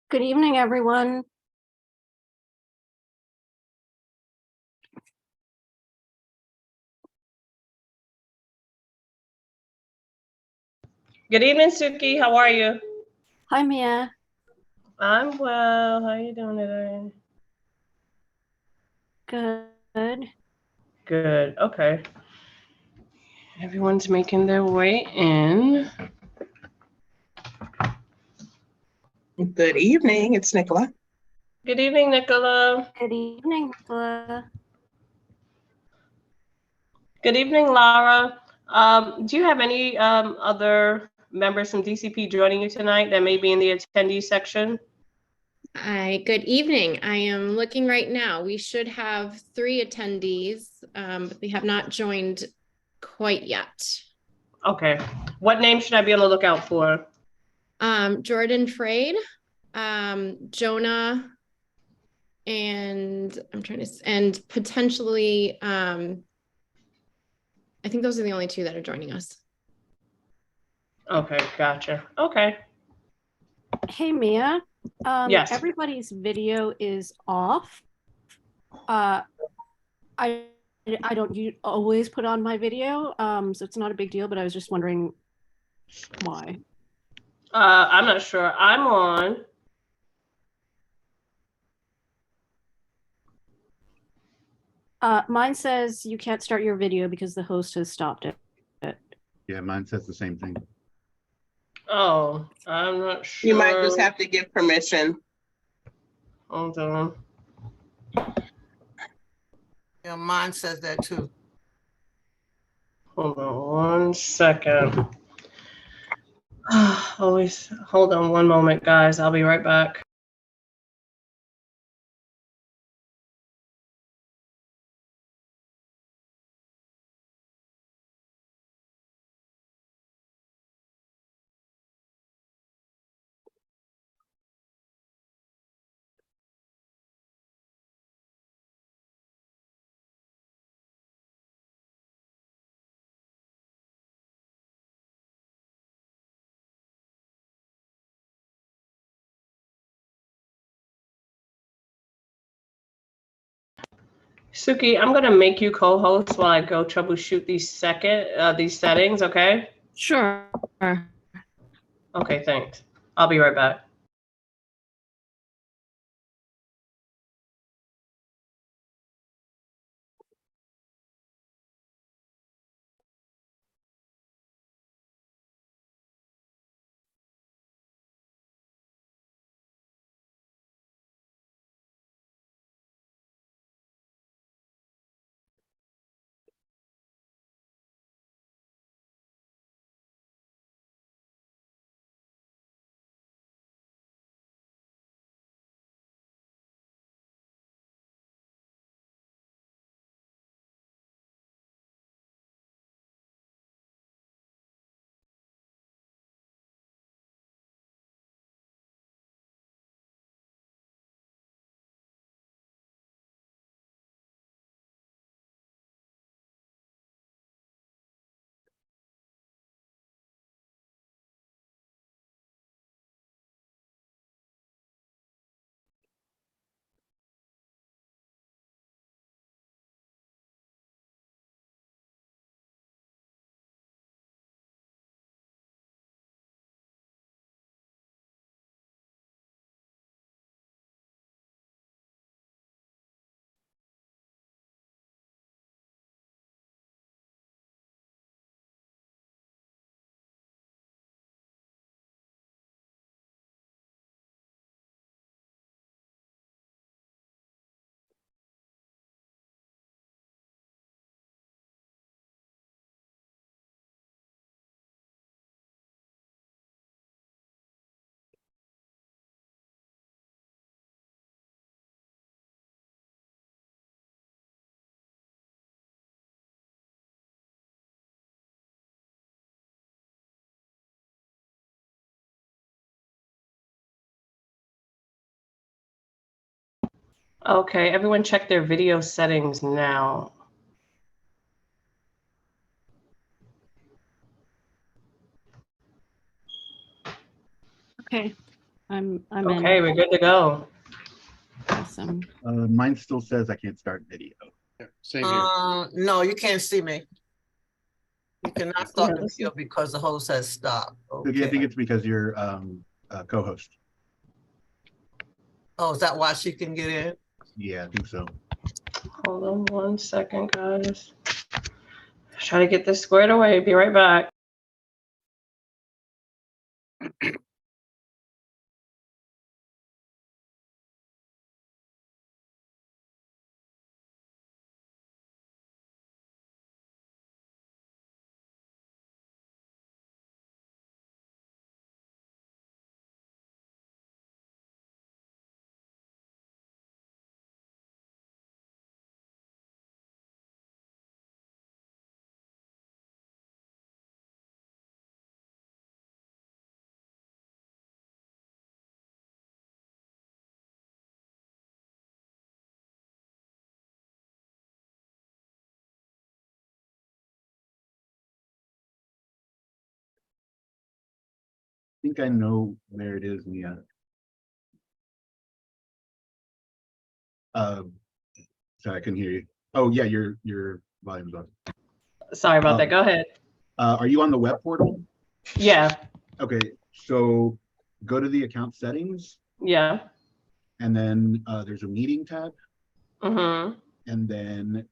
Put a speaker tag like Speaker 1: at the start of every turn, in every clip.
Speaker 1: Good evening, everyone.
Speaker 2: Good evening, Suki. How are you?
Speaker 1: Hi, Mia.
Speaker 2: I'm well. How are you doing today?
Speaker 1: Good.
Speaker 2: Good. Okay. Everyone's making their way in.
Speaker 3: Good evening. It's Nicola.
Speaker 2: Good evening, Nicola.
Speaker 1: Good evening, Nicola.
Speaker 2: Good evening, Lara. Do you have any other members from DCP joining you tonight that may be in the attendee section?
Speaker 4: Hi, good evening. I am looking right now. We should have 3 attendees, but they have not joined quite yet.
Speaker 2: Okay. What name should I be on the lookout for?
Speaker 4: Jordan Frade, Jonah, and and potentially, I think those are the only 2 that are joining us.
Speaker 2: Okay, gotcha. Okay.
Speaker 1: Hey, Mia.
Speaker 2: Yes.
Speaker 1: Everybody's video is off. I don't always put on my video, so it's not a big deal, but I was just wondering why.
Speaker 2: I'm not sure. I'm on.
Speaker 1: Mine says you can't start your video because the host has stopped it.
Speaker 5: Yeah, mine says the same thing.
Speaker 2: Oh, I'm not sure.
Speaker 3: You might just have to give permission.
Speaker 2: Hold on.
Speaker 6: Yeah, mine says that too.
Speaker 2: Hold on 1 second. Always hold on one moment, guys. I'll be right back. Suki, I'm gonna make you co-host while I go troubleshoot these settings, okay?
Speaker 1: Sure.
Speaker 2: Okay, thanks. I'll be right back. Okay, everyone check their video settings now.
Speaker 1: Okay. I'm
Speaker 2: Okay,
Speaker 1: in.
Speaker 2: we're good to go.
Speaker 1: Awesome.
Speaker 5: Mine still says I can't start video.
Speaker 7: Same here.
Speaker 6: No, you can't see me. You cannot start the
Speaker 2: let's see.
Speaker 6: video because the host has stopped.
Speaker 5: Yeah, I think
Speaker 6: Okay.
Speaker 5: it's because you're co-host.
Speaker 6: Oh, is that why she can get in?
Speaker 5: Yeah, I think so.
Speaker 2: Hold on 1 second, guys. Try to get this squared away. Be right back.
Speaker 5: I think I know where it is, Mia. Sorry, I couldn't hear you. Oh yeah, your volume's on.
Speaker 2: Sorry about that. Go ahead.
Speaker 5: Are you on the web portal?
Speaker 2: Yeah,
Speaker 5: Okay, so go to the account settings,
Speaker 2: yeah.
Speaker 5: and then there's a meeting tab,
Speaker 2: Mm-hmm.
Speaker 5: and then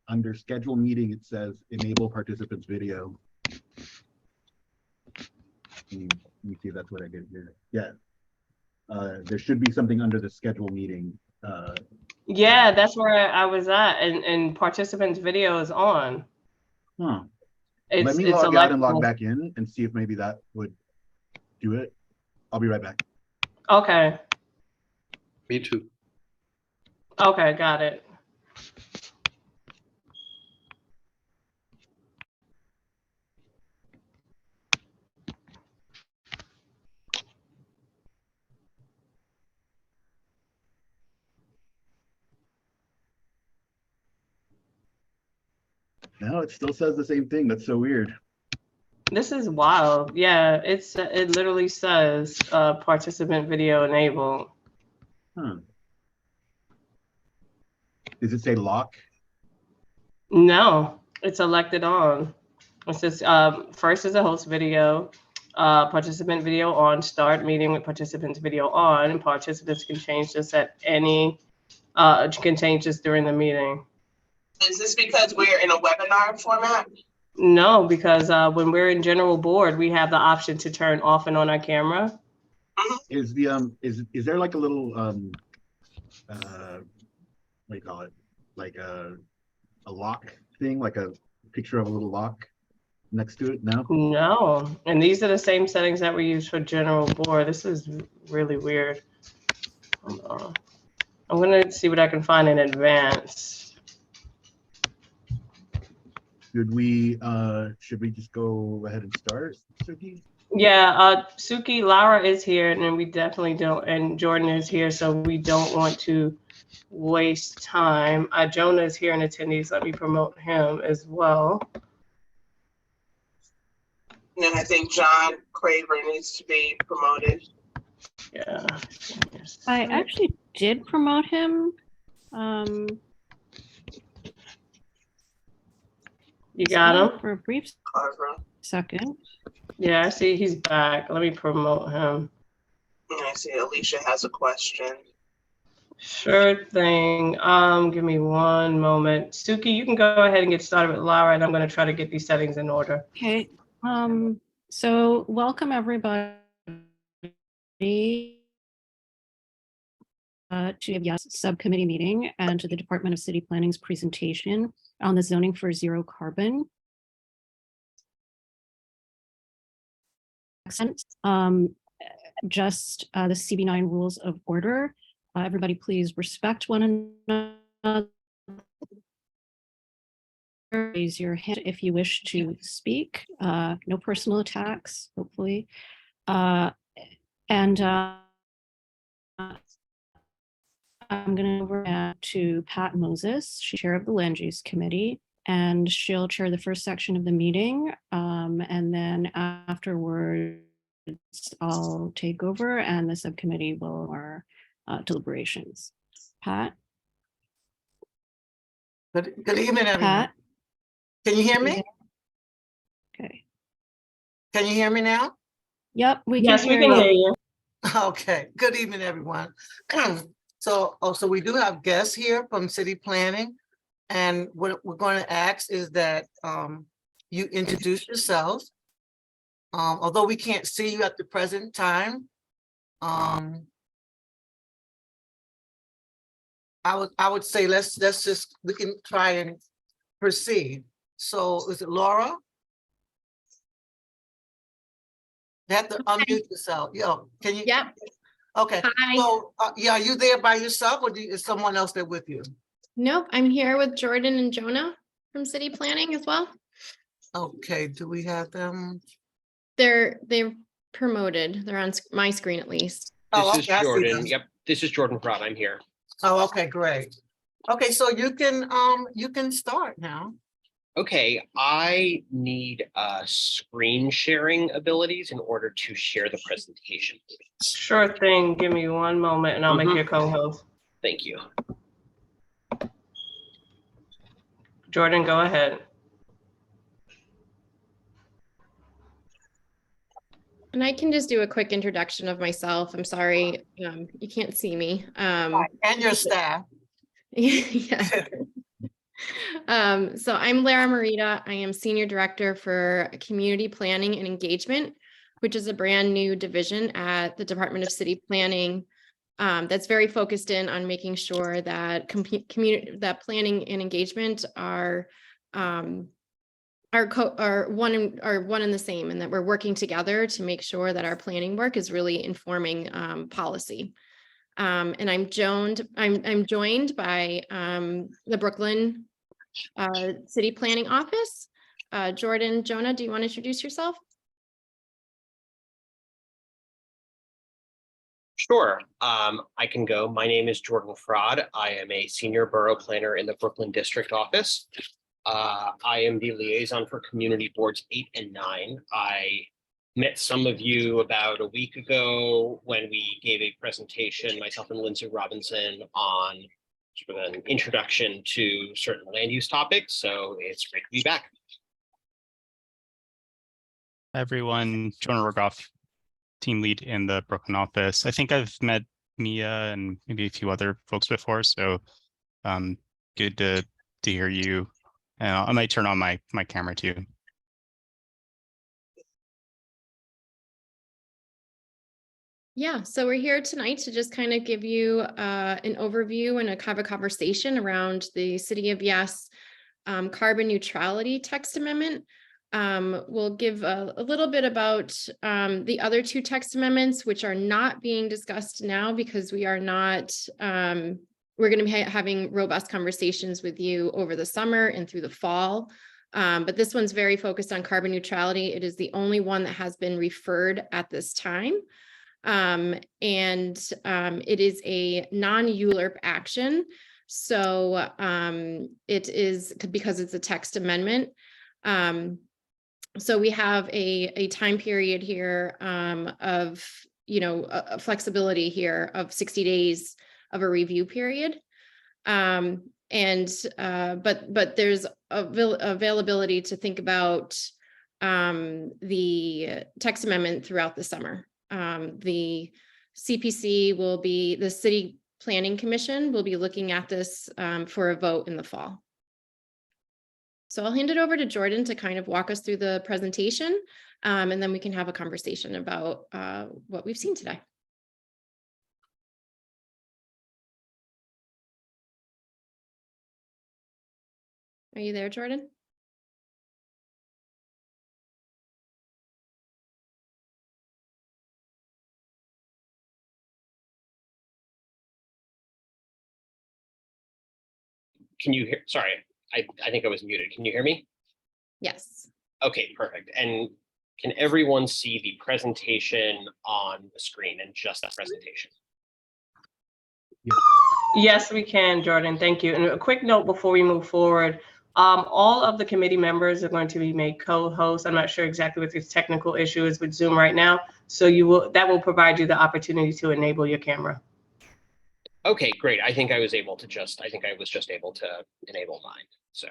Speaker 5: under schedule meeting it says enable participants video. Let me see if that's what I get here. Yeah. There should be something under the schedule meeting.
Speaker 2: Yeah, that's where I was at, and participants' video is on.
Speaker 5: Huh.
Speaker 2: It's
Speaker 5: Let me
Speaker 2: it's
Speaker 5: log out and log
Speaker 2: electable.
Speaker 5: back in and see if maybe that would do it. I'll be right back.
Speaker 2: Okay.
Speaker 7: Me too.
Speaker 2: Okay, got it.
Speaker 5: No, it still says the same thing. That's so weird.
Speaker 2: This is wild. Yeah, it literally says participant video enabled.
Speaker 5: Huh. Does it say lock?
Speaker 2: No, it's elected on. It says first is a host video, participant video on, start meeting with participants video on, and participants can change this at any, can change this during the meeting.
Speaker 3: Is this because we're in a webinar format?
Speaker 2: No, because when we're in general board, we have the option to turn off and on our camera.
Speaker 5: Is the is there like a little what do you call it? Like a lock thing, like a picture of a little lock next to it? No?
Speaker 2: No, and these are the same settings that we use for general board. This is really weird. Hold on. I'm gonna see what I can find in advance.
Speaker 5: Should we just go ahead and start, Suki?
Speaker 2: Yeah, Suki, Laura is here, and then we definitely don't, and Jordan is here, so we don't want to waste time. Jonah is here in attendees. Let me promote him as well.
Speaker 3: And then I think John Craver needs to be promoted.
Speaker 2: Yeah.
Speaker 1: I actually did promote him.
Speaker 2: You got him?
Speaker 1: For a brief
Speaker 3: Carver.
Speaker 1: second.
Speaker 2: Yeah, I see he's back. Let me promote him.
Speaker 3: And I see Alicia has a question.
Speaker 2: Sure thing. Give me one moment. Suki, you can go ahead and get started with Laura, and I'm going to try to get these settings in order.
Speaker 1: Okay. So welcome everybody to the YES subcommittee meeting and to the Department of City Planning's presentation on the zoning for zero carbon. Just the CB9 rules of order. Everybody please respect one another. Raise your hand if you wish to speak. No personal attacks, hopefully. I'm going to over to Pat Moses, she's chair of the Land Use Committee, and she'll chair the first section of the meeting. And then afterwards, I'll take over and the subcommittee will our deliberations. Pat?
Speaker 6: Good evening, everyone.
Speaker 1: Pat?
Speaker 6: Can you hear
Speaker 1: you
Speaker 6: me?
Speaker 1: there? Okay.
Speaker 6: Can you hear me now?
Speaker 1: Yep, we can
Speaker 2: Yes, we
Speaker 1: hear
Speaker 2: can
Speaker 1: you.
Speaker 2: hear you.
Speaker 6: Okay, good evening, everyone. So we do have guests here from city planning. And what we're going to ask is that you introduce yourselves. Although we can't see you at the present time, I would say let's just, we can try and proceed. So is it Laura? You have to unmute yourself. Yo, can you?
Speaker 4: Yep.
Speaker 6: Okay.
Speaker 4: Hi.
Speaker 6: So, yeah, are you there by yourself or is someone else there with you?
Speaker 4: Nope, I'm here with Jordan and Jonah from city planning as well.
Speaker 6: Okay, do we have them?
Speaker 4: They're promoted. They're on my screen at least.
Speaker 6: Oh,
Speaker 7: This is
Speaker 6: okay, I see
Speaker 7: Jordan.
Speaker 6: them.
Speaker 7: Yep, this is Jordan Fraud. I'm here.
Speaker 6: Oh, okay, great. Okay, so you can start now.
Speaker 7: Okay, I need screen sharing abilities in order to share the presentation.
Speaker 2: Sure thing. Give me one moment and I'll make you a co-host.
Speaker 7: Thank you.
Speaker 2: Jordan, go ahead.
Speaker 4: And I can just do a quick introduction of myself. I'm sorry, you can't see me.
Speaker 6: And your staff.
Speaker 4: Yeah. So I'm Lara Marita. I am Senior Director for Community Planning and Engagement, which is a brand new division at the Department of City Planning that's very focused in on making sure that that planning and engagement are one and the same, and that we're working together to make sure that our planning work is really informing policy. And I'm joined by the Brooklyn City Planning Office. Jordan, Jonah, do you want to introduce yourself?
Speaker 7: Sure, I can go. My name is Jordan Fraud. I am a senior borough planner in the Brooklyn District Office. I am the liaison for community boards 8 and 9. I met some of you about a week ago when we gave a presentation, myself and Lindsay Robinson, on sort of an introduction to certain land use topics. So it's great to be back.
Speaker 8: Hi, everyone, Jonah Rogoff, team lead in the Brooklyn office. I think I've met Mia and maybe a few other folks before, so good to hear you. And I might turn on my camera too.
Speaker 4: Yeah, so we're here tonight to just kind of give you an overview and have a conversation around the City of Yes carbon neutrality text amendment. We'll give a little bit about the other two text amendments, which are not being discussed now because we are not, we're going to be having robust conversations with you over the summer and through the fall. But this one's very focused on carbon neutrality. It is the only one that has been referred at this time. It is a non-ULURP action. So it is because it's a text amendment. So we have a time period here of, a flexibility here of 60 days of a review period. But there's availability to think about the text amendment throughout the summer. The CPC will be, the City Planning Commission will be looking at this for a vote in the fall. So I'll hand it over to Jordan to kind of walk us through the presentation, and then we can have a conversation about what we've seen today. Are you there, Jordan?
Speaker 7: Can you hear? Sorry, I think I was muted. Can you hear me?
Speaker 4: Yes.
Speaker 7: Okay, perfect. And can everyone see the presentation on the screen and just the presentation?
Speaker 2: Yes, we can, Jordan. Thank you. And a quick note before we move forward. All of the committee members are going to be made co-hosts. I'm not sure exactly what the technical issue is with Zoom right now. So that will provide you the opportunity to enable your camera.
Speaker 7: Okay, great. I think I was just able to enable mine. So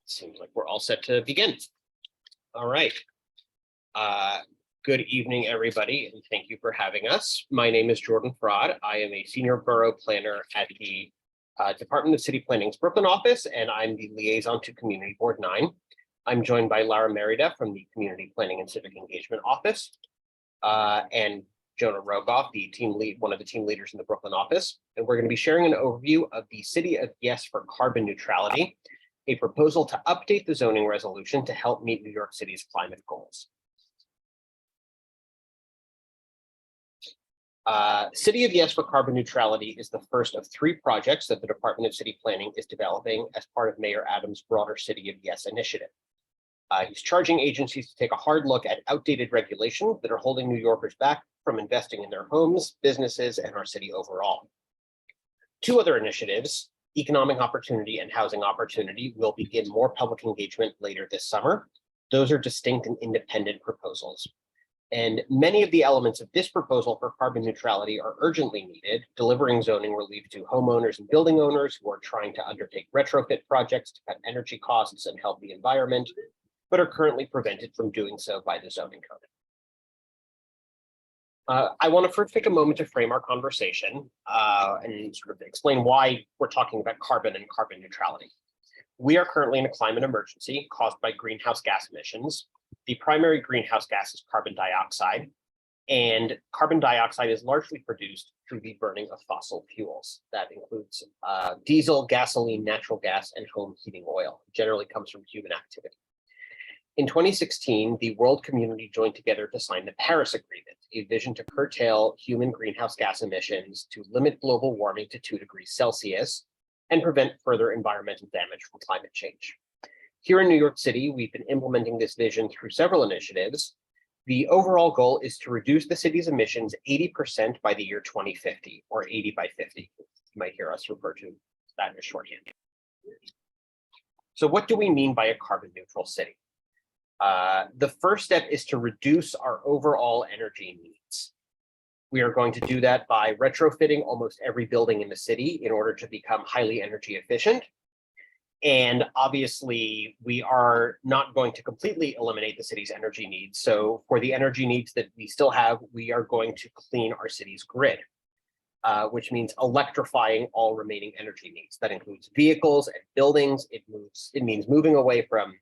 Speaker 7: seems like we're all set to begin. All right. Good evening, everybody, and thank you for having us. My name is Jordan Fraud. I am a senior borough planner at the Department of City Planning's Brooklyn office, and I'm the liaison to Community Board 9. I'm joined by Lara Merida from the Community Planning and Civic Engagement office, and Jonah Rogoff, the team lead, one of the team leaders in the Brooklyn office. And we're going to be sharing an overview of the City of Yes for Carbon Neutrality, a proposal to update the zoning resolution to help meet New York City's climate goals. City of Yes for Carbon Neutrality is the first of 3 projects that the Department of City Planning is developing as part of Mayor Adams' broader City of Yes initiative. He's charging agencies to take a hard look at outdated regulations that are holding New Yorkers back from investing in their homes, businesses, and our city overall. 2 other initiatives, Economic Opportunity and Housing Opportunity, will begin more public engagement later this summer. Those are distinct and independent proposals. And many of the elements of this proposal for carbon neutrality are urgently needed, delivering zoning relief to homeowners and building owners who are trying to undertake retrofit projects to cut energy costs and help the environment, but are currently prevented from doing so by the zoning code. I want to first take a moment to frame our conversation and sort of explain why we're talking about carbon and carbon neutrality. We are currently in a climate emergency caused by greenhouse gas emissions. The primary greenhouse gas is carbon dioxide, and carbon dioxide is largely produced through the burning of fossil fuels. That includes diesel, gasoline, natural gas, and home heating oil. It generally comes from human activity. In 2016, the world community joined together to sign the Paris Agreement, a vision to curtail human greenhouse gas emissions to limit global warming to 2 degrees Celsius and prevent further environmental damage from climate change. Here in New York City, we've been implementing this vision through several initiatives. The overall goal is to reduce the city's emissions 80% by the year 2050, or 80 by 50. You might hear us refer to that as shorthand. So what do we mean by a carbon neutral city? The first step is to reduce our overall energy needs. We are going to do that by retrofitting almost every building in the city in order to become highly energy efficient. And obviously, we are not going to completely eliminate the city's energy needs. So for the energy needs that we still have, we are going to clean our city's grid, which means electrifying all remaining energy needs. That includes vehicles and buildings. It means moving away from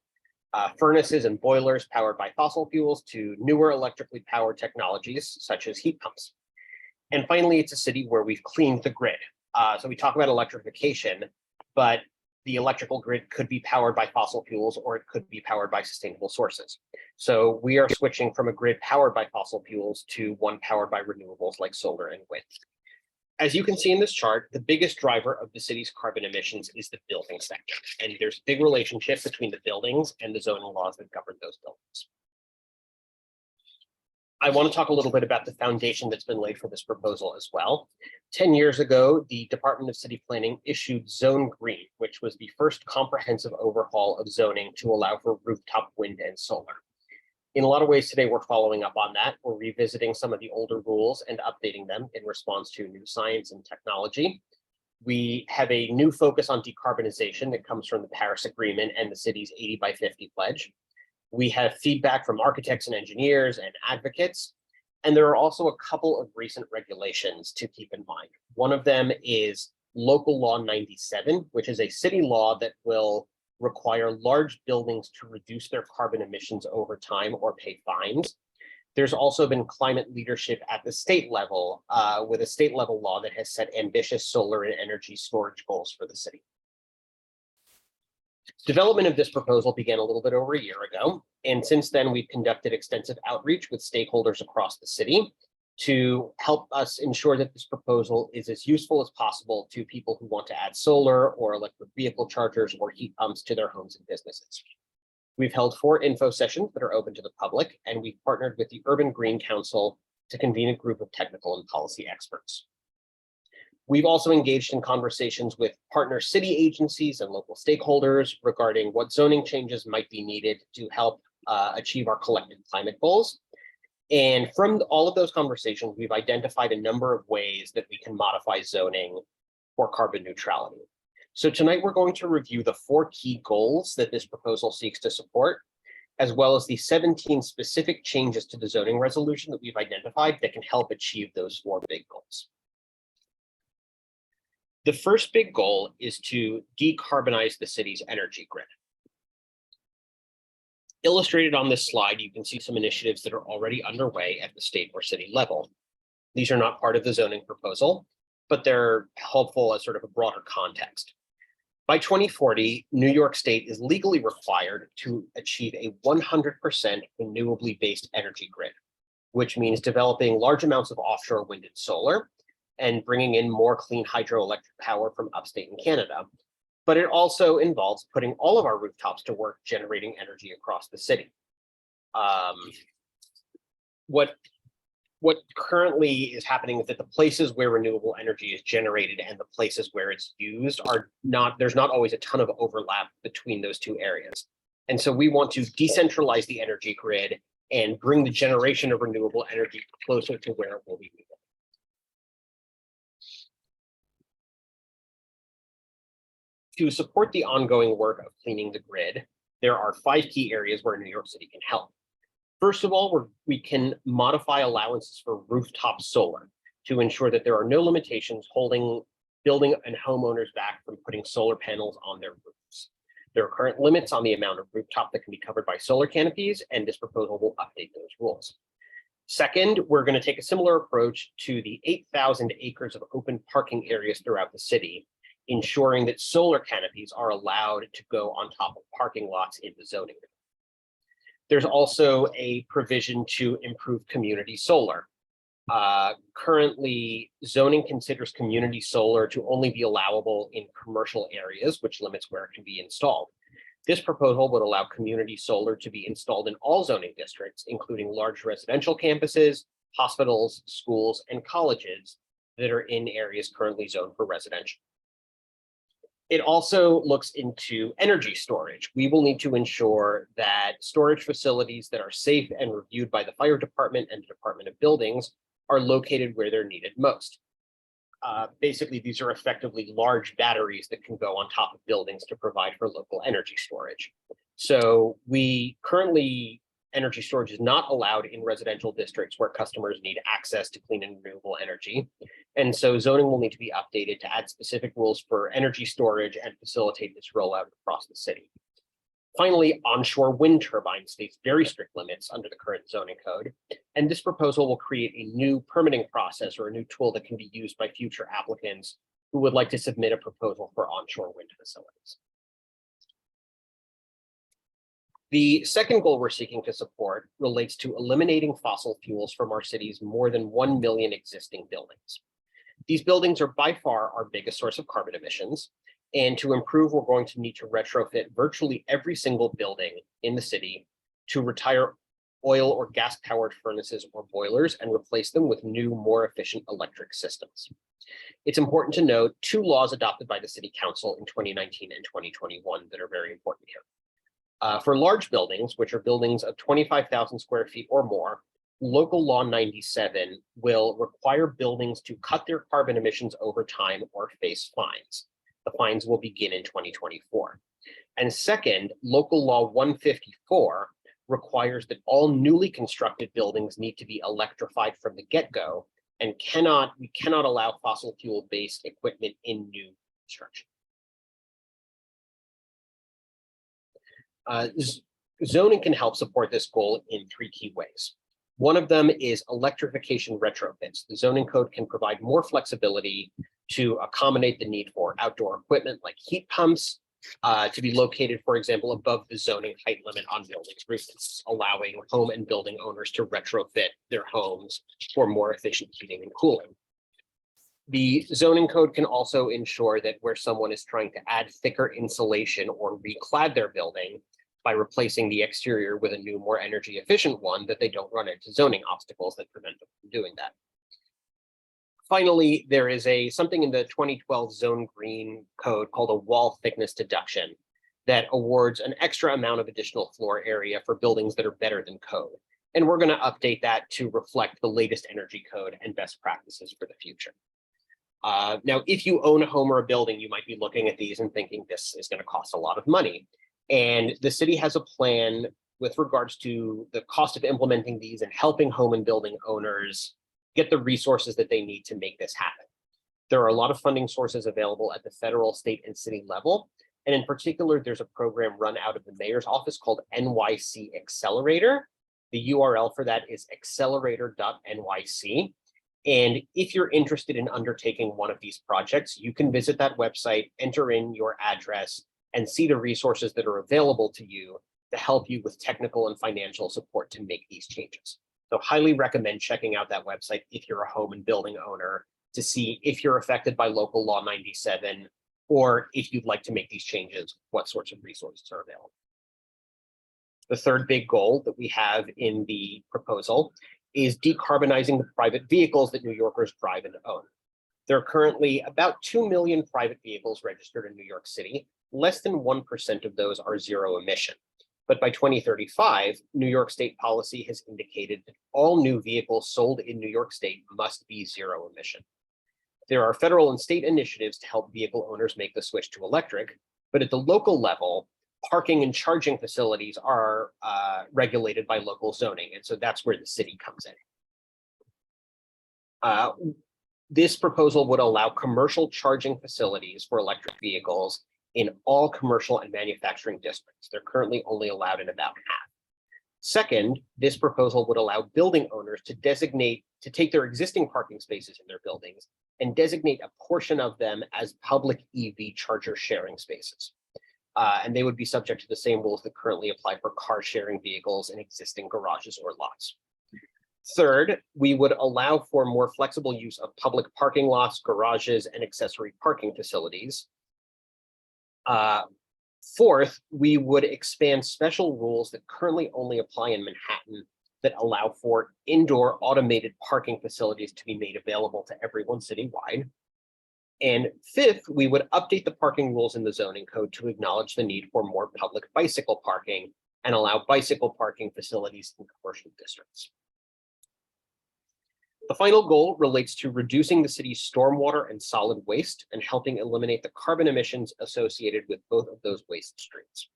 Speaker 7: furnaces and boilers powered by fossil fuels to newer electrically powered technologies such as heat pumps. And finally, it's a city where we've cleaned the grid. So we talk about electrification, but the electrical grid could be powered by fossil fuels or it could be powered by sustainable sources. So we are switching from a grid powered by fossil fuels to one powered by renewables like solar and wind. As you can see in this chart, the biggest driver of the city's carbon emissions is the building sector. And there's a big relationship between the buildings and the zoning laws that govern those buildings. I want to talk a little bit about the foundation that's been laid for this proposal as well. 10 years ago, the Department of City Planning issued Zone Green, which was the first comprehensive overhaul of zoning to allow for rooftop wind and solar. In a lot of ways today, we're following up on that. We're revisiting some of the older rules and updating them in response to new science and technology. We have a new focus on decarbonization that comes from the Paris Agreement and the city's 80 by 50 pledge. We have feedback from architects and engineers and advocates, and there are also a couple of recent regulations to keep in mind. One of them is Local Law 97, which is a city law that will require large buildings to reduce their carbon emissions over time or pay fines. There's also been climate leadership at the state level with a state level law that has set ambitious solar and energy storage goals for the city. Development of this proposal began a little bit over a year ago, and since then we've conducted extensive outreach with stakeholders across the city to help us ensure that this proposal is as useful as possible to people who want to add solar or electric vehicle chargers or heat pumps to their homes and businesses. We've held 4 info sessions that are open to the public, and we've partnered with the Urban Green Council to convene a group of technical and policy experts. We've also engaged in conversations with partner city agencies and local stakeholders regarding what zoning changes might be needed to help achieve our collective climate goals. And from all of those conversations, we've identified a number of ways that we can modify zoning for carbon neutrality. So tonight we're going to review the 4 key goals that this proposal seeks to support, as well as the 17 specific changes to the zoning resolution that we've identified that can help achieve those 4 big goals. The first big goal is to decarbonize the city's energy grid. Illustrated on this slide, you can see some initiatives that are already underway at the state or city level. These are not part of the zoning proposal, but they're helpful as sort of a broader context. By 2040, New York State is legally required to achieve a 100% renewably based energy grid, which means developing large amounts of offshore wind and solar and bringing in more clean hydroelectric power from upstate in Canada. But it also involves putting all of our rooftops to work generating energy across the city. What currently is happening is that the places where renewable energy is generated and the places where it's used there's not always a ton of overlap between those 2 areas. And so we want to decentralize the energy grid and bring the generation of renewable energy closer to where it will be needed. To support the ongoing work of cleaning the grid, there are 5 key areas where New York City can help. First of all, we can modify allowances for rooftop solar to ensure that there are no limitations holding building and homeowners back from putting solar panels on their roofs. There are current limits on the amount of rooftop that can be covered by solar canopies, and this proposal will update those rules. Second, we're going to take a similar approach to the 8,000 acres of open parking areas throughout the city, ensuring that solar canopies are allowed to go on top of parking lots in the zoning. There's also a provision to improve community solar. Currently, zoning considers community solar to only be allowable in commercial areas, which limits where it can be installed. This proposal would allow community solar to be installed in all zoning districts, including large residential campuses, hospitals, schools, and colleges that are in areas currently zoned for residential. It also looks into energy storage. We will need to ensure that storage facilities that are safe and reviewed by the fire department and the Department of Buildings are located where they're needed most. Basically, these are effectively large batteries that can go on top of buildings to provide for local energy storage. So energy storage is not allowed in residential districts where customers need access to clean and renewable energy. And so zoning will need to be updated to add specific rules for energy storage and facilitate this rollout across the city. Finally, onshore wind turbines face very strict limits under the current zoning code. And this proposal will create a new permitting process or a new tool that can be used by future applicants who would like to submit a proposal for onshore wind facilities. The second goal we're seeking to support relates to eliminating fossil fuels from our city's more than 1 million existing buildings. These buildings are by far our biggest source of carbon emissions, and to improve, we're going to need to retrofit virtually every single building in the city to retire oil or gas-powered furnaces or boilers and replace them with new, more efficient electric systems. It's important to note 2 laws adopted by the City Council in 2019 and 2021 that are very important here. For large buildings, which are buildings of 25,000 square feet or more, Local Law 97 will require buildings to cut their carbon emissions over time or face fines. The fines will begin in 2024. And second, Local Law 154 requires that all newly constructed buildings need to be electrified from the get-go, and we cannot allow fossil fuel-based equipment in new construction. Zoning can help support this goal in 3 key ways. One of them is electrification retrofits. The zoning code can provide more flexibility to accommodate the need for outdoor equipment like heat pumps to be located, for example, above the zoning height limit on buildings' roofs, allowing home and building owners to retrofit their homes for more efficient heating and cooling. The zoning code can also ensure that where someone is trying to add thicker insulation or reclad their building by replacing the exterior with a new, more energy efficient one, that they don't run into zoning obstacles that prevent them from doing that. Finally, there is something in the 2012 Zone Green Code called a wall thickness deduction that awards an extra amount of additional floor area for buildings that are better than code. And we're going to update that to reflect the latest energy code and best practices for the future. Now, if you own a home or a building, you might be looking at these and thinking this is going to cost a lot of money. And the city has a plan with regards to the cost of implementing these and helping home and building owners get the resources that they need to make this happen. There are a lot of funding sources available at the federal, state, and city level. And in particular, there's a program run out of the mayor's office called NYC Accelerator. The URL for that is accelerator.nyc. And if you're interested in undertaking one of these projects, you can visit that website, enter in your address, and see the resources that are available to you to help you with technical and financial support to make these changes. So highly recommend checking out that website if you're a home and building owner to see if you're affected by local law 97, or if you'd like to make these changes, what sorts of resources are available. The third big goal that we have in the proposal is decarbonizing the private vehicles that New Yorkers drive and own. There are currently about 2 million private vehicles registered in New York City. Less than 1% of those are zero emission. But by 2035, New York State policy has indicated that all new vehicles sold in New York State must be zero emission. There are federal and state initiatives to help vehicle owners make the switch to electric, but at the local level, parking and charging facilities are regulated by local zoning, and so that's where the city comes in. This proposal would allow commercial charging facilities for electric vehicles in all commercial and manufacturing districts. They're currently only allowed in about half. Second, this proposal would allow building owners to take their existing parking spaces in their buildings and designate a portion of them as public EV charger sharing spaces. And they would be subject to the same rules that currently apply for car sharing vehicles in existing garages or lots. Third, we would allow for more flexible use of public parking lots, garages, and accessory parking facilities. Fourth, we would expand special rules that currently only apply in Manhattan that allow for indoor automated parking facilities to be made available to everyone citywide. And fifth, we would update the parking rules in the zoning code to acknowledge the need for more public bicycle parking and allow bicycle parking facilities in commercial districts. The final goal relates to reducing the city's stormwater and solid waste and helping eliminate the carbon emissions associated with both of those waste streams.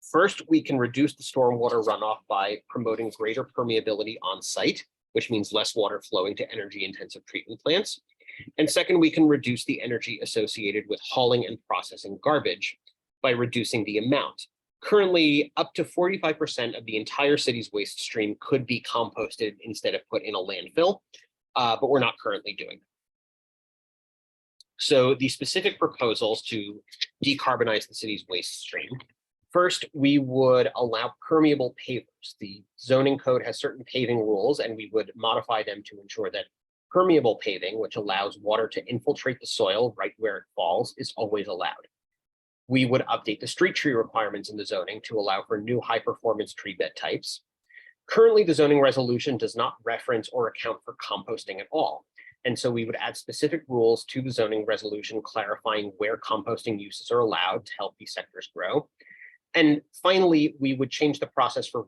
Speaker 7: First, we can reduce the stormwater runoff by promoting greater permeability on site, which means less water flowing to energy-intensive treatment plants. And second, we can reduce the energy associated with hauling and processing garbage by reducing the amount. Currently, up to 45% of the entire city's waste stream could be composted instead of put in a landfill, but we're not currently doing that. So the specific proposals to decarbonize the city's waste stream. First, we would allow permeable pavers. The zoning code has certain paving rules, and we would modify them to ensure that permeable paving, which allows water to infiltrate the soil right where it falls, is always allowed. We would update the street tree requirements in the zoning to allow for new high-performance tree bed types. Currently, the zoning resolution does not reference or account for composting at all. And so we would add specific rules to the zoning resolution clarifying where composting uses are allowed to help these sectors grow. And finally, we would change the process for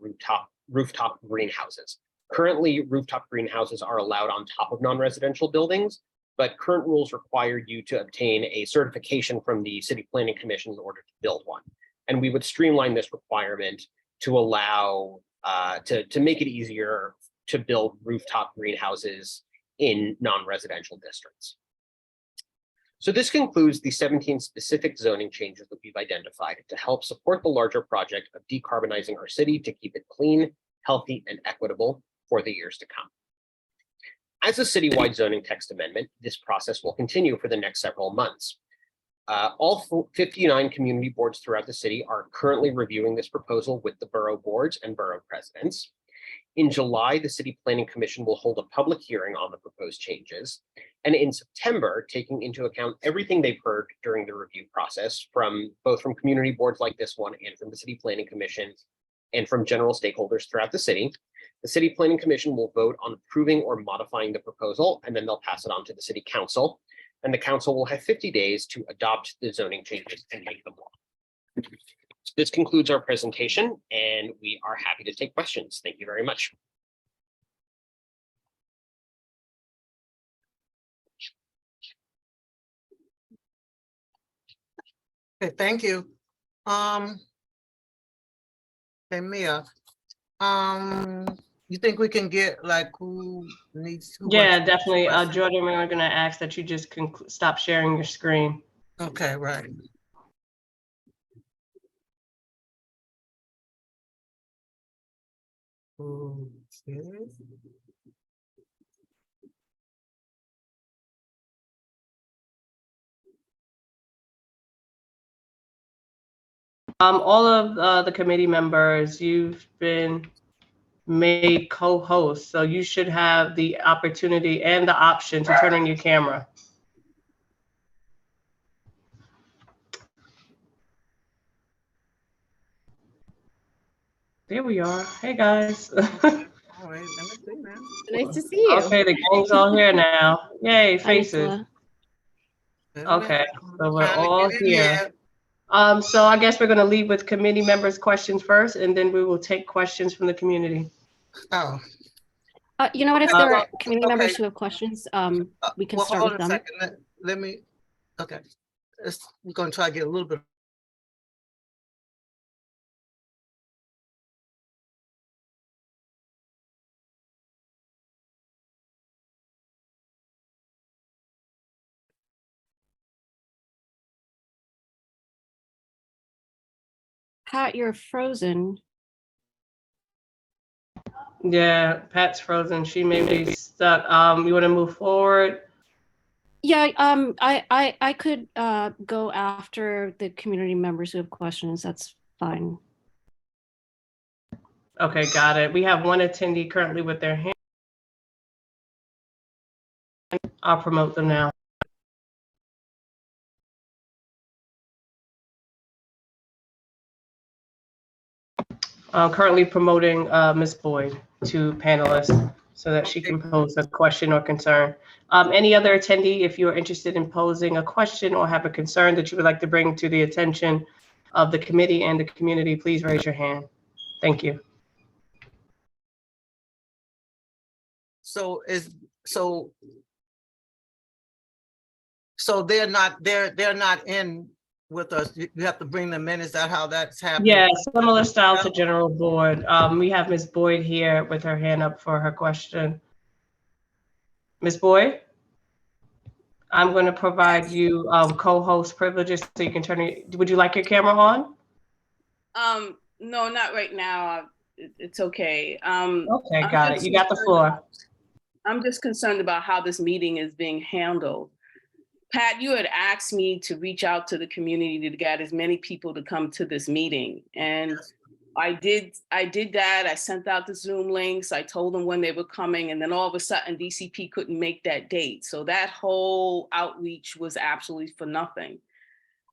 Speaker 7: rooftop greenhouses. Currently, rooftop greenhouses are allowed on top of non-residential buildings, but current rules require you to obtain a certification from the City Planning Commission in order to build one. And we would streamline this requirement to allow, to make it easier to build rooftop greenhouses in non-residential districts. So this concludes the 17 specific zoning changes that we've identified to help support the larger project of decarbonizing our city to keep it clean, healthy, and equitable for the years to come. As a citywide zoning text amendment, this process will continue for the next several months. All 59 community boards throughout the city are currently reviewing this proposal with the borough boards and borough presidents. In July, the City Planning Commission will hold a public hearing on the proposed changes. And in September, taking into account everything they've heard during the review process, both from community boards like this one and from the City Planning Commission, and from general stakeholders throughout the city. The City Planning Commission will vote on approving or modifying the proposal, and then they'll pass it on to the City Council. And the council will have 50 days to adopt the zoning changes and make them law. This concludes our presentation, and we are happy to take questions. Thank you very much.
Speaker 6: Okay, thank you. Hey, Mia, you think we can get like who needs? who
Speaker 2: Yeah,
Speaker 6: wants to ask
Speaker 2: definitely.
Speaker 6: questions?
Speaker 2: Jordan, we're gonna ask that you just stop sharing your screen.
Speaker 6: Okay, right. Okay.
Speaker 2: All of the committee members, you've been made co-hosts, so you should have the opportunity and the option to turn on your camera. There we are. Hey, guys.
Speaker 6: All right, let me see now.
Speaker 4: Nice to see you.
Speaker 2: Okay, the gang's all here now. Yay,
Speaker 1: Hi,
Speaker 2: faces.
Speaker 1: Nicola.
Speaker 6: Wait a minute.
Speaker 2: Okay, so we're
Speaker 6: Trying to
Speaker 2: all
Speaker 6: get in
Speaker 2: here.
Speaker 6: there.
Speaker 2: So I guess we're gonna lead with committee members' questions first, and then we will take questions from the community.
Speaker 6: Oh.
Speaker 1: You know what, if there
Speaker 6: well,
Speaker 1: are community members
Speaker 6: okay.
Speaker 1: who have questions, we can
Speaker 6: Well,
Speaker 1: start
Speaker 6: hold
Speaker 1: with
Speaker 6: on a
Speaker 1: them.
Speaker 6: second. Let me, okay. We're gonna try to get a little bit.
Speaker 1: Pat, you're frozen.
Speaker 2: Yeah, Pat's frozen. She may be stuck. You wanna move forward?
Speaker 1: Yeah, I could go after the community members who have questions. That's fine.
Speaker 2: Okay, got it. We have one attendee currently with their hand. I'll promote them now. I'm currently promoting Ms. Boyd to panelist so that she can pose a question or concern. Any other attendee, if you are interested in posing a question or have a concern that you would like to bring to the attention of the committee and the community, please raise your hand. Thank you.
Speaker 6: So they're not in with us. You have to bring them in. Is that how that's happening?
Speaker 2: Yeah, similar style to general board. We have Ms. Boyd here with her hand up for her question. Ms. Boyd? I'm going to provide you co-host privileges so you can turn it. Would you like your camera on?
Speaker 9: No, not right now. It's okay.
Speaker 2: Okay, got it. You got the floor.
Speaker 9: I'm just concerned about how this meeting is being handled. Pat, you had asked me to reach out to the community to get as many people to come to this meeting. And I did that. I sent out the Zoom links. I told them when they were coming. And then all of a sudden, DCP couldn't make that date. So that whole outreach was absolutely for nothing.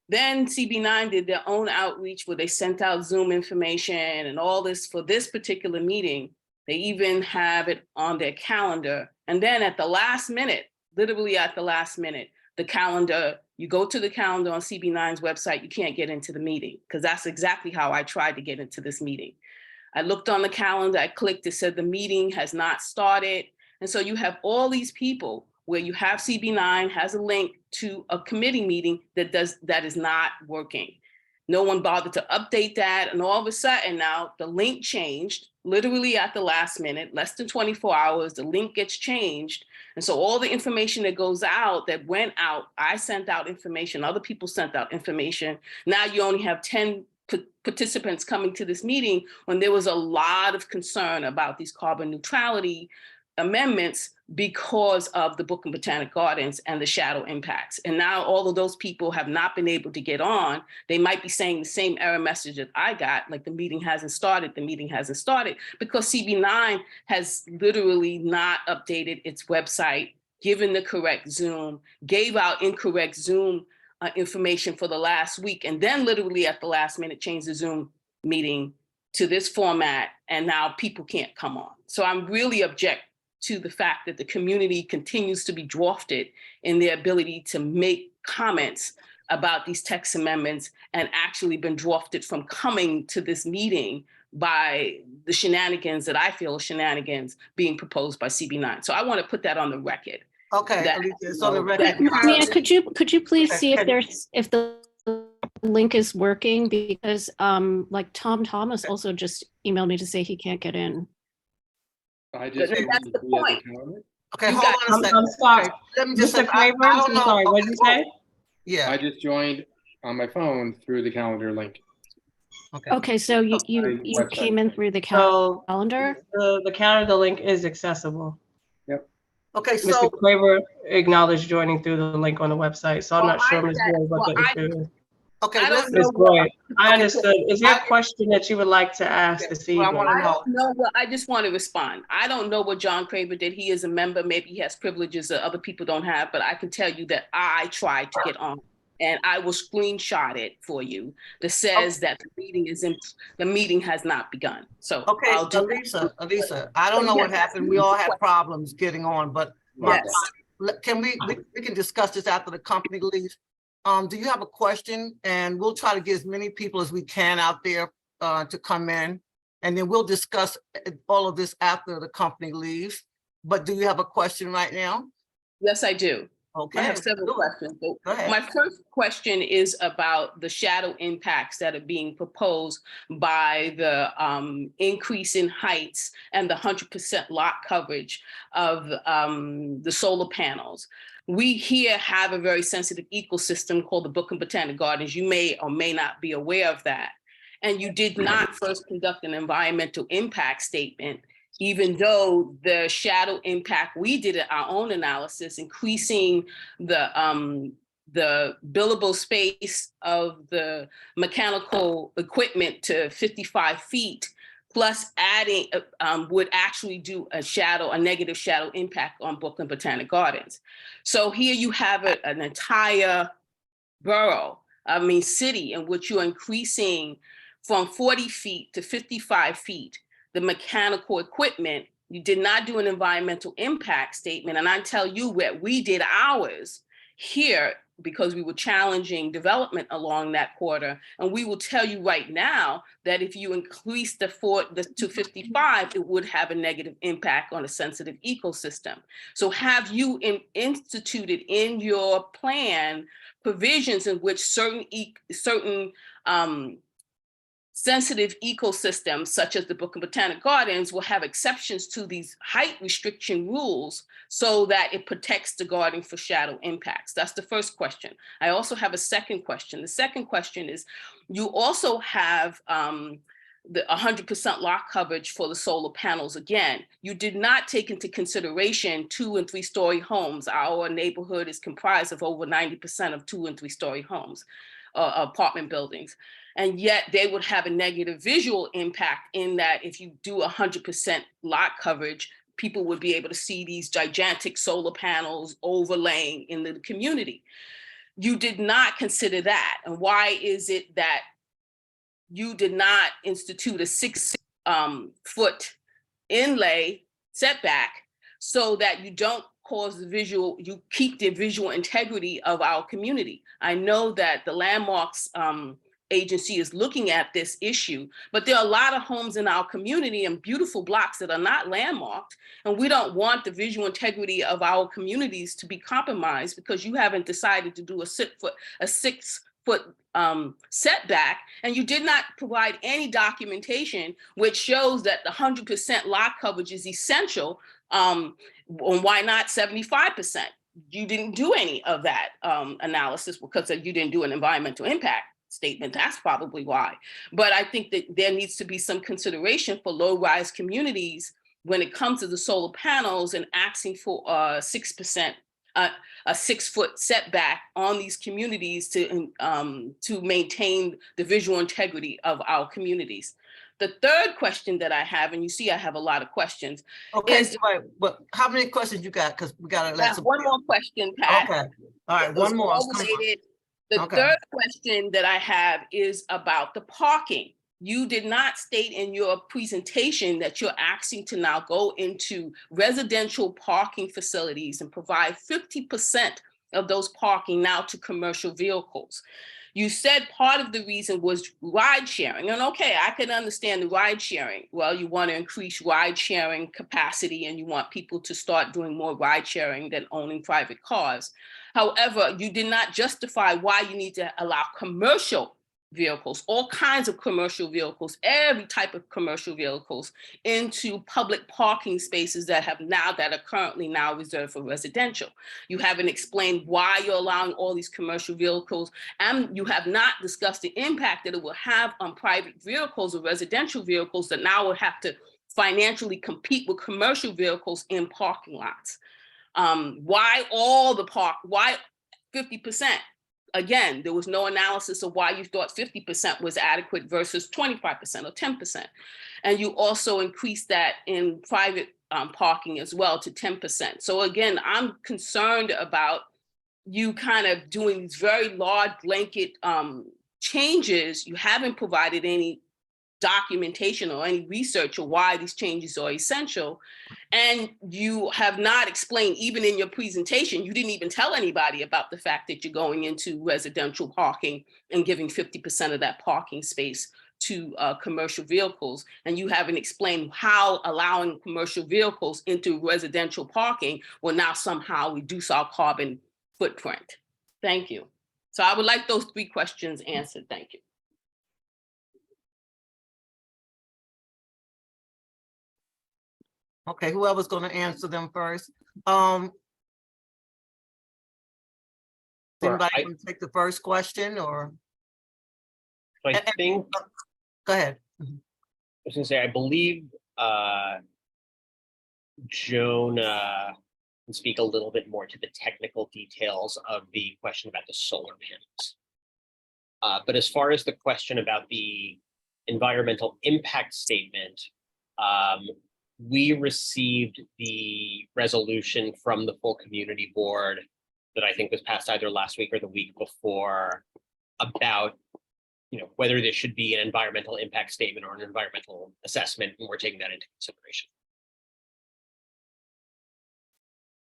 Speaker 9: Then CB9 did their own outreach where they sent out Zoom information and all this for this particular meeting. They even have it on their calendar. And then at the last minute, literally at the last minute, the calendar, you go to the calendar on CB9's website, you can't get into the meeting, because that's exactly how I tried to get into this meeting. I looked on the calendar, I clicked, it said the meeting has not started. And so you have all these people where you have CB9 has a link to a committee meeting that is not working. No one bothered to update that. And all of a sudden now the link changed literally at the last minute, less than 24 hours, the link gets changed. And so all the information that goes out, that went out, I sent out information, other people sent out information. Now you only have 10 participants coming to this meeting when there was a lot of concern about these carbon neutrality amendments because of the Brooklyn Botanic Gardens and the shadow impacts. And now all of those people have not been able to get on. They might be saying the same error message that I got, like the meeting hasn't started, because CB9 has literally not updated its website, given the correct Zoom, gave out incorrect Zoom information for the last week, and then literally at the last minute changed the Zoom meeting to this format, and now people can't come on. So I'm really object to the fact that the community continues to be dwarfed in their ability to make comments about these text amendments and actually been dwarfed from coming to this meeting by the shenanigans that I feel are shenanigans being proposed by CB9. So I want to put that on the record.
Speaker 6: Okay,
Speaker 9: That-
Speaker 6: Alicia, it's on the record.
Speaker 1: Mia, could you please
Speaker 6: Okay,
Speaker 1: see if
Speaker 6: can-
Speaker 1: if the link is working, because like Tom Thomas also just emailed me to say he can't get in.
Speaker 10: I just.
Speaker 9: But that's the point.
Speaker 6: Okay,
Speaker 9: You
Speaker 6: hold
Speaker 9: got-
Speaker 6: on a
Speaker 2: I'm
Speaker 6: second.
Speaker 2: sorry.
Speaker 6: Okay, let me just
Speaker 2: Mr.
Speaker 6: say, I
Speaker 2: Craver,
Speaker 6: don't
Speaker 2: I'm
Speaker 6: know.
Speaker 2: sorry, what did you
Speaker 6: Okay,
Speaker 2: say?
Speaker 6: Yeah,
Speaker 10: I just joined on my phone through the calendar link.
Speaker 6: okay.
Speaker 1: Okay, so you
Speaker 10: Website.
Speaker 1: came in through the
Speaker 2: So
Speaker 1: calendar?
Speaker 2: the calendar link is accessible.
Speaker 6: Okay,
Speaker 2: Mr.
Speaker 6: so,
Speaker 2: Craver acknowledged joining through the link on the website, so I'm
Speaker 9: Well,
Speaker 2: not sure,
Speaker 9: I
Speaker 2: Ms.
Speaker 9: said-
Speaker 2: Boyd, what
Speaker 9: well,
Speaker 2: the
Speaker 9: I-
Speaker 2: issue is.
Speaker 6: okay,
Speaker 9: I don't
Speaker 6: listen,
Speaker 2: Ms. Boyd, I
Speaker 6: Okay,
Speaker 2: understood. Is there a
Speaker 6: I-
Speaker 2: question that you would like to ask this
Speaker 6: Well, I
Speaker 2: evening?
Speaker 6: wanna
Speaker 9: I
Speaker 6: know.
Speaker 9: don't know what, I just want to respond. I don't know what John Craver did. He is a member. Maybe he has privileges that other people don't have, but I can tell you that I tried to get on. And I will screenshot it for you that says that the meeting has not begun. So
Speaker 6: okay,
Speaker 9: I'll do that.
Speaker 6: Elisa, I don't know what
Speaker 9: Yes.
Speaker 6: happened. We all have problems getting on, but
Speaker 9: Yes.
Speaker 6: can we can discuss this after the company leaves. Do you have a question? And we'll try to get as many people as we can out there to come in. And then we'll discuss all of this after the company leaves. But do you have a question right now?
Speaker 9: Yes, I do.
Speaker 6: Okay.
Speaker 9: I have several questions. So
Speaker 6: Go ahead.
Speaker 9: my first question is about the shadow impacts that are being proposed by the increase in heights and the 100% lot coverage of the solar panels. We here have a very sensitive ecosystem called the Brooklyn Botanic Gardens. You may or may not be aware of that. And you did not first conduct an environmental impact statement, even though the shadow impact, we did our own analysis, increasing the billable space of the mechanical equipment to 55 feet, plus adding would actually do a negative shadow impact on Brooklyn Botanic Gardens. So here you have an entire city in which you're increasing from 40 feet to 55 feet, the mechanical equipment. You did not do an environmental impact statement. And I tell you what, we did ours here because we were challenging development along that corridor. And we will tell you right now that if you increase the to 55, it would have a negative impact on a sensitive ecosystem. So have you instituted in your plan provisions in which certain sensitive ecosystems, such as the Brooklyn Botanic Gardens, will have exceptions to these height restriction rules so that it protects the garden for shadow impacts? That's the first question. I also have a second question. The second question is, you also have the 100% lot coverage for the solar panels. Again, you did not take into consideration 2- and 3-story homes. Our neighborhood is comprised of over 90% of 2- and 3-story homes, apartment buildings. And yet they would have a negative visual impact in that if you do 100% lot coverage, people would be able to see these gigantic solar panels overlaying in the community. You did not consider that. And why is it that you did not institute a 6-foot inlay setback so that you don't cause you keep the visual integrity of our community? I know that the landmarks agency is looking at this issue, but there are a lot of homes in our community and beautiful blocks that are not landmarked, and we don't want the visual integrity of our communities to be compromised because you haven't decided to do a 6-foot setback, and you did not provide any documentation which shows that the 100% lot coverage is essential. Why not 75%? You didn't do any of that analysis because you didn't do an environmental impact statement. That's probably why. But I think that there needs to be some consideration for low-rise communities when it comes to the solar panels and asking for 6%, a 6-foot setback on these communities to maintain the visual integrity of our communities. The third question that I have, and you see I have a lot of questions.
Speaker 6: Okay, right, but how many questions you got? Because we got to let some.
Speaker 9: One more question, Pat.
Speaker 6: Okay, all right, one more.
Speaker 9: The
Speaker 6: Okay.
Speaker 9: third question that I have is about the parking. you did not state in your presentation that you're asking to now go into residential parking facilities and provide 50% of those parking now to commercial vehicles. You said part of the reason was ride sharing. And okay, I can understand the ride sharing. Well, you want to increase ride sharing capacity and you want people to start doing more ride sharing than owning private cars. However, you did not justify why you need to allow commercial vehicles, all kinds of commercial vehicles, every type of commercial vehicles into public parking spaces that are currently now reserved for residential. You haven't explained why you're allowing all these commercial vehicles, and you have not discussed the impact that it will have on private vehicles or residential vehicles that now will have to financially compete with commercial vehicles in parking lots. Why 50%? Again, there was no analysis of why you thought 50% was adequate versus 25% or 10%. And you also increased that in private parking as well to 10%. So again, I'm concerned about you kind of doing these very large blanket changes. You haven't provided any documentation or any research of why these changes are essential. And you have not explained, even in your presentation, you didn't even tell anybody about the fact that you're going into residential parking and giving 50% of that parking space to commercial vehicles. And you haven't explained how allowing commercial vehicles into residential parking will now somehow reduce our carbon footprint. Thank you. So I would like those 3 questions answered. Thank you.
Speaker 6: Okay, whoever's gonna answer them first.
Speaker 7: Sure,
Speaker 6: Anybody want to take the first question or?
Speaker 7: So I think,
Speaker 6: Go ahead.
Speaker 7: I was gonna say, I believe Joan can speak a little bit more to the technical details of the question about the solar panels. But as far as the question about the environmental impact statement, we received the resolution from the full community board that I think was passed either last week or the week before about, whether there should be an environmental impact statement or an environmental assessment, and we're taking that into consideration.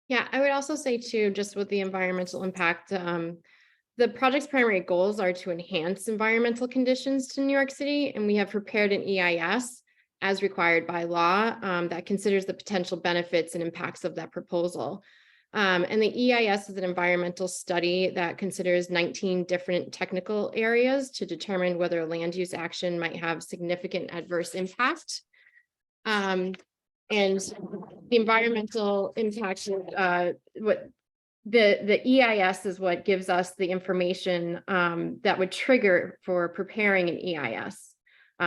Speaker 4: Yeah, I would also say too, just with the environmental impact, the project's primary goals are to enhance environmental conditions to New York City, and we have prepared an EIS as required by law that considers the potential benefits and impacts of that proposal. And the EIS is an environmental study that considers 19 different technical areas to determine whether a land use action might have significant adverse impact. And the environmental impact, what the EIS is what gives us the information that would trigger for preparing an EIS.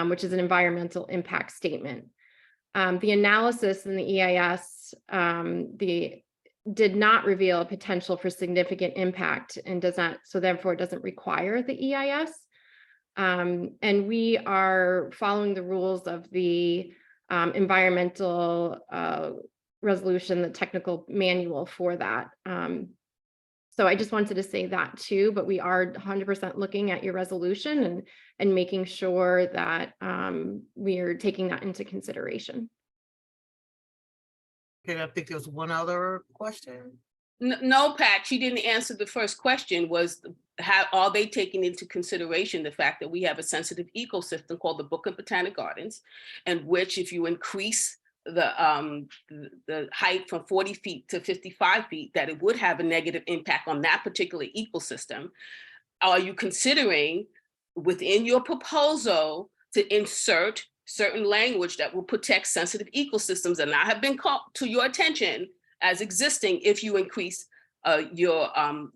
Speaker 4: Which is an environmental impact statement. The analysis in the EIS did not reveal a potential for significant impact and does not, so therefore it doesn't require the EIS. And we are following the rules of the environmental resolution, the technical manual for that. So I just wanted to say that too, but we are 100% looking at your resolution and making sure that we are taking that into consideration.
Speaker 6: Okay, I think there's one other question.
Speaker 9: No, Pat, she didn't answer the first question. Was how are they taking into consideration the fact that we have a sensitive ecosystem called the Brooklyn Botanic Gardens, and which if you increase the height from 40 feet to 55 feet, that it would have a negative impact on that particular ecosystem. Are you considering within your proposal to insert certain language that will protect sensitive ecosystems and not have been called to your attention as existing if you increase your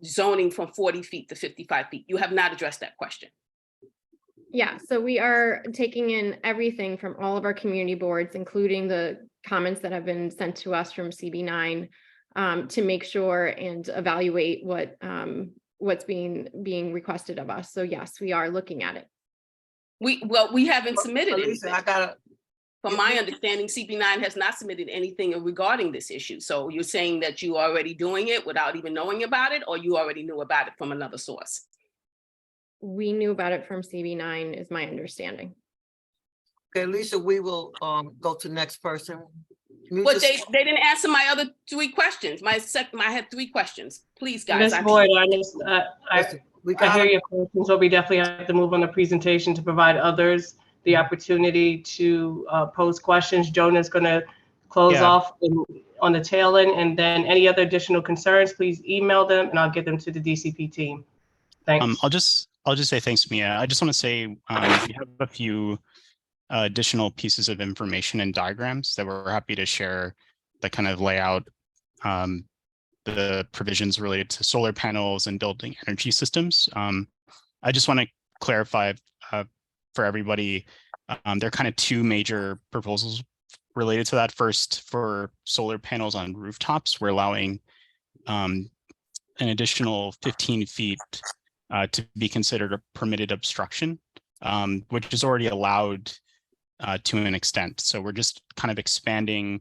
Speaker 9: zoning from 40 feet to 55 feet? You have not addressed that question.
Speaker 4: Yeah, so we are taking in everything from all of our community boards, including the comments that have been sent to us from CB9 to make sure and evaluate what's being requested of us. So yes, we are looking at it.
Speaker 9: We haven't submitted
Speaker 6: Lisa,
Speaker 9: anything. From my understanding, CB9 has not submitted anything regarding this issue. So you're saying that you are already doing it without even knowing about it, or you already knew about it from another source?
Speaker 4: We knew about it from CB9 is my understanding.
Speaker 6: Okay, Lisa, we will go to next person. Can you
Speaker 9: But
Speaker 6: just-
Speaker 9: they didn't answer my other 3 questions. I had 3 questions. Please, guys.
Speaker 2: Ms. Boyd, I
Speaker 6: listen, we
Speaker 2: I hear
Speaker 6: got,
Speaker 2: your questions, but we definitely have to move on the presentation to provide others the opportunity to pose questions. Jonah's going to close
Speaker 8: Yeah.
Speaker 2: off on the tail end, and then any other additional concerns, please email them and I'll get them to the DCP team. Thanks.
Speaker 8: I'll just say thanks, Mia. I just want to say we have a few additional pieces of information and diagrams that we're happy to share that kind of lay out the provisions related to solar panels and building energy systems. I just want to clarify for everybody, there are kind of 2 major proposals related to that. First, for solar panels on rooftops, we're allowing an additional 15 feet to be considered a permitted obstruction, which is already allowed to an extent. So we're just kind of expanding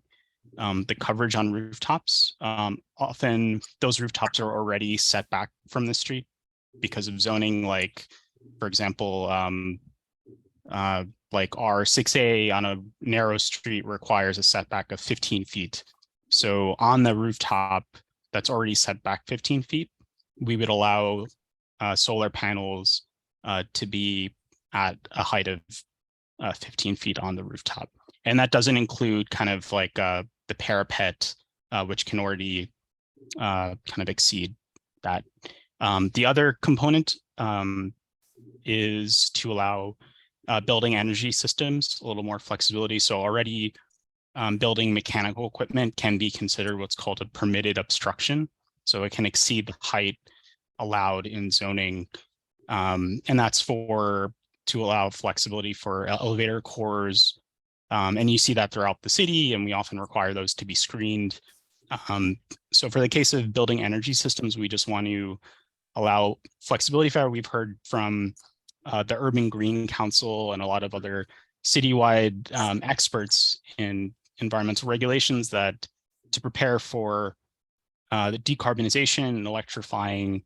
Speaker 8: the coverage on rooftops. Often those rooftops are already set back from the street because of zoning, like, for example, like R6A on a narrow street requires a setback of 15 feet. So on the rooftop that's already set back 15 feet, we would allow solar panels to be at a height of 15 feet on the rooftop. And that doesn't include kind of like the parapet, which can already kind of exceed that. The other component is to allow building energy systems a little more flexibility. So already building mechanical equipment can be considered what's called a permitted obstruction. So it can exceed the height allowed in zoning. And that's to allow flexibility for elevator cores. And you see that throughout the city, and we often require those to be screened. So for the case of building energy systems, we just want to allow flexibility for. We've heard from the Urban Green Council and a lot of other citywide experts in environmental regulations that to prepare for the decarbonization and electrifying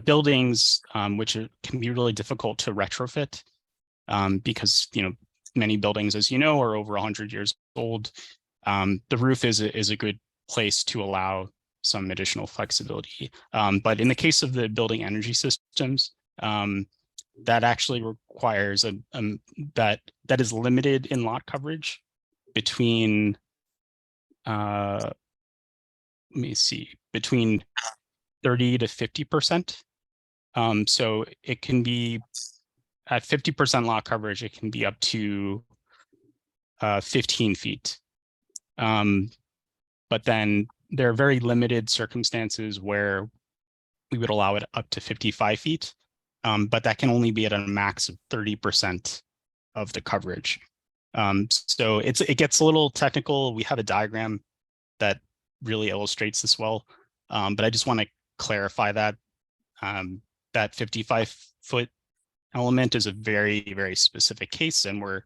Speaker 8: buildings, which can be really difficult to retrofit because, many buildings, as you know, are over 100 years old. The roof is a good place to allow some additional flexibility. But in the case of the building energy systems, that actually requires that is limited in lot coverage between between 30 to 50%. So it can be at 50% lot coverage, it can be up to 15 feet. But then there are very limited circumstances where we would allow it up to 55 feet, but that can only be at a max of 30% of the coverage. So it gets a little technical. We have a diagram that really illustrates this well, but I just want to clarify that that 55-foot element is a very, very specific case, and we're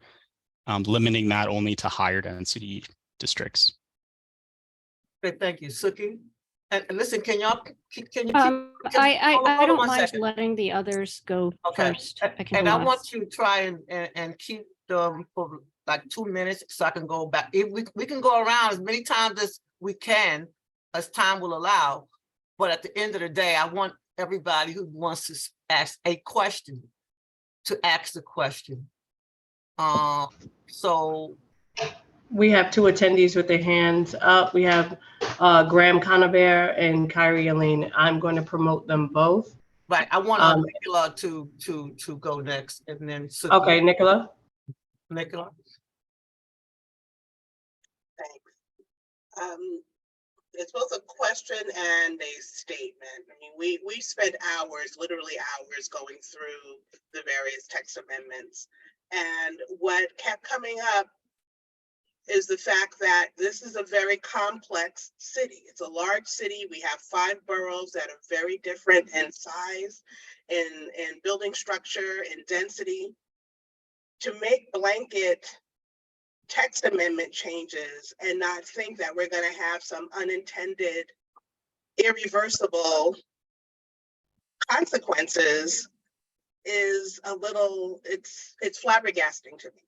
Speaker 8: limiting that only to higher density districts.
Speaker 6: okay, thank you, Suki. And listen, can y'all, can you keep?
Speaker 1: I don't
Speaker 6: one
Speaker 1: mind
Speaker 6: second.
Speaker 1: letting the others go
Speaker 6: Okay.
Speaker 1: first. I can
Speaker 6: And
Speaker 1: go
Speaker 6: I
Speaker 1: last.
Speaker 6: want you to try and keep them for like 2 minutes so I can go back. If we can go around as many times as we can, as time will allow. But at the end of the day, I want everybody who wants to ask a question to ask the question. So
Speaker 2: We have 2 attendees with their hands up. We have Graham Conover and Kyrie Aline. I'm going to promote them both.
Speaker 6: right, I want Nicola to go next, and then Suki.
Speaker 2: Okay, Nicola.
Speaker 6: Nicola.
Speaker 3: Thanks. It's both a question and a statement. I mean, we spent hours, literally hours, going through the various text amendments. And what kept coming up is the fact that this is a very complex city. It's a large city. We have 5 boroughs that are very different in size, in building structure, in density. To make blanket text amendment changes and not think that we're going to have some unintended, irreversible consequences is a little, it's flabbergasting to me.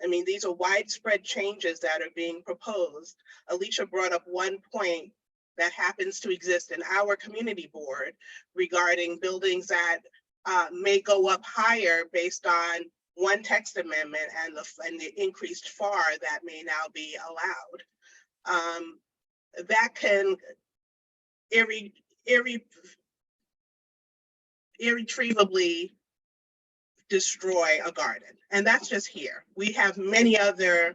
Speaker 3: I mean, these are widespread changes that are being proposed. Alicia brought up one point that happens to exist in our community board regarding buildings that may go up higher based on one text amendment and the increased FAR that may now be allowed. That can irretrievably destroy a garden. And that's just here. We have many other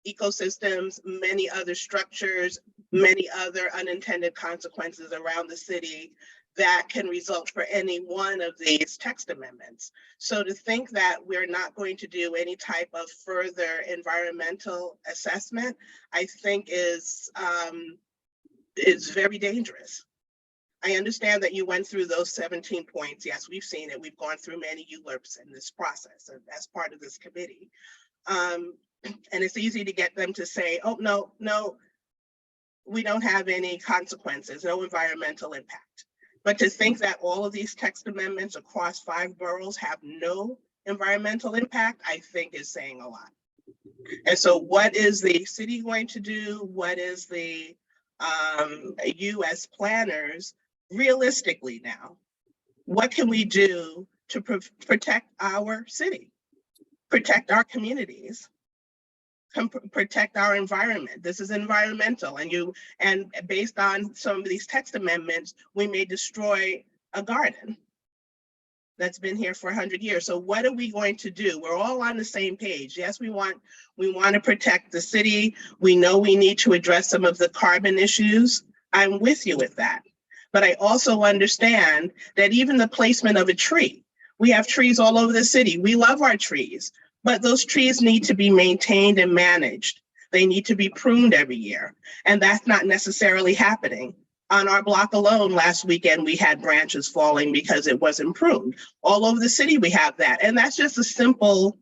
Speaker 3: ecosystems, many other structures, many other unintended consequences around the city that can result for any one of these text amendments. So to think that we're not going to do any type of further environmental assessment, I think is very dangerous. I understand that you went through those 17 points. Yes, we've seen it. We've gone through many ULURPs in this process as part of this committee. And it's easy to get them to say, oh, no, we don't have any consequences, no environmental impact. But to think that all of these text amendments across 5 boroughs have no environmental impact, I think is saying a lot. And so what is the city going to do? What is the you as planners realistically now? What can we do to protect our city, protect our communities, protect our environment? This is environmental, and based on some of these text amendments, we may destroy a garden that's been here for 100 years. So what are we going to do? We're all on the same page. Yes, we want to protect the city. We know we need to address some of the carbon issues. I'm with you with that. But I also understand that even the placement of a tree, we have trees all over the city. We love our trees, but those trees need to be maintained and managed. They need to be pruned every year. And that's not necessarily happening. On our block alone last weekend, we had branches falling because it wasn't pruned. All over the city, we have that. And that's just a simple,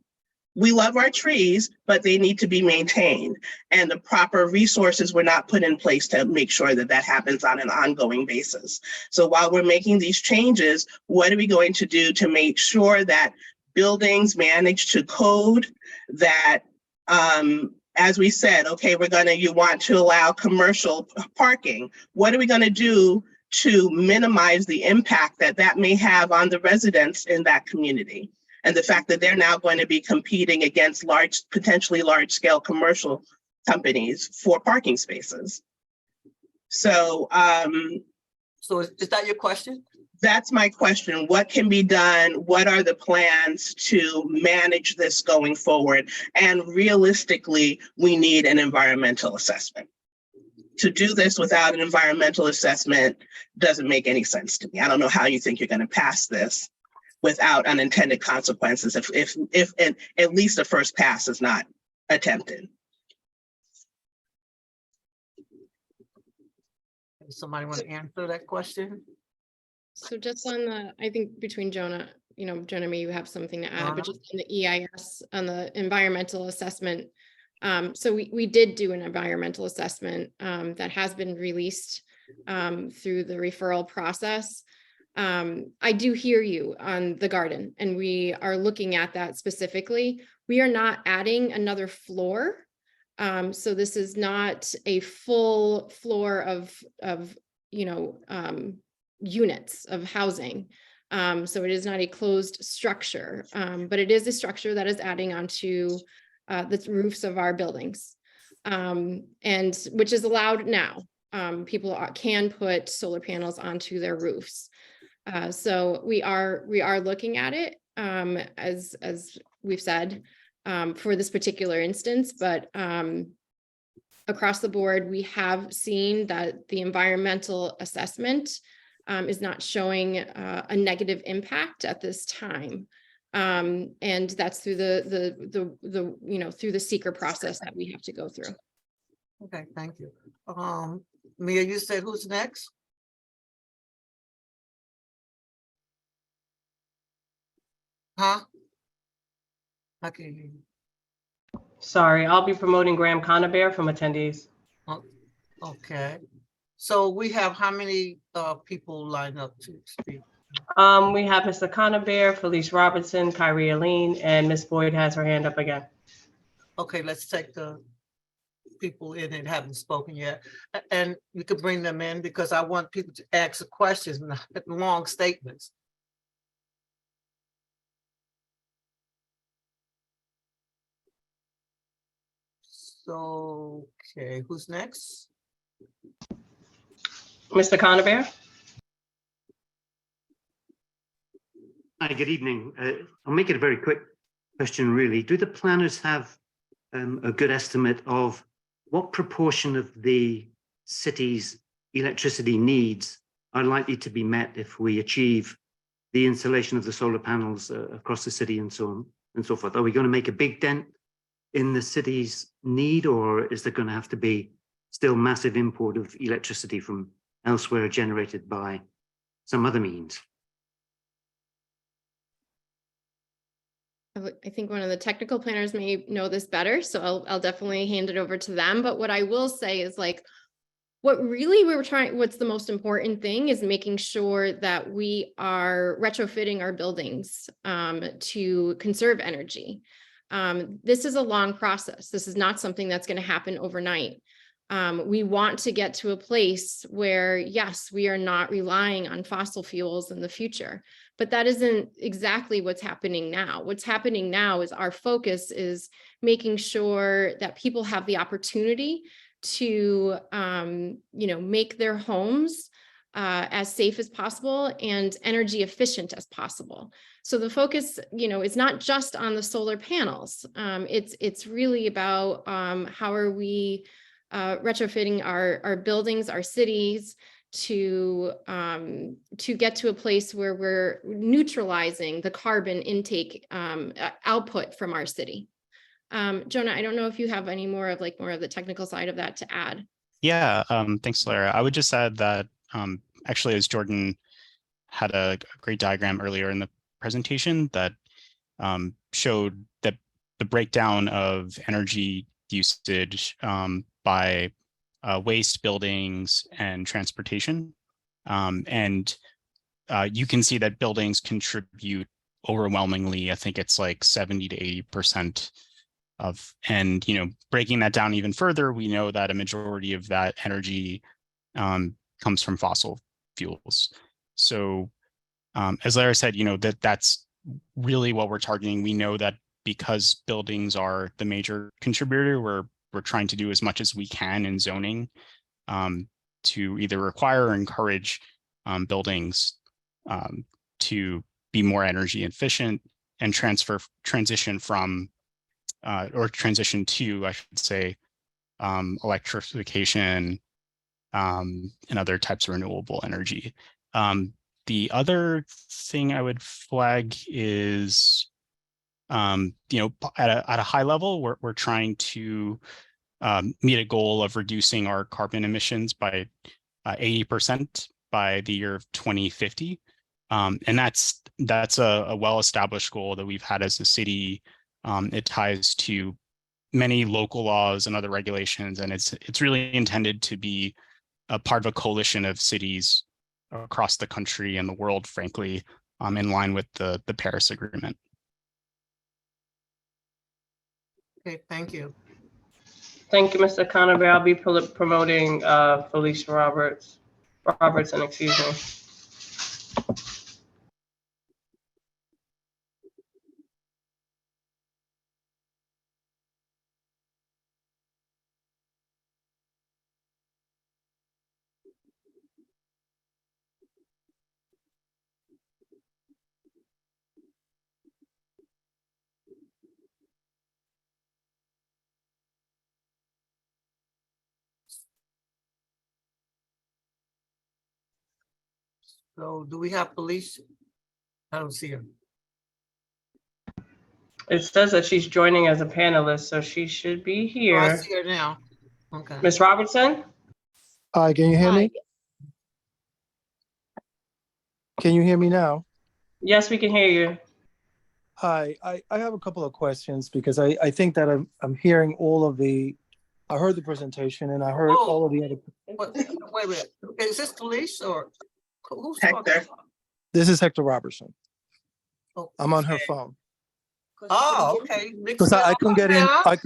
Speaker 3: we love our trees, but they need to be maintained. And the proper resources were not put in place to make sure that that happens on an ongoing basis. So while we're making these changes, what are we going to do to make sure that buildings manage to code, that as we said, okay, you want to allow commercial parking. What are we going to do to minimize the impact that may have on the residents in that community? And the fact that they're now going to be competing against potentially large scale commercial companies for parking spaces. So,
Speaker 6: So is that your question?
Speaker 3: that's my question. What can be done? What are the plans to manage this going forward? And realistically, we need an environmental assessment. To do this without an environmental assessment doesn't make any sense to me. I don't know how you think you're going to pass this without unintended consequences if at least the first pass is not attempted.
Speaker 6: Somebody want to answer that question?
Speaker 4: So just on I think between Jonah, Jonah, may you have something to add, but just on the EIS, on the environmental assessment. So we did do an environmental assessment that has been released through the referral process. I do hear you on the garden, and we are looking at that specifically. We are not adding another floor. So this is not a full floor of units of housing. So it is not a closed structure, but it is a structure that is adding onto the roofs of our buildings, and which is allowed now. People can put solar panels onto their roofs. So we are looking at it as we've said for this particular instance, but across the board, we have seen that the environmental assessment is not showing a negative impact at this time. And that's through through the seeker process that we have to go through.
Speaker 6: Okay, thank you. Mia, you said who's next? Huh? Okay.
Speaker 2: Sorry, I'll be promoting Graham Conabear from attendees.
Speaker 6: Okay. So we have how many people lined up to speak?
Speaker 2: We have Mr. Conover, Felice Robertson, Kyrie Aline, and Ms. Boyd has her hand up again.
Speaker 6: Okay, let's take the people in that haven't spoken yet. And you could bring them in because I want people to ask the questions, not long statements. So, okay, who's next?
Speaker 2: Mr. Conover?
Speaker 11: Hi, good evening. I'll make it a very quick question, really. Do the planners have a good estimate of what proportion of the city's electricity needs are likely to be met if we achieve the installation of the solar panels across the city and so on and so forth? Are we going to make a big dent in the city's need, or is there going to have to be still massive import of electricity from elsewhere generated by some other means?
Speaker 4: I think one of the technical planners may know this better, so I'll definitely hand it over to them. But what I will say is, like, what really what's the most important thing is making sure that we are retrofitting our buildings to conserve energy. This is a long process. This is not something that's going to happen overnight. We want to get to a place where, yes, we are not relying on fossil fuels in the future, but that isn't exactly what's happening now. What's happening now is our focus is making sure that people have the opportunity to, make their homes as safe as possible and energy efficient as possible. So the focus, is not just on the solar panels. It's really about how are we retrofitting our buildings, our cities to get to a place where we're neutralizing the carbon intake output from our city. Jonah, I don't know if you have any more of the technical side of that to add.
Speaker 8: Yeah, thanks, Lara. I would just add that actually, as Jordan had a great diagram earlier in the presentation that showed that the breakdown of energy usage by waste, buildings, and transportation. And you can see that buildings contribute overwhelmingly. I think it's like 70 to 80% of, and breaking that down even further, we know that a majority of that energy comes from fossil fuels. So as Lara said, that's really what we're targeting. We know that because buildings are the major contributor, we're trying to do as much as we can in zoning to either require or encourage buildings to be more energy efficient and transition to, I should say, electrification and other types of renewable energy. The other thing I would flag is, at a high level, we're trying to meet a goal of reducing our carbon emissions by 80% by the year of 2050. And that's a well-established goal that we've had as a city. It ties to many local laws and other regulations, and it's really intended to be a part of a coalition of cities across the country and the world, frankly, in line with the Paris Agreement.
Speaker 6: Okay, thank you.
Speaker 2: Thank you, Mr. Conover. I'll be promoting Felice Robertson, excuse me.
Speaker 6: So do we have police? I don't see her.
Speaker 2: It says that she's joining as a panelist, so she should be
Speaker 6: Oh, I
Speaker 2: here.
Speaker 6: see her now. Okay.
Speaker 2: Ms. Robertson?
Speaker 12: Hi, can you hear me? Can you hear me now?
Speaker 2: Yes, we can hear you.
Speaker 12: Hi, I have a couple of questions because I think that I'm hearing I heard the presentation and I heard all of the other.
Speaker 6: Wait a minute. Is this police or who's
Speaker 3: Hector.
Speaker 6: talking?
Speaker 12: This is Hector Robertson.
Speaker 6: Oh,
Speaker 12: I'm on her
Speaker 6: okay.
Speaker 12: phone.
Speaker 6: Oh, okay.
Speaker 12: Because I couldn't get in,
Speaker 6: Now?
Speaker 12: I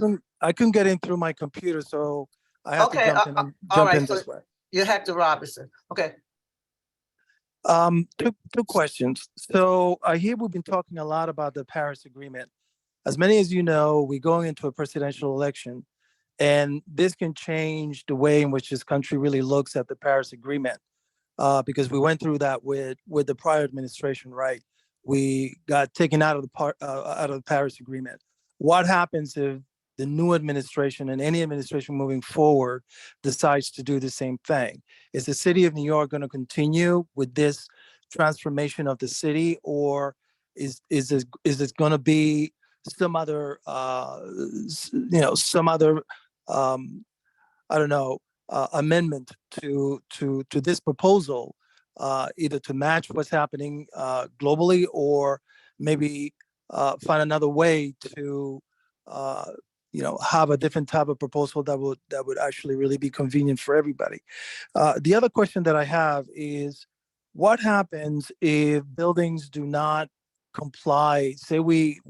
Speaker 12: couldn't get in through my computer, so I have to
Speaker 6: Okay,
Speaker 12: jump in and
Speaker 6: all
Speaker 12: jump
Speaker 6: right,
Speaker 12: in
Speaker 6: so
Speaker 12: this way.
Speaker 6: you're Hector Robinson. Okay.
Speaker 12: Two questions. So I hear we've been talking a lot about the Paris Agreement. As many as you know, we're going into a presidential election, and this can change the way in which this country really looks at the Paris Agreement. Because we went through that with the prior administration, right? We got taken out of the Paris Agreement. What happens if the new administration and any administration moving forward decides to do the same thing? Is the city of New York going to continue with this transformation of the city, or is this going to be some other some other I don't know, amendment to this proposal, either to match what's happening globally, or maybe find another way to have a different type of proposal that would actually really be convenient for everybody. The other question that I have is, what happens if buildings do not comply? Say we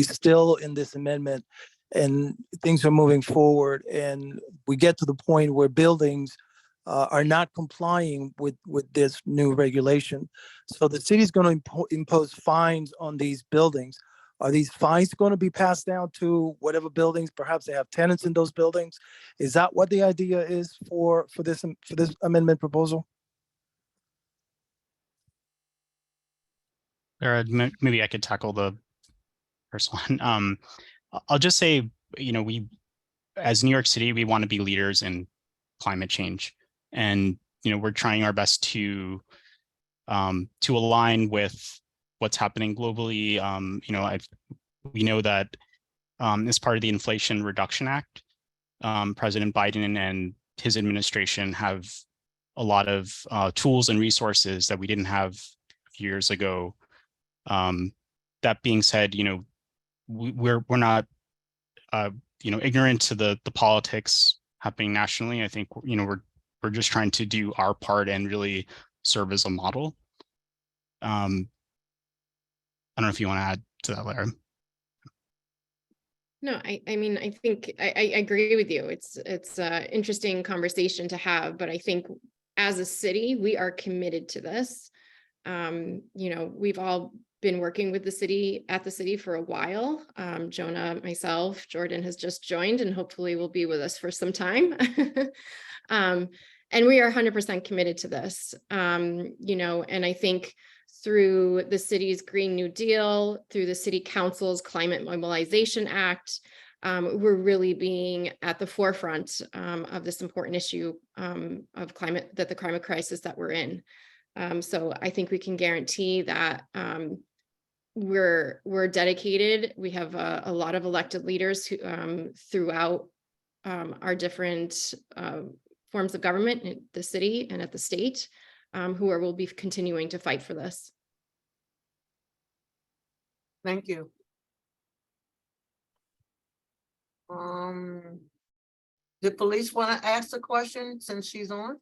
Speaker 12: still in this amendment and things are moving forward, and we get to the point where buildings are not complying with this new regulation. So the city is going to impose fines on these buildings. Are these fines going to be passed down to whatever buildings? Perhaps they have tenants in those buildings. Is that what the idea is for this amendment proposal?
Speaker 8: Maybe I could tackle the first one. I'll just say, we, as New York City, we want to be leaders in climate change, and we're trying our best to align with what's happening globally. We know that as part of the Inflation Reduction Act, President Biden and his administration have a lot of tools and resources that we didn't have a few years ago. That being said, we're not ignorant to the politics happening nationally. I think we're just trying to do our part and really serve as a model. I don't know if you want to add to that, Lara.
Speaker 4: No, I mean, I think I agree with you. It's an interesting conversation to have, but I think as a city, we are committed to this. We've all been working with the city for a while. Jonah, myself, Jordan has just joined and hopefully will be with us for some time. And we are 100% committed to this. And I think through the city's Green New Deal, through the City Council's Climate Mobilization Act, we're really being at the forefront of this important issue of the climate crisis that we're in. So I think we can guarantee that we're dedicated. We have a lot of elected leaders who, throughout our different forms of government in the city and at the state, will be continuing to fight for this.
Speaker 6: Thank you. The police want to ask a question since she's on?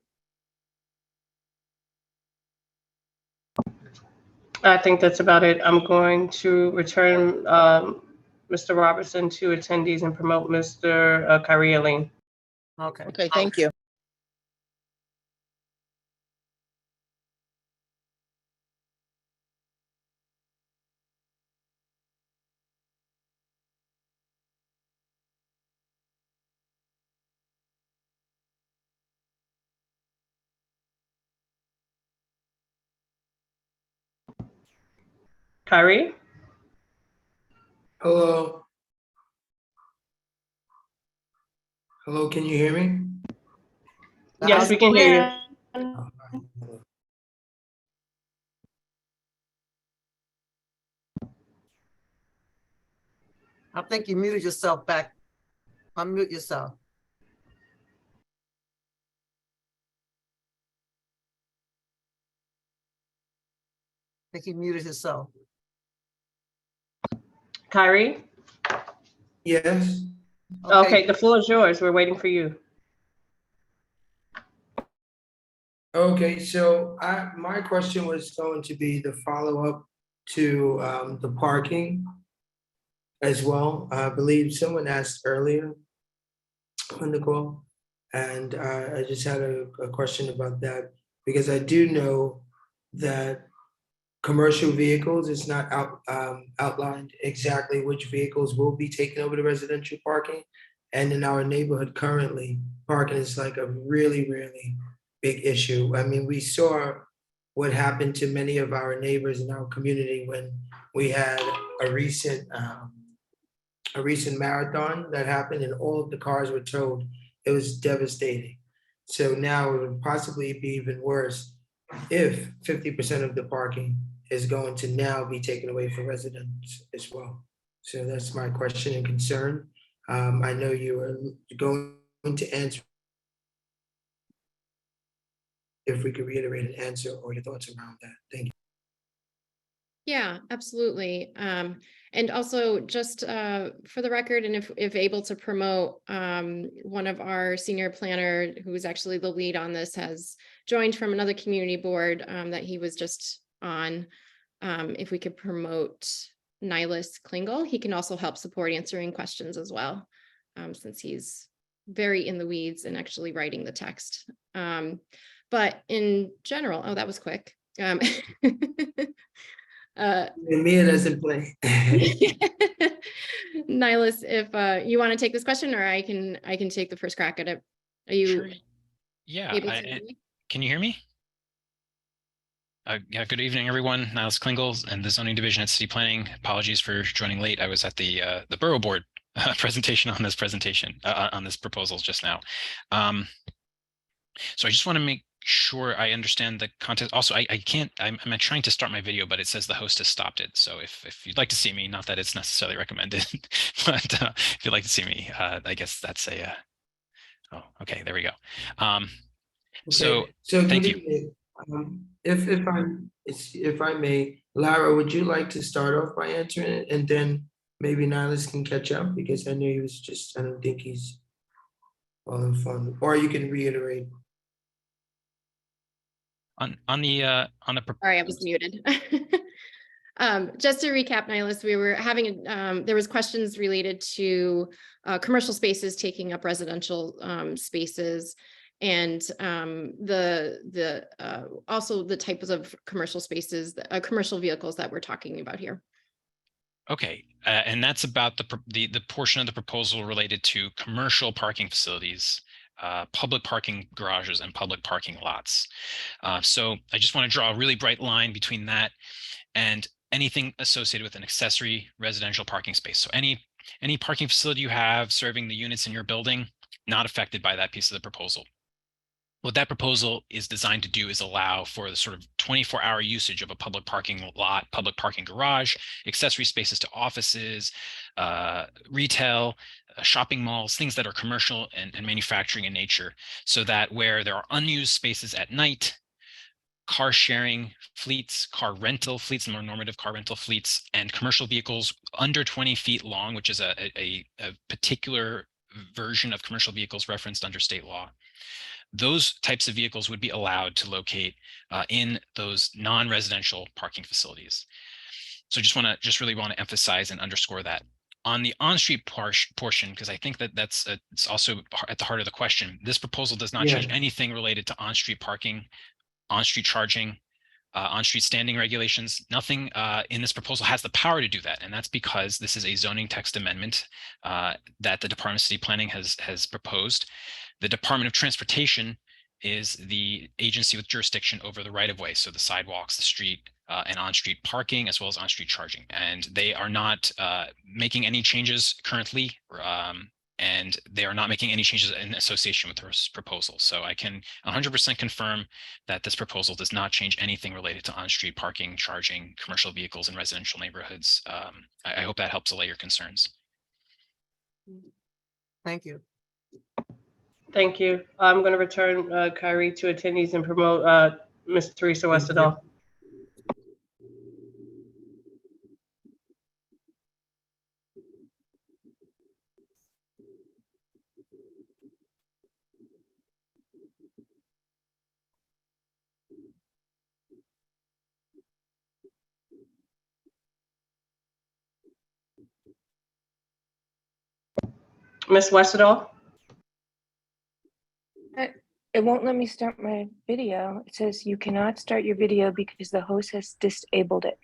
Speaker 2: I think that's about it. I'm going to return Mr. Robertson to attendees and promote Mr. Kyrie Aline.
Speaker 6: Okay.
Speaker 13: Okay, thank you.
Speaker 2: Kyrie?
Speaker 14: Hello. Hello, can you hear me?
Speaker 2: Yes, we can hear you.
Speaker 6: I think you muted yourself back. Unmute yourself. I think he muted himself.
Speaker 2: Kyrie?
Speaker 14: Yes.
Speaker 2: Okay, the floor is yours. We're waiting for you.
Speaker 14: Okay, so my question was going to be the follow-up to the parking as well. I believe someone asked earlier on the call, and I just had a question about that because I do know that commercial vehicles, it's not outlined exactly which vehicles will be taking over the residential parking. And in our neighborhood currently, parking is like a really, really big issue. I mean, we saw what happened to many of our neighbors in our community when we had a recent marathon that happened and all of the cars were towed. It was devastating. So now it would possibly be even worse if 50% of the parking is going to now be taken away from residents as well. So that's my question and concern. I know you are going to answer. If we could reiterate an answer or your thoughts around that. Thank you.
Speaker 4: Yeah, absolutely. And also just for the record, and if able to promote, one of our senior planner, who is actually the lead on this, has joined from another community board that he was just on. If we could promote Nihilus Klingle, he can also help support answering questions as well, since he's very in the weeds and actually writing the text. But in general, oh, that was quick.
Speaker 14: And Mia doesn't play.
Speaker 4: Nihilus, if you want to take this question, or I can take the first crack at it. Are you
Speaker 13: Sure. Yeah,
Speaker 4: able to hear me?
Speaker 13: can you hear me? Yeah, good evening, everyone. Nihilus Klingle and the zoning division at City Planning. Apologies for joining late. I was at the borough board presentation on this proposal just now. So I just want to make sure I understand the context. Also, I'm trying to start my video, but it says the host has stopped it. So if you'd like to see me, not that it's necessarily recommended, but if you'd like to see me, I guess that's oh, okay, there we go. So thank you.
Speaker 14: If I may, Lara, would you like to start off by answering it, and then maybe Nihilus can catch up, because I know he was just, I don't think he's all in fun, or you can reiterate.
Speaker 13: On the
Speaker 4: Sorry, I was muted. Just to recap, Nihilus, we were having, there was questions related to commercial spaces taking up residential spaces, and also the types of commercial spaces, commercial vehicles that we're talking about here.
Speaker 13: Okay, and that's about the portion of the proposal related to commercial parking facilities, public parking garages, and public parking lots. So I just want to draw a really bright line between that and anything associated with an accessory residential parking space. So any parking facility you have serving the units in your building, not affected by that piece of the proposal. What that proposal is designed to do is allow for the sort of 24-hour usage of a public parking lot, public parking garage, accessory spaces to offices, retail, shopping malls, things that are commercial and manufacturing in nature, so that where there are unused spaces at night, car sharing fleets, car rental fleets, more normative car rental fleets, and commercial vehicles under 20 feet long, which is a particular version of commercial vehicles referenced under state law. Those types of vehicles would be allowed to locate in those non-residential parking facilities. So just really want to emphasize and underscore that. On the on-street portion, because I think that's it's also at the heart of the question, this proposal does not change anything related to on-street parking, on-street charging, on-street standing regulations. Nothing in this proposal has the power to do that, and that's because this is a zoning text amendment that the Department of City Planning has proposed. The Department of Transportation is the agency with jurisdiction over the right-of-way, so the sidewalks, the street, and on-street parking, as well as on-street charging. And they are not making any changes currently, and they are not making any changes in association with this proposal. So I can 100% confirm that this proposal does not change anything related to on-street parking, charging, commercial vehicles in residential neighborhoods. I hope that helps allay your concerns.
Speaker 6: Thank you.
Speaker 2: Thank you. I'm going to return Kyrie to attendees and promote Ms. Teresa Westerdahl. Ms. Westerdahl?
Speaker 15: It won't let me start my video. It says you cannot start your video because the host has disabled it.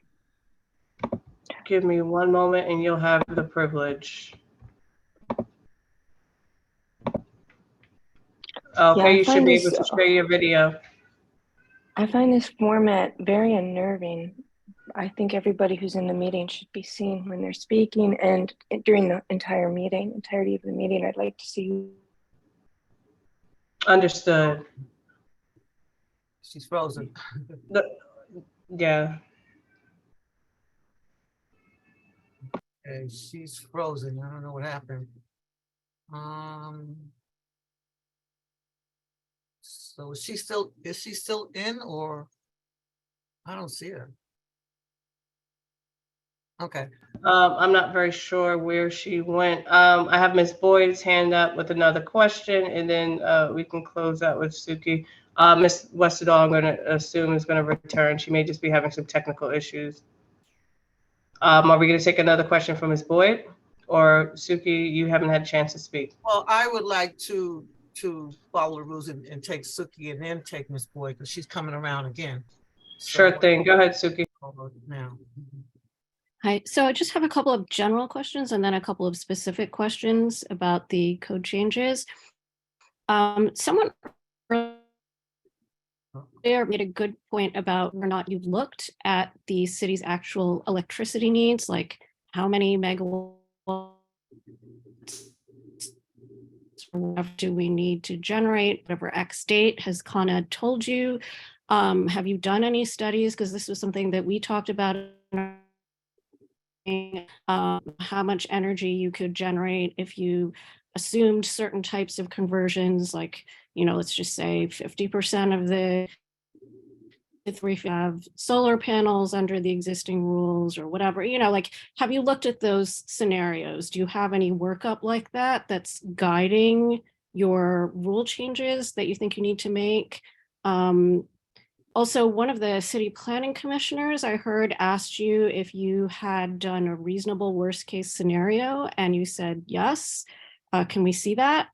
Speaker 2: Give me one moment and you'll have the privilege. Okay,
Speaker 15: I
Speaker 2: you should
Speaker 15: find
Speaker 2: be
Speaker 15: this-
Speaker 2: able to share your video.
Speaker 15: I find this format very unnerving. I think everybody who's in the meeting should be seen when they're speaking, and during the entirety of the meeting, I'd like to see.
Speaker 2: Understood.
Speaker 6: She's frozen.
Speaker 2: Yeah.
Speaker 6: And she's frozen. I don't know what happened. So is she still in, or I don't see her? Okay.
Speaker 2: I'm not very sure where she went. I have Ms. Boyd's hand up with another question, and then we can close out with Suki. Ms. Westerdahl, I'm going to assume is going to return. She may just be having some technical issues. Are we going to take another question from Ms. Boyd? Or Suki, you haven't had a chance to speak.
Speaker 6: Well, I would like to follow the rules and take Suki and then take Ms. Boyd, because she's coming around again.
Speaker 2: Sure thing. Go ahead, Suki.
Speaker 6: Now.
Speaker 1: Hi, so I just have a couple of general questions and then a couple of specific questions about the code changes. Someone earlier made a good point about whether or not you've looked at the city's actual electricity needs, like how many megawatts do we need to generate, whatever X date. Has Con Ed told you? Have you done any studies? Because this was something that we talked about. How much energy you could generate if you assumed certain types of conversions, like, let's just say 50% of the if we have solar panels under the existing rules or whatever, like, have you looked at those scenarios? Do you have any workup like that that's guiding your rule changes that you think you need to make? Also, one of the city planning commissioners I heard asked you if you had done a reasonable worst case scenario, and you said yes. Can we see that?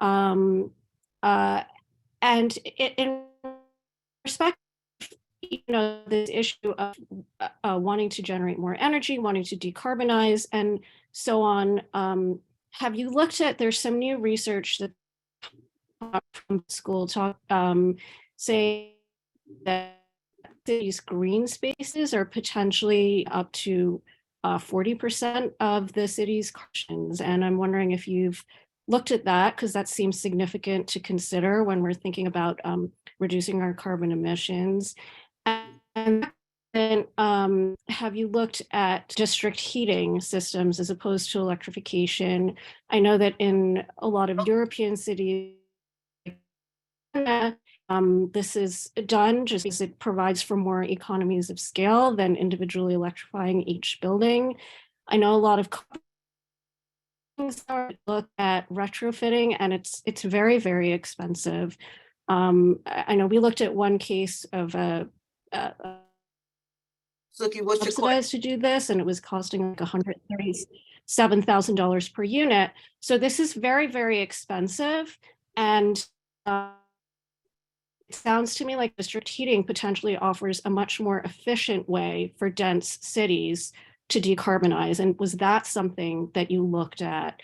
Speaker 1: And in respect, this issue of wanting to generate more energy, wanting to decarbonize, and so on. Have you looked at? There's some new research that from school talk say that these green spaces are potentially up to 40% of the city's cautions. And I'm wondering if you've looked at that, because that seems significant to consider when we're thinking about reducing our carbon emissions. And then have you looked at district heating systems as opposed to electrification? I know that in a lot of European cities, this is done just because it provides for more economies of scale than individually electrifying each building. I know a lot of companies look at retrofitting, and it's very, very expensive. I know we looked at one case of a
Speaker 6: Suki, what's your
Speaker 1: subsidized to do this, and it was costing like $137,000 per unit. So this is very, very expensive, and it sounds to me like district heating potentially offers a much more efficient way for dense cities to decarbonize. And was that something that you looked at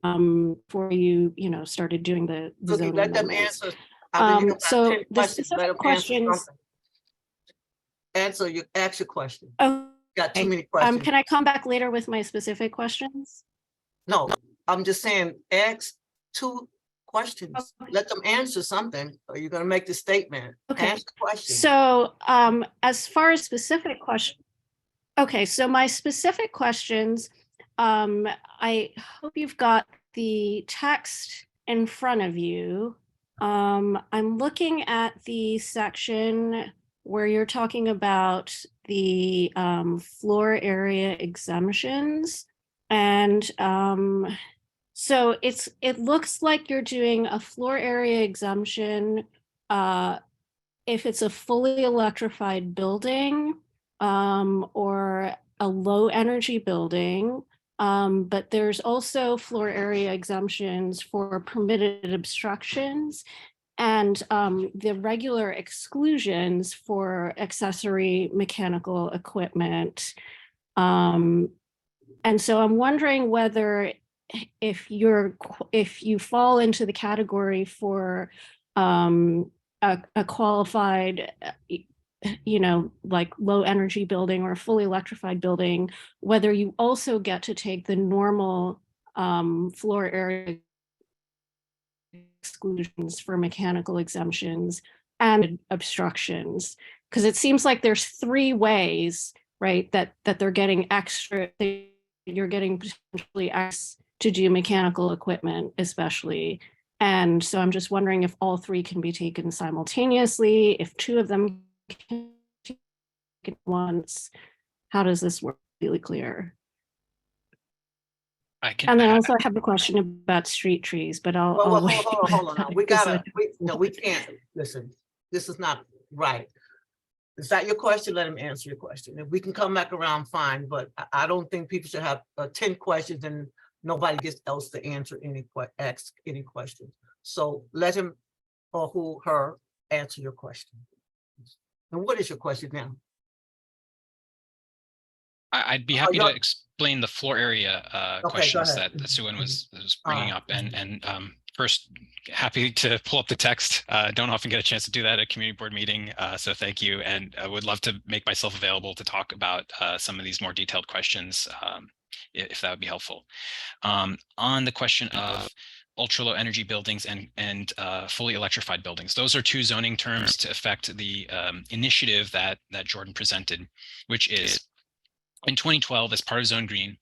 Speaker 1: before you started doing the zoning
Speaker 6: let them
Speaker 1: amendments?
Speaker 6: answer.
Speaker 1: So the specific questions.
Speaker 6: Ask your question.
Speaker 1: Oh,
Speaker 6: got too many questions.
Speaker 1: Can I come back later with my specific questions?
Speaker 6: No, I'm just saying, ask two questions. Let them answer something, or you're going to make the statement.
Speaker 1: Okay.
Speaker 6: Ask the question.
Speaker 1: So as far as specific questions, okay, so my specific questions, I hope you've got the text in front of you. I'm looking at the section where you're talking about the floor area exemptions. And so it looks like you're doing a floor area exemption if it's a fully electrified building or a low energy building, But there's also floor area exemptions for permitted obstructions and the regular exclusions for accessory mechanical equipment. And so I'm wondering whether if you fall into the category for a qualified, like low energy building or fully electrified building, whether you also get to take the normal floor area exclusions for mechanical exemptions and obstructions, because it seems like there's three ways, right, that they're getting extra. You're getting potentially X to do mechanical equipment, especially. And so I'm just wondering if all three can be taken simultaneously, if two of them can be taken at once. How does this work? Really clear. And then also I have a question about street trees, but I'll wait.
Speaker 6: Hold on. Now. We can't, listen, this is not right. Is that your question? Let him answer your question. If we can come back around, fine, but I don't think people should have 10 questions and nobody gets else to ask any questions. So let him or her answer your question. And what is your question now?
Speaker 13: I'd be happy to explain the floor area questions that Suan was bringing up. And first, happy to pull up the text. Don't often get a chance to do that at a community board meeting. So thank you. And I would love to make myself available to talk about some of these more detailed questions, if that would be helpful. On the question of ultra low energy buildings and fully electrified buildings. Those are two zoning terms to affect the initiative that Jordan presented, which is in 2012, as part of Zone Green,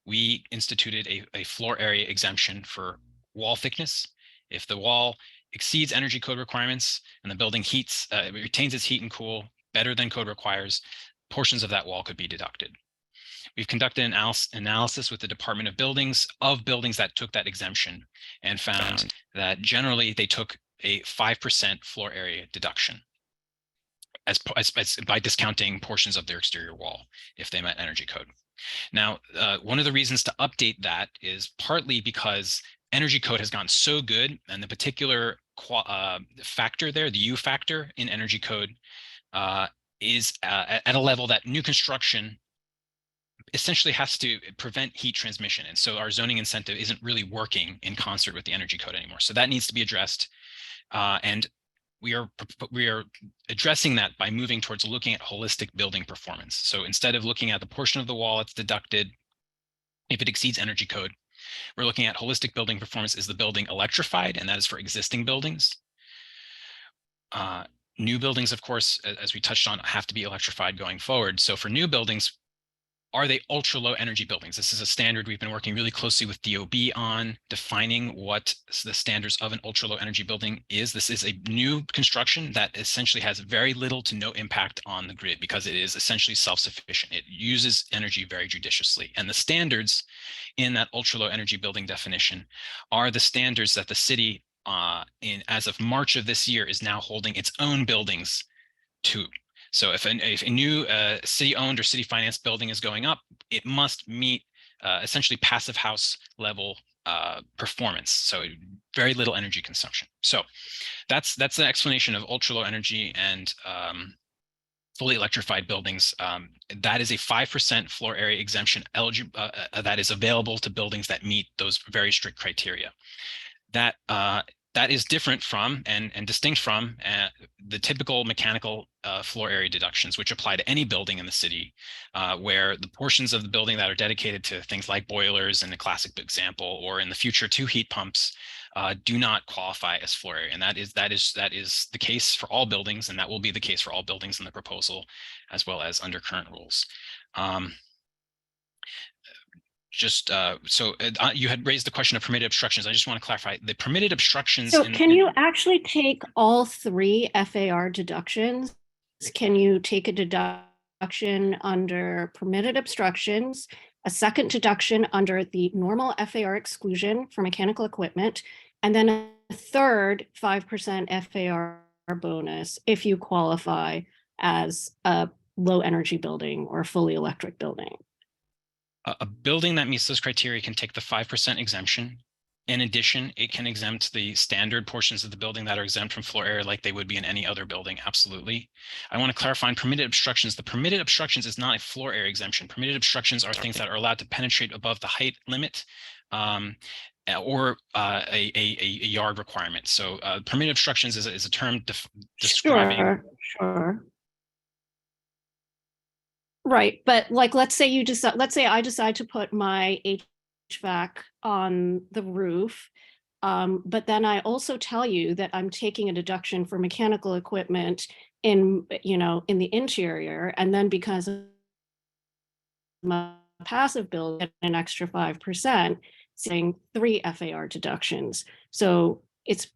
Speaker 13: we instituted a floor area exemption for wall thickness. If the wall exceeds energy code requirements and the building retains its heat and cool better than code requires, portions of that wall could be deducted. We've conducted an analysis with the Department of Buildings that took that exemption and found that generally they took a 5% floor area deduction as by discounting portions of their exterior wall if they met energy code. Now, one of the reasons to update that is partly because energy code has gotten so good, and the particular factor there, the U factor in energy code, is at a level that new construction essentially has to prevent heat transmission. And so our zoning incentive isn't really working in concert with the energy code anymore. So that needs to be addressed. And we are addressing that by moving towards looking at holistic building performance. So instead of looking at the portion of the wall that's deducted if it exceeds energy code, we're looking at holistic building performance. Is the building electrified? And that is for existing buildings. New buildings, of course, as we touched on, have to be electrified going forward. So for new buildings, are they ultra low energy buildings? This is a standard we've been working really closely with DOB on defining what the standards of an ultra low energy building is. This is a new construction that essentially has very little to no impact on the grid because it is essentially self-sufficient. It uses energy very judiciously. And the standards in that ultra low energy building definition are the standards that the city as of March of this year is now holding its own buildings to. So if a new city-owned or city-financed building is going up, it must meet essentially passive house level performance. So very little energy consumption. So that's the explanation of ultra-low energy and fully electrified buildings. That is a 5% floor area exemption that is available to buildings that meet those very strict criteria. That is different from and distinct from the typical mechanical floor area deductions, which apply to any building in the city, where the portions of the building that are dedicated to things like boilers in the classic example, or in the future to heat pumps, do not qualify as floor area. And that is the case for all buildings, and that will be the case for all buildings in the proposal, as well as under current rules. You had raised the question of permitted obstructions. I just want to clarify the permitted obstructions.
Speaker 1: So can you actually take all three FAR deductions? Can you take a deduction under permitted obstructions, a second deduction under the normal FAR exclusion for mechanical equipment, and then a third 5% FAR bonus if you qualify as a low energy building or fully electric building?
Speaker 13: A building that meets those criteria can take the 5% exemption. In addition, it can exempt the standard portions of the building that are exempt from floor area like they would be in any other building, absolutely. I want to clarify on permitted obstructions. The permitted obstructions is not a floor area exemption. Permitted obstructions are things that are allowed to penetrate above the height limit or a yard requirement. So permitted obstructions is a term describing.
Speaker 1: Sure. Right, but like, let's say I decide to put my HVAC on the roof. But then I also tell you that I'm taking a deduction for mechanical equipment in the interior, and then because of my passive bill, get an extra 5%, saying 3 FAR deductions. So it's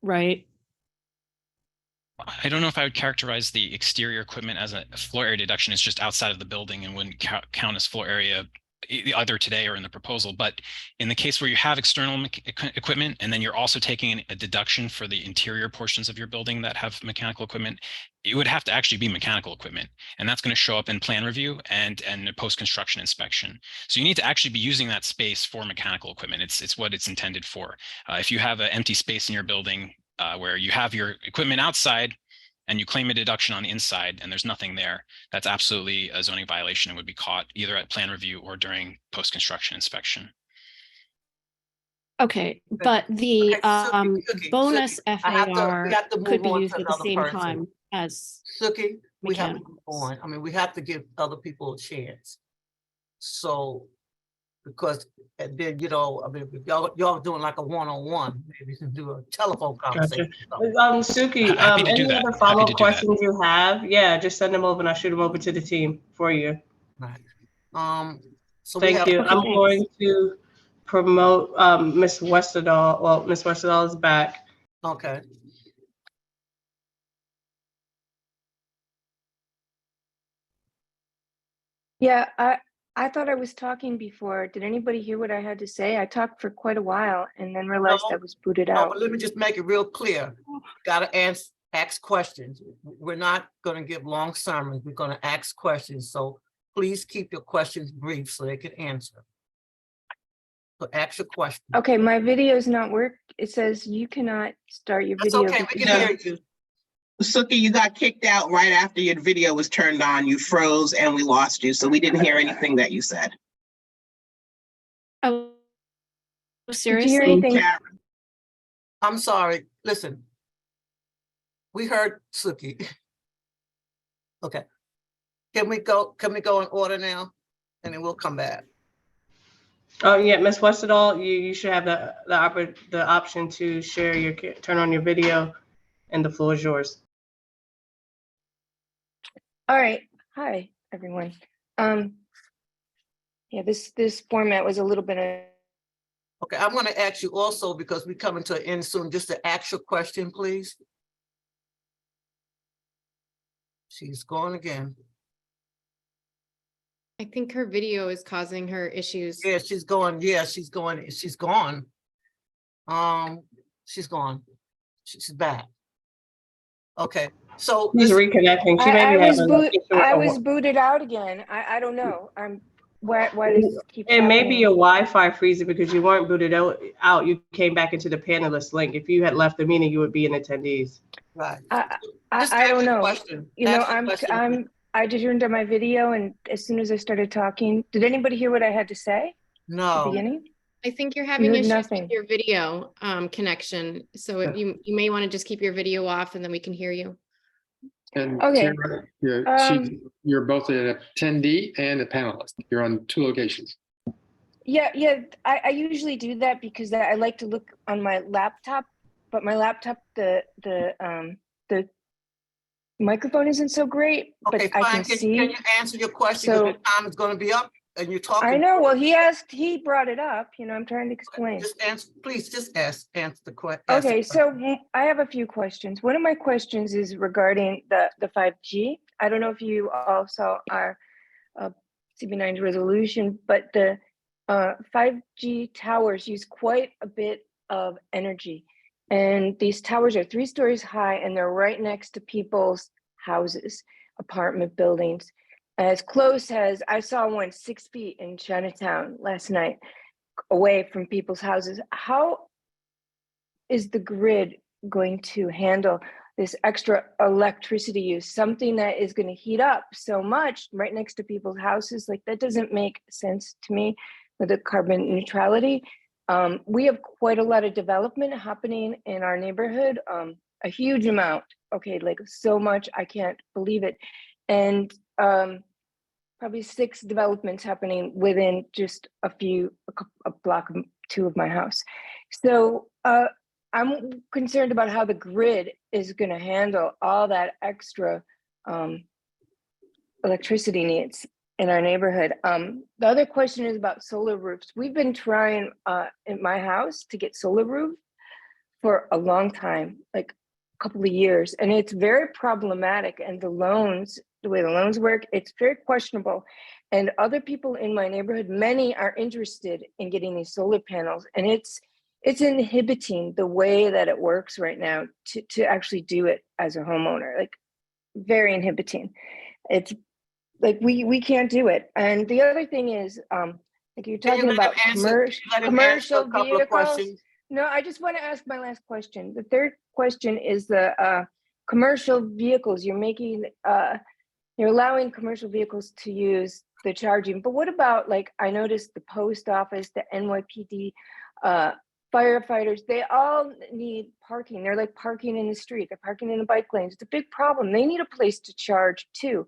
Speaker 1: right.
Speaker 13: I don't know if I would characterize the exterior equipment as a floor area deduction. It's just outside of the building and wouldn't count as floor area either today or in the proposal. But in the case where you have external equipment and then you're also taking a deduction for the interior portions of your building that have mechanical equipment, it would have to actually be mechanical equipment. And that's going to show up in plan review and post-construction inspection. So you need to actually be using that space for mechanical equipment. It's what it's intended for. If you have an empty space in your building, where you have your equipment outside and you claim a deduction on the inside and there's nothing there, that's absolutely a zoning violation and would be caught either at plan review or during post-construction inspection.
Speaker 1: Okay, but the bonus
Speaker 6: we
Speaker 1: FAR
Speaker 6: have to
Speaker 1: could
Speaker 6: move
Speaker 1: be
Speaker 6: on
Speaker 1: used
Speaker 6: to
Speaker 1: at the
Speaker 6: another
Speaker 1: same
Speaker 6: person.
Speaker 1: time as
Speaker 6: Suki, we have to
Speaker 1: mechanical.
Speaker 6: move on. I mean, we have to give other people a chance. So, because, and then, I mean, if y'all doing like a one-on-one, maybe you can do a telephone conversation.
Speaker 2: Suki,
Speaker 13: Happy to do
Speaker 2: any
Speaker 13: that.
Speaker 2: other
Speaker 13: Happy
Speaker 2: follow-up
Speaker 13: to do that.
Speaker 2: questions you have? Yeah, just send them over and I'll shoot them over to the team for you.
Speaker 6: Right. So we
Speaker 2: Thank
Speaker 6: have.
Speaker 2: you. I'm going to promote Ms. Westerdahl. Well, Ms. Westerdahl is back.
Speaker 6: Okay.
Speaker 15: Yeah, I thought I was talking before. Did anybody hear what I had to say? I talked for quite a while and then realized I was booted
Speaker 6: No,
Speaker 15: out.
Speaker 6: but let me just make it real clear. Gotta ask questions. We're not gonna give long sermons. We're gonna ask questions. So please keep your questions brief so they can answer. So ask your question.
Speaker 15: Okay, my video's not work. It says you cannot start your
Speaker 6: That's
Speaker 15: video.
Speaker 6: okay, we
Speaker 15: because-
Speaker 6: can hear you.
Speaker 3: Suki, you got kicked out right after your video was turned on. You froze and we lost you, so we didn't hear anything that you said.
Speaker 1: Oh,
Speaker 15: Did you
Speaker 1: seriously?
Speaker 15: hear anything?
Speaker 6: I'm sorry, listen. We heard Suki. Okay. Can we go in order now? And then we'll come back.
Speaker 2: Oh yeah, Ms. Westerdahl, you should have the option to share your turn on your video, and the floor is yours.
Speaker 15: All right. Hi, everyone. Yeah, this format was a little bit of.
Speaker 6: Okay, I'm gonna ask you also, because we're coming to an end soon, just to ask your question, please. She's gone again.
Speaker 4: I think her video is causing her issues.
Speaker 6: Yeah, she's going. Yeah, she's going. She's gone. She's gone. She's back. Okay, so
Speaker 2: She's reconnecting. She may be
Speaker 15: I was booted out again. I don't know. Why does this keep
Speaker 2: It may be
Speaker 15: happening?
Speaker 2: your Wi-Fi freezing because you weren't booted out. You came back into the panelist link. If you had left the meeting, you would be in attendees.
Speaker 6: Right.
Speaker 15: I don't know. I just turned on my video, and as soon as I started talking, did anybody hear what I had to say?
Speaker 6: No.
Speaker 15: At the beginning?
Speaker 4: I think you're having
Speaker 15: heard
Speaker 4: issues
Speaker 15: nothing.
Speaker 4: with your video connection. So if you may want to just keep your video off and then we can hear you.
Speaker 10: And
Speaker 15: Okay.
Speaker 10: Tara, you're both an attendee and a panelist. You're on 2 locations.
Speaker 15: Yeah. I usually do that because I like to look on my laptop, but my laptop, the microphone isn't so great,
Speaker 6: Okay,
Speaker 15: but I
Speaker 6: fine.
Speaker 15: can see.
Speaker 6: Can you answer your question?
Speaker 15: So-
Speaker 6: Because your time is gonna be up and you're talking.
Speaker 15: I know. Well, he brought it up. I'm trying to explain.
Speaker 6: Just answer, please, just answer the question.
Speaker 15: Okay, so I have a few questions. One of my questions is regarding the 5G. I don't know if you all saw our CB9's resolution, but the 5G towers use quite a bit of energy. And these towers are 3 stories high and they're right next to people's houses, apartment buildings. as close as I saw one 6 feet in Chinatown last night, away from people's houses. How is the grid going to handle this extra electricity use, something that is going to heat up so much right next to people's houses? Like, that doesn't make sense to me with the carbon neutrality. We have quite a lot of development happening in our neighborhood, a huge amount. Okay, like so much, I can't believe it. And probably 6 developments happening within just a block or 2 of my house. So I'm concerned about how the grid is going to handle all that extra electricity needs in our neighborhood. The other question is about solar roofs. We've been trying in my house to get solar roof for a long time, like a couple of years, and it's very problematic. And the loans, the way the loans work, it's very questionable. And other people in my neighborhood, many are interested in getting these solar panels, and it's inhibiting the way that it works right now to actually do it as a homeowner, like very inhibiting. It's like we can't do it. And the other thing is, like you're talking about commercial vehicles. No, I just want to ask my last question. The third question is the commercial vehicles. You're making, you're allowing commercial vehicles to use the charging, but what about, like, I noticed the post office, the NYPD, firefighters, they all need parking. They're like parking in the street. They're parking in the bike lanes. It's a big problem. They need a place to charge too.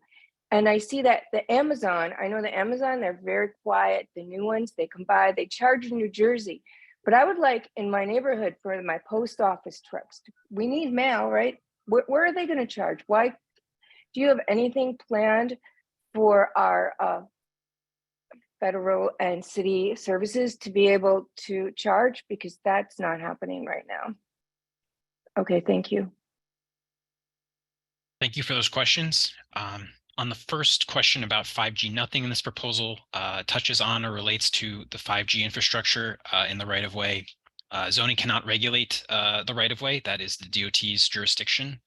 Speaker 15: And I see that the Amazon, I know the Amazon, they're very quiet. The new ones, they come by, they charge in New Jersey. But I would like in my neighborhood for my post office trucks, we need mail, right? Where are they going to charge? Why? Do you have anything planned for our federal and city services to be able to charge? Because that's not happening right now. Okay, thank you.
Speaker 13: Thank you for those questions. On the first question about 5G, nothing in this proposal touches on or relates to the 5G infrastructure in the right-of-way. Zoning cannot regulate the right-of-way. That is the DOT's jurisdiction.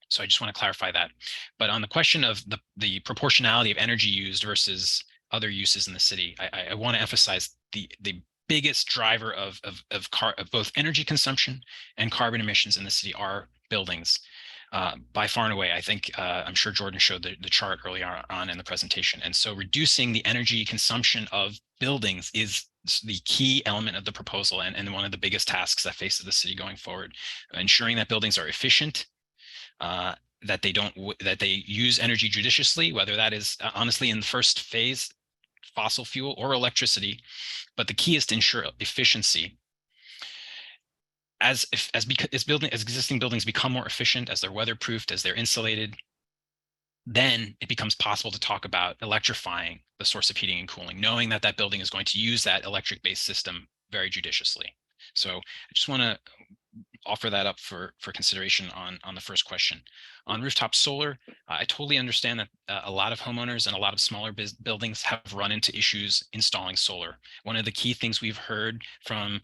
Speaker 13: So I just want to clarify that. But on the question of the proportionality of energy used versus other uses in the city, I want to emphasize the biggest driver of both energy consumption and carbon emissions in the city are buildings. By far and away. I think I'm sure Jordan showed the chart earlier on in the presentation. And so reducing the energy consumption of buildings is the key element of the proposal and one of the biggest tasks that faces the city going forward. Ensuring that buildings are efficient, that they use energy judiciously, whether that is honestly in the first phase, fossil fuel or electricity. But the key is to ensure efficiency. As existing buildings become more efficient, as they're weatherproofed, as they're insulated, then it becomes possible to talk about electrifying the source of heating and cooling, knowing that that building is going to use that electric-based system very judiciously. So I just want to offer that up for consideration on the first question. On rooftop solar, I totally understand that a lot of homeowners and a lot of smaller buildings have run into issues installing solar. One of the key things we've heard from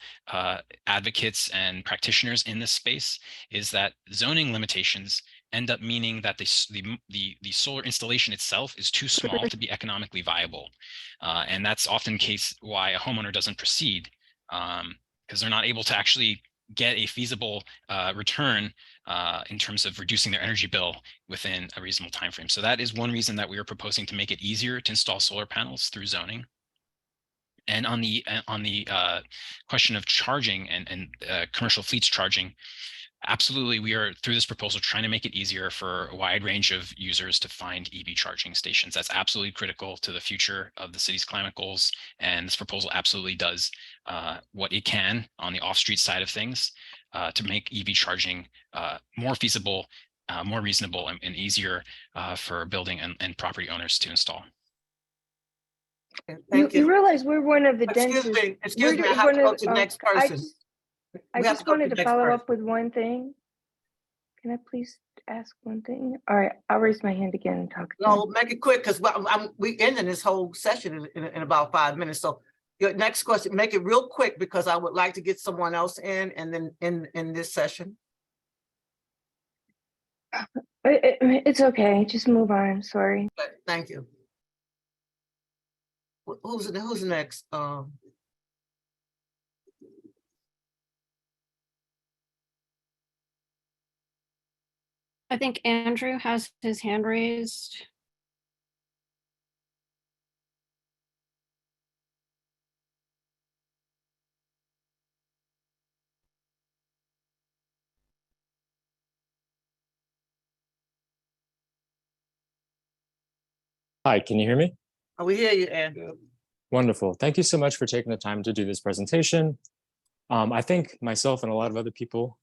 Speaker 13: advocates and practitioners in this space is that zoning limitations end up meaning that the solar installation itself is too small to be economically viable. And that's often the case why a homeowner doesn't proceed, because they're not able to actually get a feasible return in terms of reducing their energy bill within a reasonable time frame. So that is one reason that we are proposing to make it easier to install solar panels through zoning. And on the question of charging and commercial fleets charging, absolutely, we are through this proposal trying to make it easier for a wide range of users to find EV charging stations. That's absolutely critical to the future of the city's climate goals. And this proposal absolutely does what it can on the off-street side of things to make EV charging more feasible, more reasonable, and easier for building and property owners to install.
Speaker 15: You realize we're one of the densest.
Speaker 6: Excuse me, I have to go to the next person.
Speaker 15: I just wanted to follow up with one thing. Can I please ask one thing? All right, I'll raise my hand again and talk.
Speaker 6: No, make it quick because we ending this whole session in about 5 minutes. So your next question, make it real quick because I would like to get someone else in and then in this session.
Speaker 15: It's okay. Just move on. Sorry.
Speaker 6: But thank you. Who's next?
Speaker 1: I think Andrew has his hand raised.
Speaker 16: Hi, can you hear me?
Speaker 6: Oh, we hear you, Andrew.
Speaker 16: Wonderful. Thank you so much for taking the time to do this presentation. I think myself and a lot of other people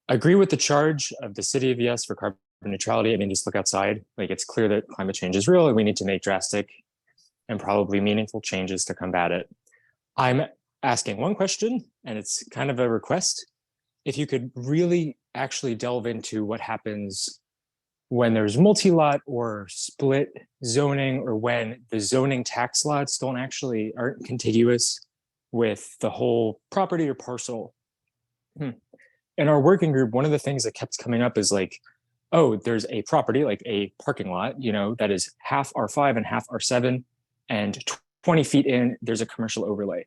Speaker 16: agree with the charge of the city of yes for carbon neutrality. I mean, just look outside. Like, it's clear that climate change is real and we need to make drastic and probably meaningful changes to combat it. I'm asking one question, and it's kind of a request. If you could really actually delve into what happens when there's multi-lot or split zoning, or when the zoning tax lots aren't contiguous with the whole property or parcel. In our working group, one of the things that kept coming up is like, oh, there's a property, like a parking lot, that is half R5 and half R7, and 20 feet in, there's a commercial overlay.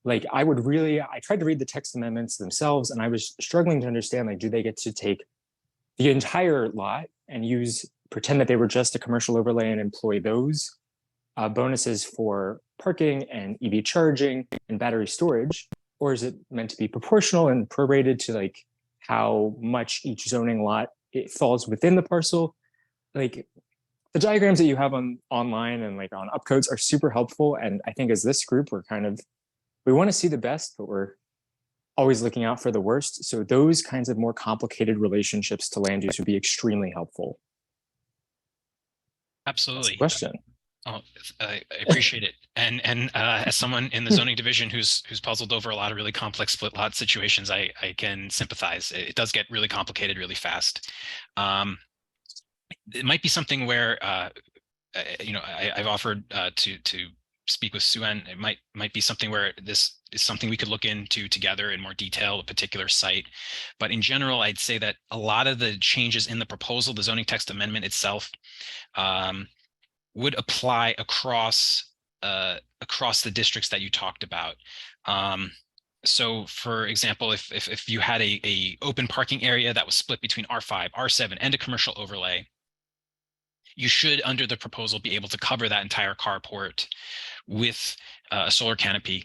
Speaker 16: Like, I tried to read the text amendments themselves, and I was struggling to understand, like, do they get to take the entire lot and pretend that they were just a commercial overlay and employ those bonuses for parking and EV charging and battery storage? Or is it meant to be proportional and prorated to like how much each zoning lot it falls within the parcel? Like, the diagrams that you have online and like on Upcodes are super helpful. And I think as this group, we want to see the best, but we're always looking out for the worst. So those kinds of more complicated relationships to land use would be extremely helpful.
Speaker 13: Absolutely.
Speaker 16: Question.
Speaker 13: Oh, I appreciate it. And as someone in the zoning division who's puzzled over a lot of really complex split lot situations, I can sympathize. It does get really complicated really fast. It might be something where I've offered to speak with Sue-Ann. It might be something where this is something we could look into together in more detail, a particular site. But in general, I'd say that a lot of the changes in the proposal, the zoning text amendment itself, would apply across the districts that you talked about. So for example, if you had a open parking area that was split between R5, R7, and a commercial overlay, you should, under the proposal, be able to cover that entire carport with a solar canopy,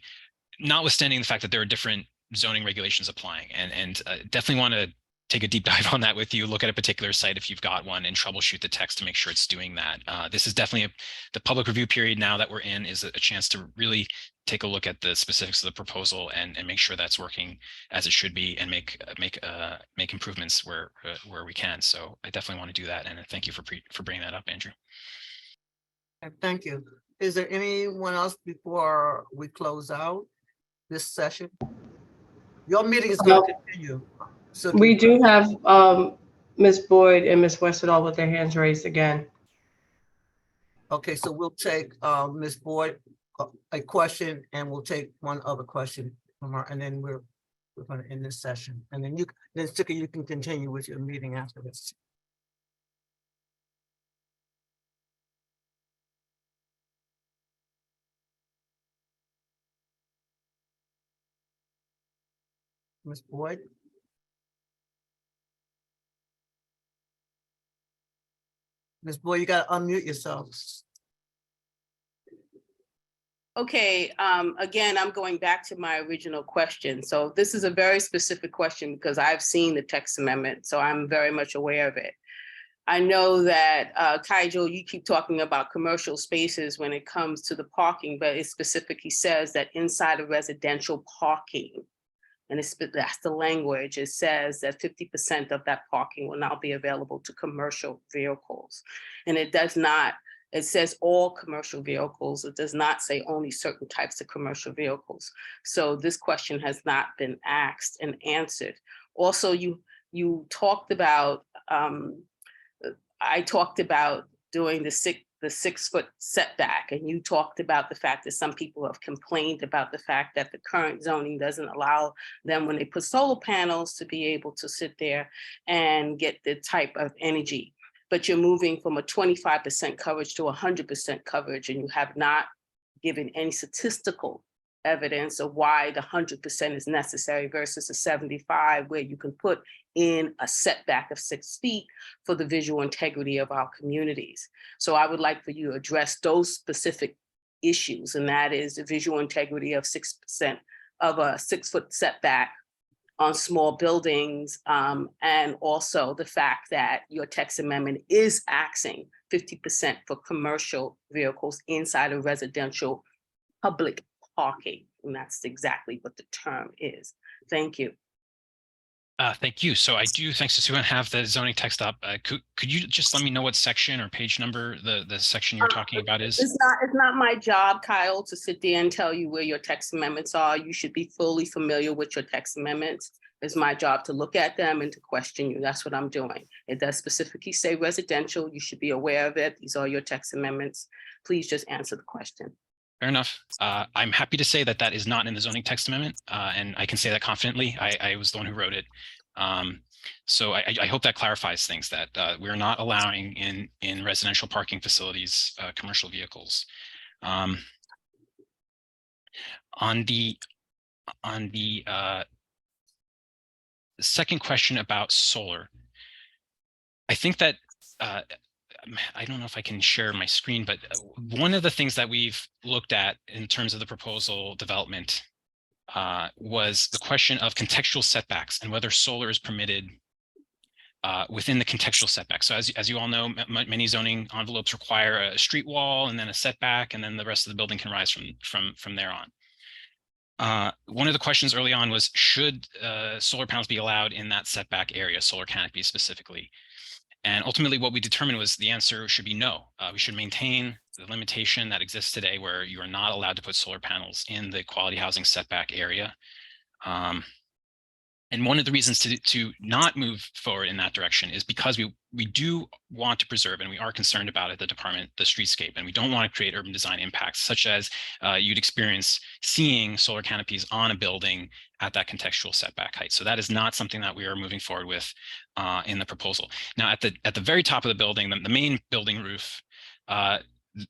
Speaker 13: notwithstanding the fact that there are different zoning regulations applying. And definitely want to take a deep dive on that with you, look at a particular site if you've got one, and troubleshoot the text to make sure it's doing that. This is definitely the public review period now that we're in is a chance to really take a look at the specifics of the proposal and make sure that's working as it should be, and make improvements where we can. So I definitely want to do that, and thank you for bringing that up, Andrew.
Speaker 6: Thank you. Is there anyone else before we close out this session? Your meeting is going to continue. So
Speaker 2: we do have Ms. Boyd and Ms. Westerdahl with their hands raised again.
Speaker 6: Okay, so we'll take Ms. Boyd a question, and we'll take one other question from her, and then we're going to end this session. And then Sika, you can continue with your meeting after this. Ms. Boyd? Ms. Boyd, you got to unmute yourself.
Speaker 9: Okay, again, I'm going back to my original question. So this is a very specific question because I've seen the text amendment, so I'm very much aware of it. I know that Kaijo, you keep talking about commercial spaces when it comes to the parking, but it specifically says that inside of residential parking, and that's the language, it says that 50% of that parking will now be available to commercial vehicles. And it does not, it says all commercial vehicles. It does not say only certain types of commercial vehicles. So this question has not been asked and answered. Also, you talked about, I talked about doing the the 6-foot setback, and you talked about the fact that some people have complained about the fact that the current zoning doesn't allow them, when they put solar panels, to be able to sit there and get the type of energy. But you're moving from a 25% coverage to 100% coverage, and you have not given any statistical evidence of why the 100% is necessary versus a 75, where you can put in a setback of 6 feet for the visual integrity of our communities. So I would like for you to address those specific issues, and that is the visual integrity of 6% of a 6-foot setback on small buildings, and also the fact that your text amendment is axing 50% for commercial vehicles inside of residential public parking. And that's exactly what the term is. Thank you.
Speaker 13: Thank you. So I do, thanks to Sue, have the zoning text up. Could you just let me know what section or page number the section you're talking about is?
Speaker 9: It's not my job, Kyle, to sit there and tell you where your text amendments are. You should be fully familiar with your text amendments. It's my job to look at them and to question you. That's what I'm doing. It does specifically say residential. You should be aware of it. These are your text amendments. Please just answer the question.
Speaker 13: Fair enough. I'm happy to say that that is not in the zoning text amendment, and I can say that confidently. I was the one who wrote it. So I hope that clarifies things, that we're not allowing in residential parking facilities commercial vehicles. On the second question about solar, I think that I don't know if I can share my screen, but one of the things that we've looked at in terms of the proposal development was the question of contextual setbacks and whether solar is permitted within the contextual setback. So as you all know, many zoning envelopes require a street wall and then a setback, and then the rest of the building can rise from there on. One of the questions early on was, should solar panels be allowed in that setback area, solar canopy specifically? And ultimately what we determined was the answer should be no. We should maintain the limitation that exists today, where you are not allowed to put solar panels in the quality housing setback area. And one of the reasons to not move forward in that direction is because we do want to preserve, and we are concerned about it, the streetscape, and we don't want to create urban design impacts such as you'd experience seeing solar canopies on a building at that contextual setback height. So that is not something that we are moving forward with in the proposal. Now at the very top of the building, the main building roof,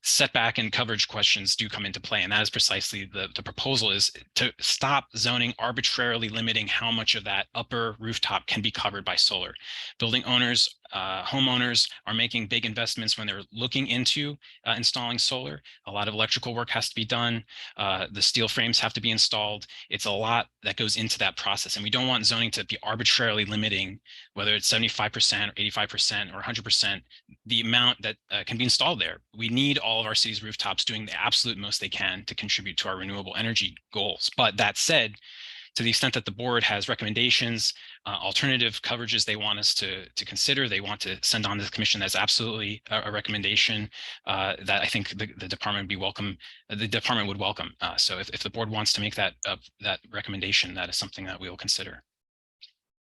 Speaker 13: setback and coverage questions do come into play, and that is precisely the proposal, is to stop zoning arbitrarily limiting how much of that upper rooftop can be covered by solar. Building owners, homeowners are making big investments when they're looking into installing solar. A lot of electrical work has to be done. The steel frames have to be installed. It's a lot that goes into that process, and we don't want zoning to be arbitrarily limiting, whether it's 75% or 85% or 100%, the amount that can be installed there. We need all of our city's rooftops doing the absolute most they can to contribute to our renewable energy goals. But that said, to the extent that the board has recommendations, alternative coverages they want us to consider, they want to send on to the commission, that's absolutely a recommendation that I think the department would be welcome. The department would welcome. So if the board wants to make that recommendation, that is something that we will consider.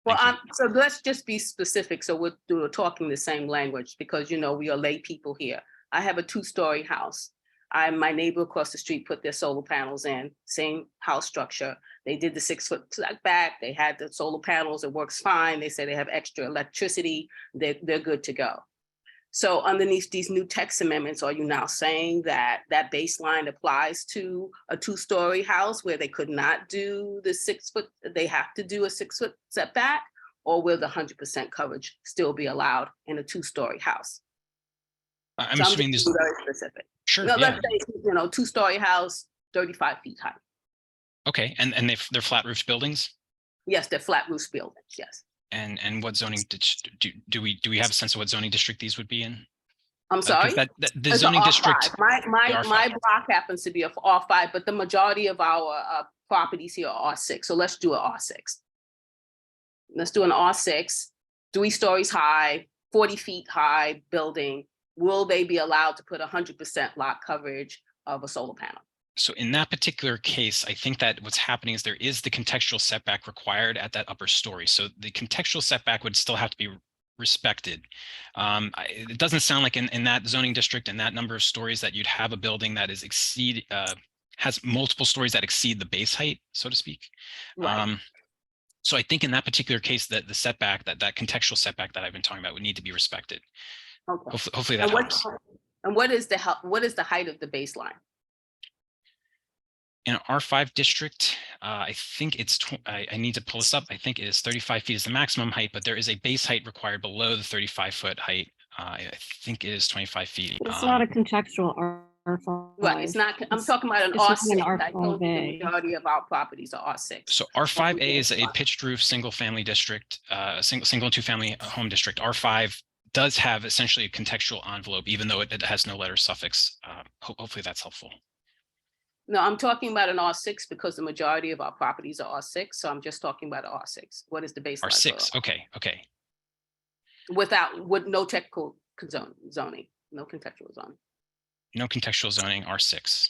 Speaker 9: Well, so let's just be specific, so we're talking the same language, because we are lay people here. I have a 2-story house. My neighbor across the street put their solar panels in, same house structure. They did the 6-foot setback. They had the solar panels. It works fine. They say they have extra electricity. They're good to go. So underneath these new text amendments, are you now saying that that baseline applies to a 2-story house where they could not do the 6-foot, they have to do a 6-foot setback, or will the 100% coverage still be allowed in a 2-story house?
Speaker 13: I'm assuming this.
Speaker 9: Very specific.
Speaker 13: Sure.
Speaker 9: No,
Speaker 13: Yeah.
Speaker 9: let's say, 2-story house, 35 feet high.
Speaker 13: Okay, and they're flat roofed buildings?
Speaker 9: Yes, they're flat roof buildings, yes.
Speaker 13: And what zoning do we have a sense of what zoning district these would be in?
Speaker 9: I'm sorry?
Speaker 13: The
Speaker 9: It's
Speaker 13: zoning
Speaker 9: a R5.
Speaker 13: district.
Speaker 9: My
Speaker 13: R5.
Speaker 9: block happens to be a R5, but the majority of our properties here are R6. So let's do an R6. Let's do an R6, 3 stories high, 40 feet high building. Will they be allowed to put 100% lot coverage of a solar panel?
Speaker 13: So in that particular case, I think that what's happening is there is the contextual setback required at that upper story. So the contextual setback would still have to be respected. It doesn't sound like in that zoning district and that number of stories that you'd have a building that is has multiple stories that exceed the base height, so to speak.
Speaker 9: Right.
Speaker 13: So I think in that particular case, that the setback, that contextual setback that I've been talking about would need to be respected.
Speaker 9: Okay.
Speaker 13: Hopefully that helps.
Speaker 9: And what is the height of the baseline?
Speaker 13: In R5 district, I think it's, I need to pull this up. I think it is 35 feet is the maximum height, but there is a base height required below the 35-foot height. I think it is 25 feet.
Speaker 1: It's not a contextual R5.
Speaker 9: Right, it's not, I'm talking about an
Speaker 1: it's not
Speaker 9: R6.
Speaker 1: an
Speaker 9: I told you the
Speaker 1: R5A.
Speaker 9: majority of our properties are R6.
Speaker 13: So R5A is a pitched roof, single family district, single and two family home district. R5 does have essentially a contextual envelope, even though it has no letter suffix. Hopefully that's helpful.
Speaker 9: No, I'm talking about an R6 because the majority of our properties are R6. So I'm just talking about R6. What is the baseline?
Speaker 13: R6, okay.
Speaker 9: With no technical zoning, no contextual zoning.
Speaker 13: No contextual zoning, R6.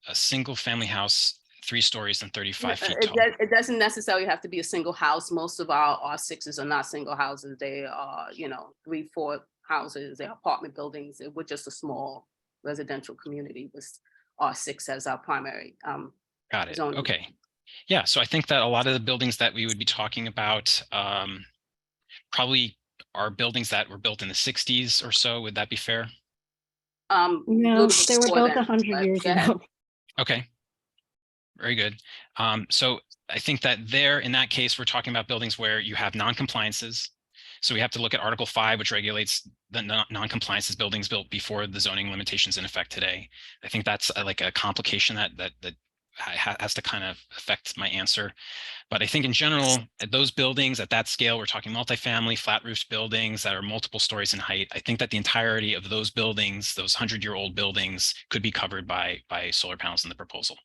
Speaker 13: A single family house, 3 stories and 35 feet tall.
Speaker 9: It doesn't necessarily have to be a single house. Most of our R6s are not single houses. They are, 3, 4 houses. They're apartment buildings. We're just a small residential community with R6 as our primary
Speaker 13: Got it.
Speaker 9: zoning.
Speaker 13: Okay. Yeah. So I think that a lot of the buildings that we would be talking about probably are buildings that were built in the 60s or so. Would that be fair?
Speaker 1: No, they were built 100 years ago.
Speaker 13: Okay. Very good. So I think that in that case, we're talking about buildings where you have non-compliances. So we have to look at Article 5, which regulates the non-compliances buildings built before the zoning limitations in effect today. I think that's like a complication that has to kind of affect my answer. But I think in general, at those buildings at that scale, we're talking multifamily, flat roofed buildings that are multiple stories in height. I think that the entirety of those buildings, those 100-year-old buildings, could be covered by solar panels in the proposal.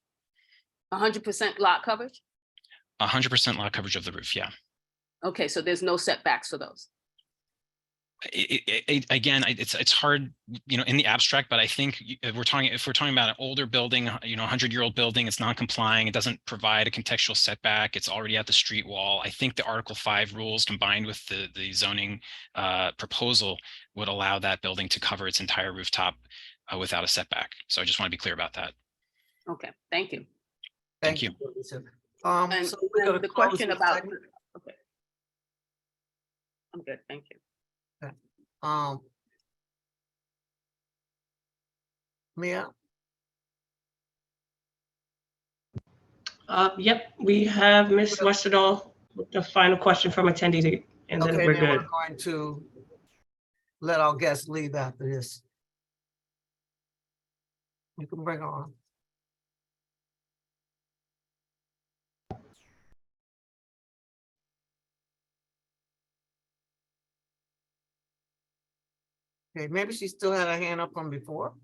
Speaker 9: 100% lot coverage?
Speaker 13: 100% lot coverage of the roof, yeah.
Speaker 9: Okay, so there's no setbacks for those.
Speaker 13: Again, it's hard, in the abstract, but I think if we're talking about an older building, 100-year-old building, it's non-complying, it doesn't provide a contextual setback, it's already at the street wall. I think the Article 5 rules combined with the zoning proposal would allow that building to cover its entire rooftop without a setback. So I just want to be clear about that.
Speaker 9: Okay, thank you.
Speaker 13: Thank you.
Speaker 9: And
Speaker 6: So we're gonna
Speaker 9: the
Speaker 6: close
Speaker 9: question
Speaker 6: this
Speaker 9: about,
Speaker 6: segment.
Speaker 9: okay. I'm good, thank you.
Speaker 6: Mia?
Speaker 2: Yep, we have Ms. Westerdahl with the final question from attendee, and then
Speaker 6: Okay,
Speaker 2: we're
Speaker 6: then
Speaker 2: good.
Speaker 6: we're going to let our guests leave after this. You can bring her on. Okay, maybe she still had her hand up from before.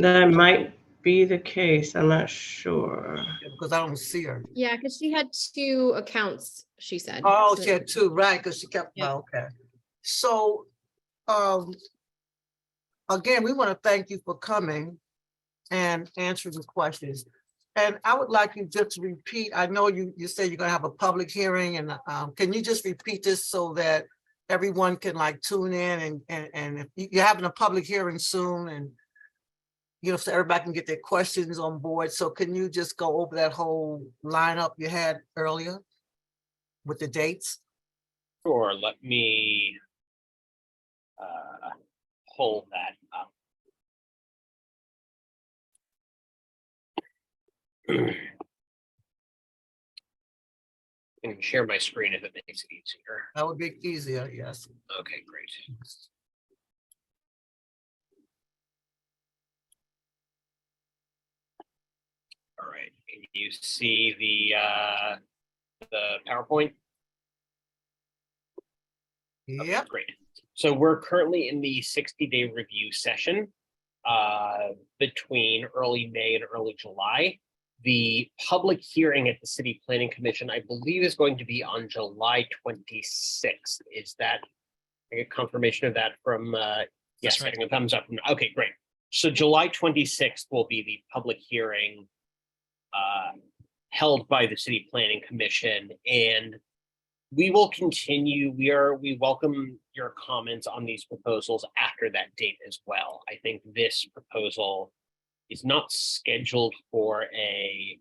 Speaker 2: That might be the case. I'm not sure.
Speaker 6: Because I don't see her.
Speaker 4: Yeah, because she had 2 accounts, she said.
Speaker 6: Oh,
Speaker 4: So-
Speaker 6: she had 2, right, because she kept,
Speaker 4: Yeah.
Speaker 6: okay. So, again, we want to thank you for coming and answering the questions. And I would like you just to repeat, I know you said you're gonna have a public hearing, and can you just repeat this so that everyone can like tune in and if you're having a public hearing soon, and so everybody can get their questions on board. So can you just go over that whole lineup you had earlier with the dates?
Speaker 7: Sure, let me pull that up. I can share my screen if it makes it easier.
Speaker 6: That would be easier, yes.
Speaker 7: Okay, great. All right, can you see the PowerPoint?
Speaker 6: Yeah.
Speaker 7: Great. So we're currently in the 60-day review session between early May and early July. The public hearing at the City Planning Commission, I believe, is going to be on July 26th. Is that a confirmation of that from, yes,
Speaker 13: right.
Speaker 7: getting a thumbs up. Okay, great. So July 26th will be the public hearing held by the City Planning Commission. And We will continue. We welcome your comments on these proposals after that date as well. I think this proposal is not scheduled for a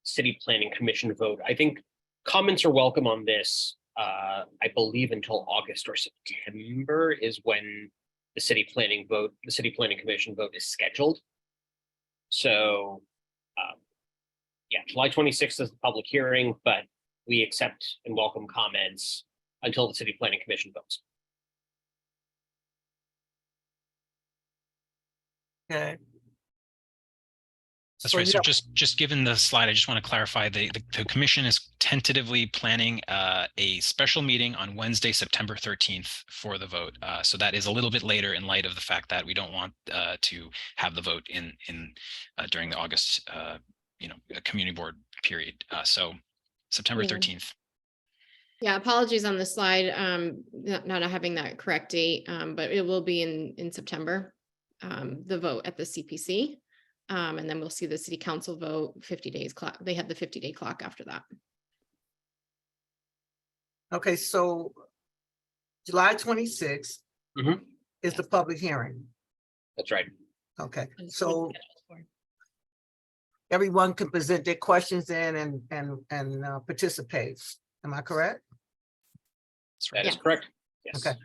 Speaker 7: city planning commission vote. I think comments are welcome on this. I believe until August or September is when the city planning commission vote is scheduled. So, yeah, July 26th is the public hearing, but we accept and welcome comments until the city planning commission votes.
Speaker 6: Okay.
Speaker 13: That's
Speaker 6: So
Speaker 13: right.
Speaker 6: you
Speaker 13: So
Speaker 6: have-
Speaker 13: just given the slide, I just want to clarify the commission is tentatively planning a special meeting on Wednesday, September 13th for the vote. So that is a little bit later in light of the fact that we don't want to have the vote in during the August community board period. So September
Speaker 4: Yeah.
Speaker 13: 13th.
Speaker 4: Yeah, apologies on the slide, not having that correct date, but it will be in September, the vote at the CPC. And then we'll see the city council vote 50 days clock. They have the 50-day clock after that.
Speaker 6: Okay, so July 26th is the public hearing.
Speaker 7: That's right.
Speaker 6: Okay, so everyone can present their questions in and participate. Am I correct?
Speaker 7: That is correct. Yes.
Speaker 6: Okay.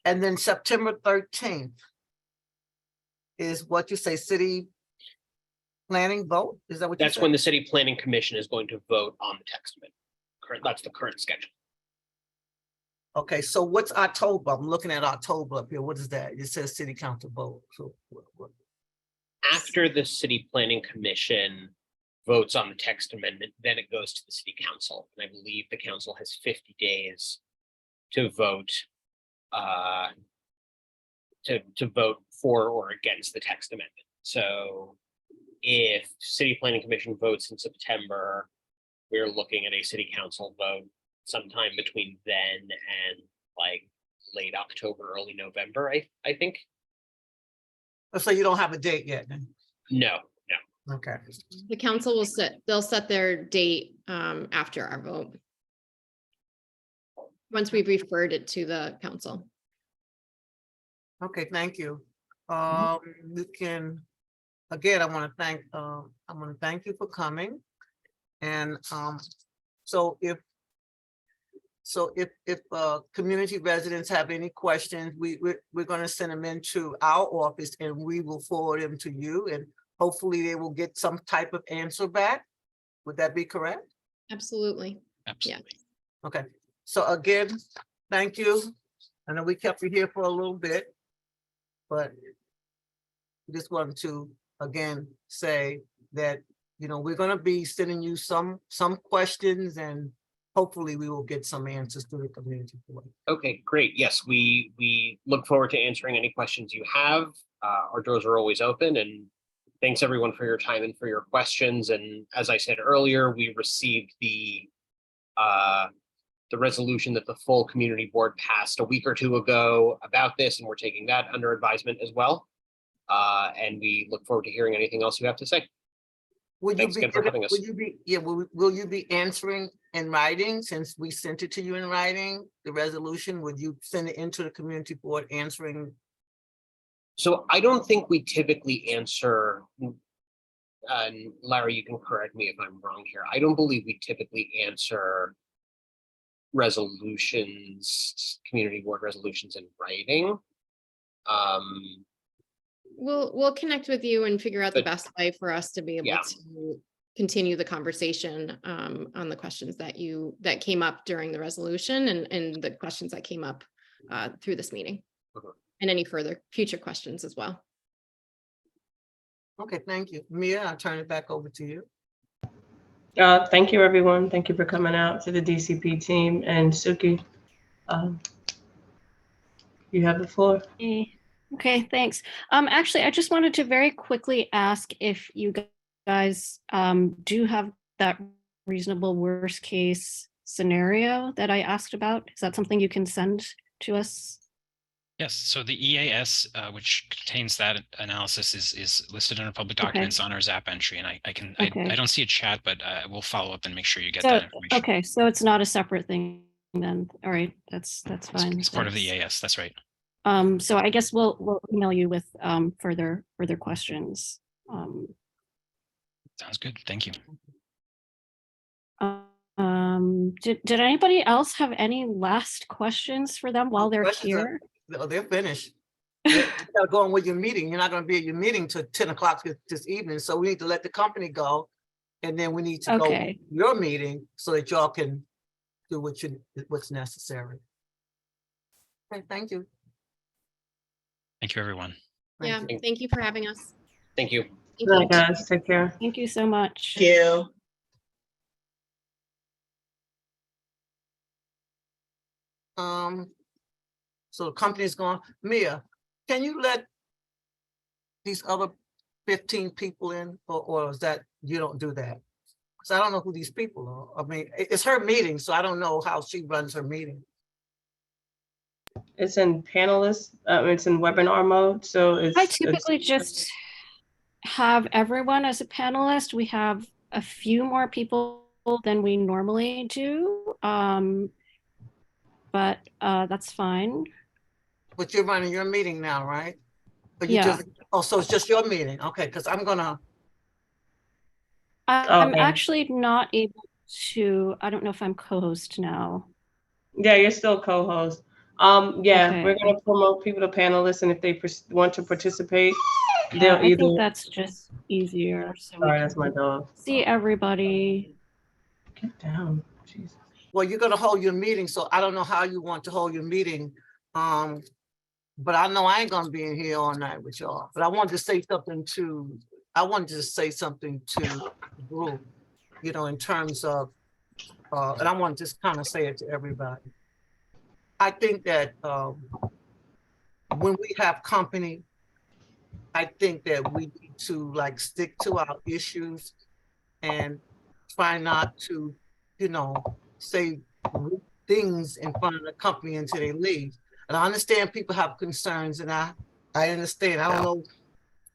Speaker 6: And then September 13th is what you say, city planning vote? Is that what you
Speaker 7: That's
Speaker 6: said?
Speaker 7: when the city planning commission is going to vote on the text amendment. That's the current schedule.
Speaker 6: Okay, so what's October? I'm looking at October up here. What is that? It says city council vote. So what?
Speaker 7: After the city planning commission votes on the text amendment, then it goes to the city council. And I believe the council has 50 days to vote to vote for or against the text amendment. So if city planning commission votes in September, we're looking at a city council vote sometime between then and like late October, early November, I think.
Speaker 6: So you don't have a date yet then?
Speaker 7: No.
Speaker 6: Okay.
Speaker 4: The council will they'll set their date after our vote. Once we've referred it to the council.
Speaker 6: Okay, thank you. You can, again, I want to thank you for coming. And so if community residents have any questions, we're going to send them into our office and we will forward them to you, and hopefully they will get some type of answer back. Would that be correct?
Speaker 4: Absolutely.
Speaker 13: Absolutely.
Speaker 4: Yeah.
Speaker 6: Okay, so again, thank you. I know we kept you here for a little bit, but we just wanted to again say that, you know, we're going to be sending you some questions, and hopefully we will get some answers to the community board.
Speaker 7: Okay, great. Yes, we look forward to answering any questions you have. Our doors are always open, and thanks everyone for your time and for your questions. And as I said earlier, we received the resolution that the full community board passed a week or two ago about this, and we're taking that under advisement as well. And we look forward to hearing anything else you have to say.
Speaker 6: Will you
Speaker 7: Thanks
Speaker 6: be
Speaker 7: again for having us.
Speaker 6: will you be answering in writing, since we sent it to you in writing, the resolution? Would you send it into the community board answering?
Speaker 7: So I don't think we typically answer, and Larry, you can correct me if I'm wrong here. I don't believe we typically answer resolutions, community board resolutions in writing.
Speaker 4: We'll connect with you and figure out the
Speaker 7: But-
Speaker 4: best way for us to be able
Speaker 7: Yeah.
Speaker 4: to continue the conversation on the questions that came up during the resolution and the questions that came up through this meeting. And any further future questions as well.
Speaker 6: Okay, thank you. Mia, I'll turn it back over to you.
Speaker 2: Thank you, everyone. Thank you for coming out, to the DCP team, and Suki. You have the floor.
Speaker 1: Okay, thanks. Actually, I just wanted to very quickly ask if you guys do have that reasonable worst case scenario that I asked about. Is that something you can send to us?
Speaker 13: Yes, so the EAS, which contains that analysis is listed under public documents on our ZAP entry, and I
Speaker 1: Okay.
Speaker 13: don't see a chat, but we'll follow up and make sure you get
Speaker 1: So,
Speaker 13: that information.
Speaker 1: okay, so it's not a separate thing then. All right, that's fine.
Speaker 13: It's part of the
Speaker 1: Thanks.
Speaker 13: EAS, that's right.
Speaker 1: So I guess we'll email you with further questions.
Speaker 13: Sounds good, thank you.
Speaker 1: Did anybody else have any last questions for them while they're
Speaker 6: Questions are-
Speaker 1: here?
Speaker 6: No, they're finished. You gotta go on with your meeting. You're not gonna be at your meeting till 10 o'clock this evening, so we need to let the company go. And then we need to go
Speaker 1: Okay.
Speaker 6: to your meeting so that y'all can do what's necessary. Okay, thank you.
Speaker 13: Thank you, everyone.
Speaker 4: Yeah, thank you for having us.
Speaker 7: Thank you.
Speaker 1: Thank
Speaker 2: Bye,
Speaker 1: you.
Speaker 2: guys. Take care.
Speaker 1: Thank you so much.
Speaker 3: Thank you.
Speaker 6: So the company's going, Mia, can you let these other 15 people in, or is that, you don't do that? Because I don't know who these people are. I mean, it's her meeting, so I don't know how she runs her meeting.
Speaker 2: It's in panelists, it's in webinar mode, so it's.
Speaker 1: I typically just have everyone as a panelist. We have a few more people than we normally do. But that's fine.
Speaker 6: But you're running your meeting now, right? Or you
Speaker 1: Yeah.
Speaker 6: just, oh, so it's just your meeting. Okay, because I'm gonna,
Speaker 1: I'm
Speaker 2: Okay.
Speaker 1: actually not able to, I don't know if I'm co-host now.
Speaker 2: Yeah, you're still co-host. Yeah,
Speaker 1: Okay.
Speaker 2: we're gonna promote people to panelists, and if they want to participate,
Speaker 1: Yeah,
Speaker 2: they'll
Speaker 1: I
Speaker 2: either.
Speaker 1: think that's just easier. So we
Speaker 2: Sorry,
Speaker 1: can
Speaker 2: that's my dog.
Speaker 1: see everybody.
Speaker 2: Get down, Jesus.
Speaker 6: well, you're gonna hold your meeting, so I don't know how you want to hold your meeting. But I know I ain't gonna be in here all night with y'all, but I wanted to say something to the group, you know, in terms of, and I want to just kind of say it to everybody. I think that when we have company, I think that we need to like stick to our issues and try not to, you know, say rude things in front of the company until they leave. And I understand people have concerns, and I understand. I don't know.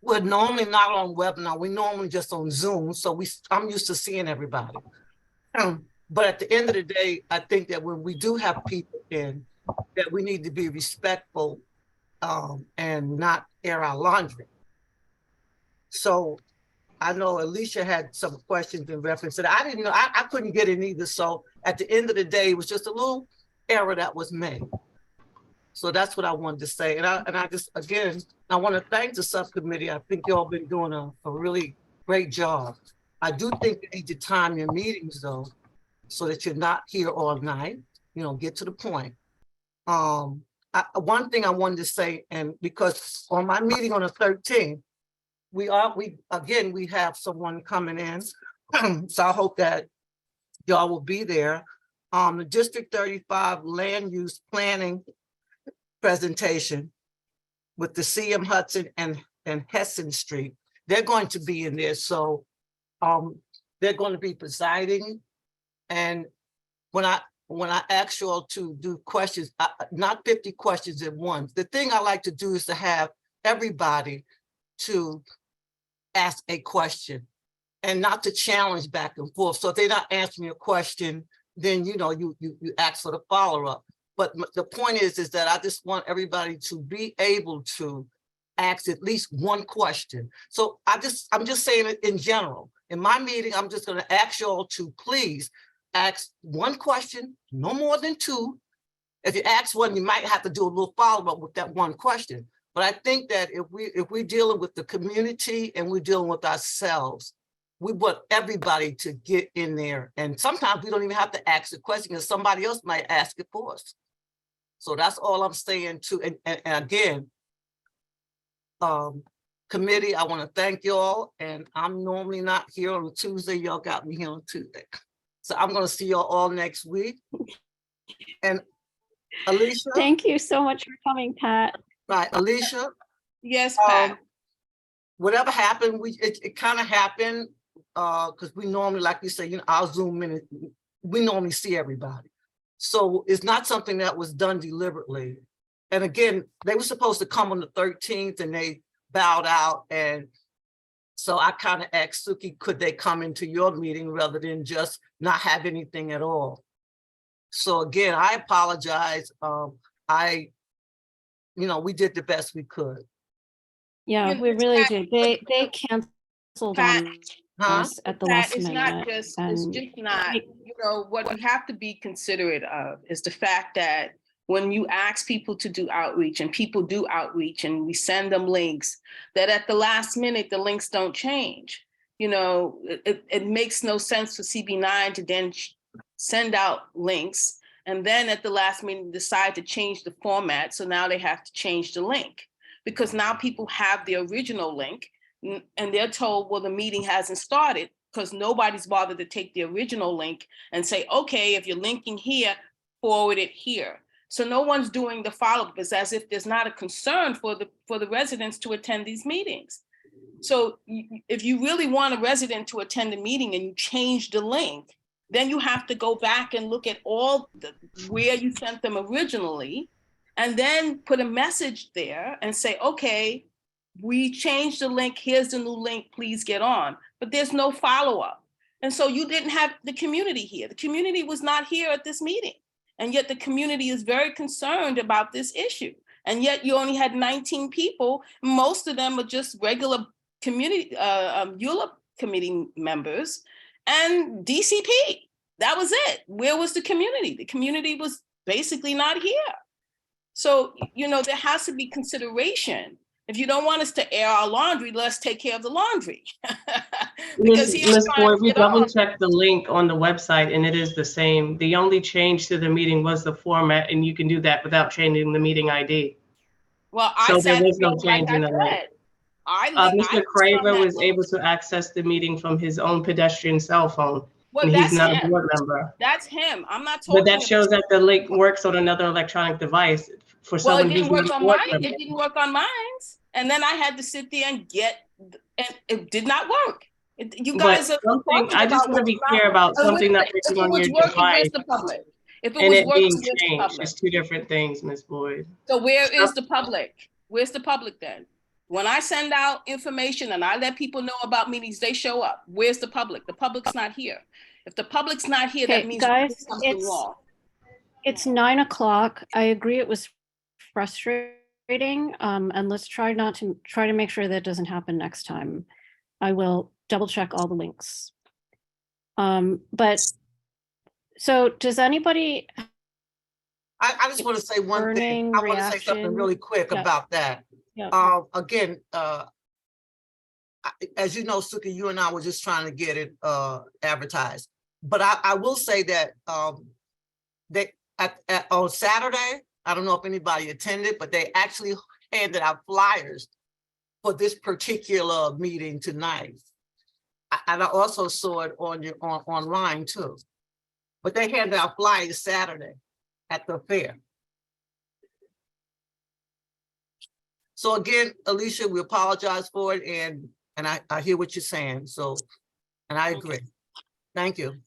Speaker 6: We're normally not on webinar. We're normally just on Zoom, so I'm used to seeing everybody. But at the end of the day, I think that when we do have people in, that we need to be respectful and not air our laundry. So I know Alicia had some questions in reference to that. I didn't know, I couldn't get it either. So at the end of the day, it was just a little error that was made. So that's what I wanted to say. And I just, again, I want to thank the subcommittee. I think y'all been doing a really great job. I do think you need to time your meetings though, so that you're not here all night, you know, get to the point. One thing I wanted to say, and because on my meeting on the 13th, we have someone coming in. So I hope that y'all will be there. The District 35 land use planning presentation with the CM Hudson and Hessen Street. They're going to be in there. So they're going to be presiding. And when I ask you all to do questions, not 50 questions at once, the thing I like to do is to have everybody to ask a question and not to challenge back and forth. So if they're not answering your question, then you know you ask for the follow-up. But the point is that I just want everybody to be able to ask at least one question. So I'm just saying it in general. In my meeting, I'm just going to ask you all to please ask one question, no more than two. If you ask one, you might have to do a little follow-up with that one question. But I think that if we're dealing with the community and we're dealing with ourselves, we want everybody to get in there. And sometimes we don't even have to ask the question because somebody else might ask it for us. So that's all I'm saying too. And again, committee, I want to thank y'all. And I'm normally not here on Tuesday. Y'all got me here on Tuesday. So I'm going to see y'all all next week. And Alicia.
Speaker 1: Thank you so much for coming, Pat.
Speaker 6: Right, Alicia.
Speaker 9: Yes, Pat.
Speaker 6: Whatever happened, it kind of happened because we normally, like you say, you know, I'll Zoom in. We normally see everybody. So it's not something that was done deliberately. And again, they were supposed to come on the 13th and they bowed out. And so I kind of asked Suki, could they come into your meeting rather than just not have anything at all? So again, I apologize. We did the best we could.
Speaker 1: Yeah,
Speaker 9: You know,
Speaker 1: we really
Speaker 9: Pat,
Speaker 1: did. They canceled
Speaker 9: Pat,
Speaker 1: on
Speaker 6: Huh?
Speaker 1: us at the
Speaker 9: Pat,
Speaker 1: last
Speaker 9: it's
Speaker 1: minute.
Speaker 9: not just, it's
Speaker 1: And
Speaker 9: just not,
Speaker 1: it-
Speaker 9: what we have to be considerate of is the fact that when you ask people to do outreach and people do outreach and we send them links, that at the last minute, the links don't change. It makes no sense for CB9 to then send out links and then at the last minute decide to change the format. So now they have to change the link because now people have the original link and they're told, well, the meeting hasn't started because nobody's bothered to take the original link and say, okay, if you're linking here, forward it here. So no one's doing the follow-up. It's as if there's not a concern for the residents to attend these meetings. So if you really want a resident to attend a meeting and you change the link, then you have to go back and look at where you sent them originally, and then put a message there and say, okay, we changed the link, here's the new link, please get on. But there's no follow-up. And so you didn't have the community here. The community was not here at this meeting. And yet the community is very concerned about this issue. And yet you only had 19 people. Most of them are just regular community, ULUP committee members and DCP. That was it. Where was the community? The community was basically not here. So, there has to be consideration. If you don't want us to air our laundry, let's take care of the laundry. Because
Speaker 2: Ms. Boyd, we double checked the link on the website and it is the same. The only change to the meeting was the format, and you can do that without changing the meeting ID.
Speaker 9: Well,
Speaker 2: So there was no change in the link. Mr. Craver was able to access the meeting from his own pedestrian cell phone.
Speaker 9: Well,
Speaker 2: And he's not a
Speaker 9: him.
Speaker 2: board member.
Speaker 9: That's him. I'm not talking.
Speaker 2: But that shows that the link works on another electronic device for
Speaker 9: Well,
Speaker 2: someone
Speaker 9: it
Speaker 2: who's
Speaker 9: didn't work
Speaker 2: not a
Speaker 9: on
Speaker 2: board
Speaker 9: mine.
Speaker 2: member.
Speaker 9: It didn't work on mine. And then I had to sit there and it did not work. You guys are talking
Speaker 2: I just
Speaker 9: about
Speaker 2: want to be
Speaker 9: what's
Speaker 2: clear
Speaker 9: not-
Speaker 2: about something not
Speaker 9: If
Speaker 2: working
Speaker 9: it
Speaker 2: on
Speaker 9: was
Speaker 2: your
Speaker 9: working,
Speaker 2: device
Speaker 9: where's the public? If it
Speaker 2: and
Speaker 9: was
Speaker 2: it
Speaker 9: working,
Speaker 2: being
Speaker 9: where's the
Speaker 2: changed.
Speaker 9: public?
Speaker 2: It's two different things, Ms. Boyd.
Speaker 9: So where is the public? Where's the public then? When I send out information and I let people know about meetings, they show up. Where's the public? The public's not here. If the public's not here, that
Speaker 1: Okay,
Speaker 9: means
Speaker 1: guys,
Speaker 9: something wrong.
Speaker 1: it's 9 o'clock. I agree it was frustrating. And let's try to make sure that doesn't happen next time. I will double check all the links. But so does anybody?
Speaker 6: I just want to say one thing. I want to say something really quick about that.
Speaker 1: Yeah.
Speaker 6: Again, as you know, Suki, you and I were just trying to get it advertised. But I will say that they on Saturday, I don't know if anybody attended, but they actually handed out flyers for this particular meeting tonight. And I also saw it online too. But they handed out flyers Saturday at the fair. So again, Alicia, we apologize for it, and I hear what you're saying. So, and I agree. Thank you.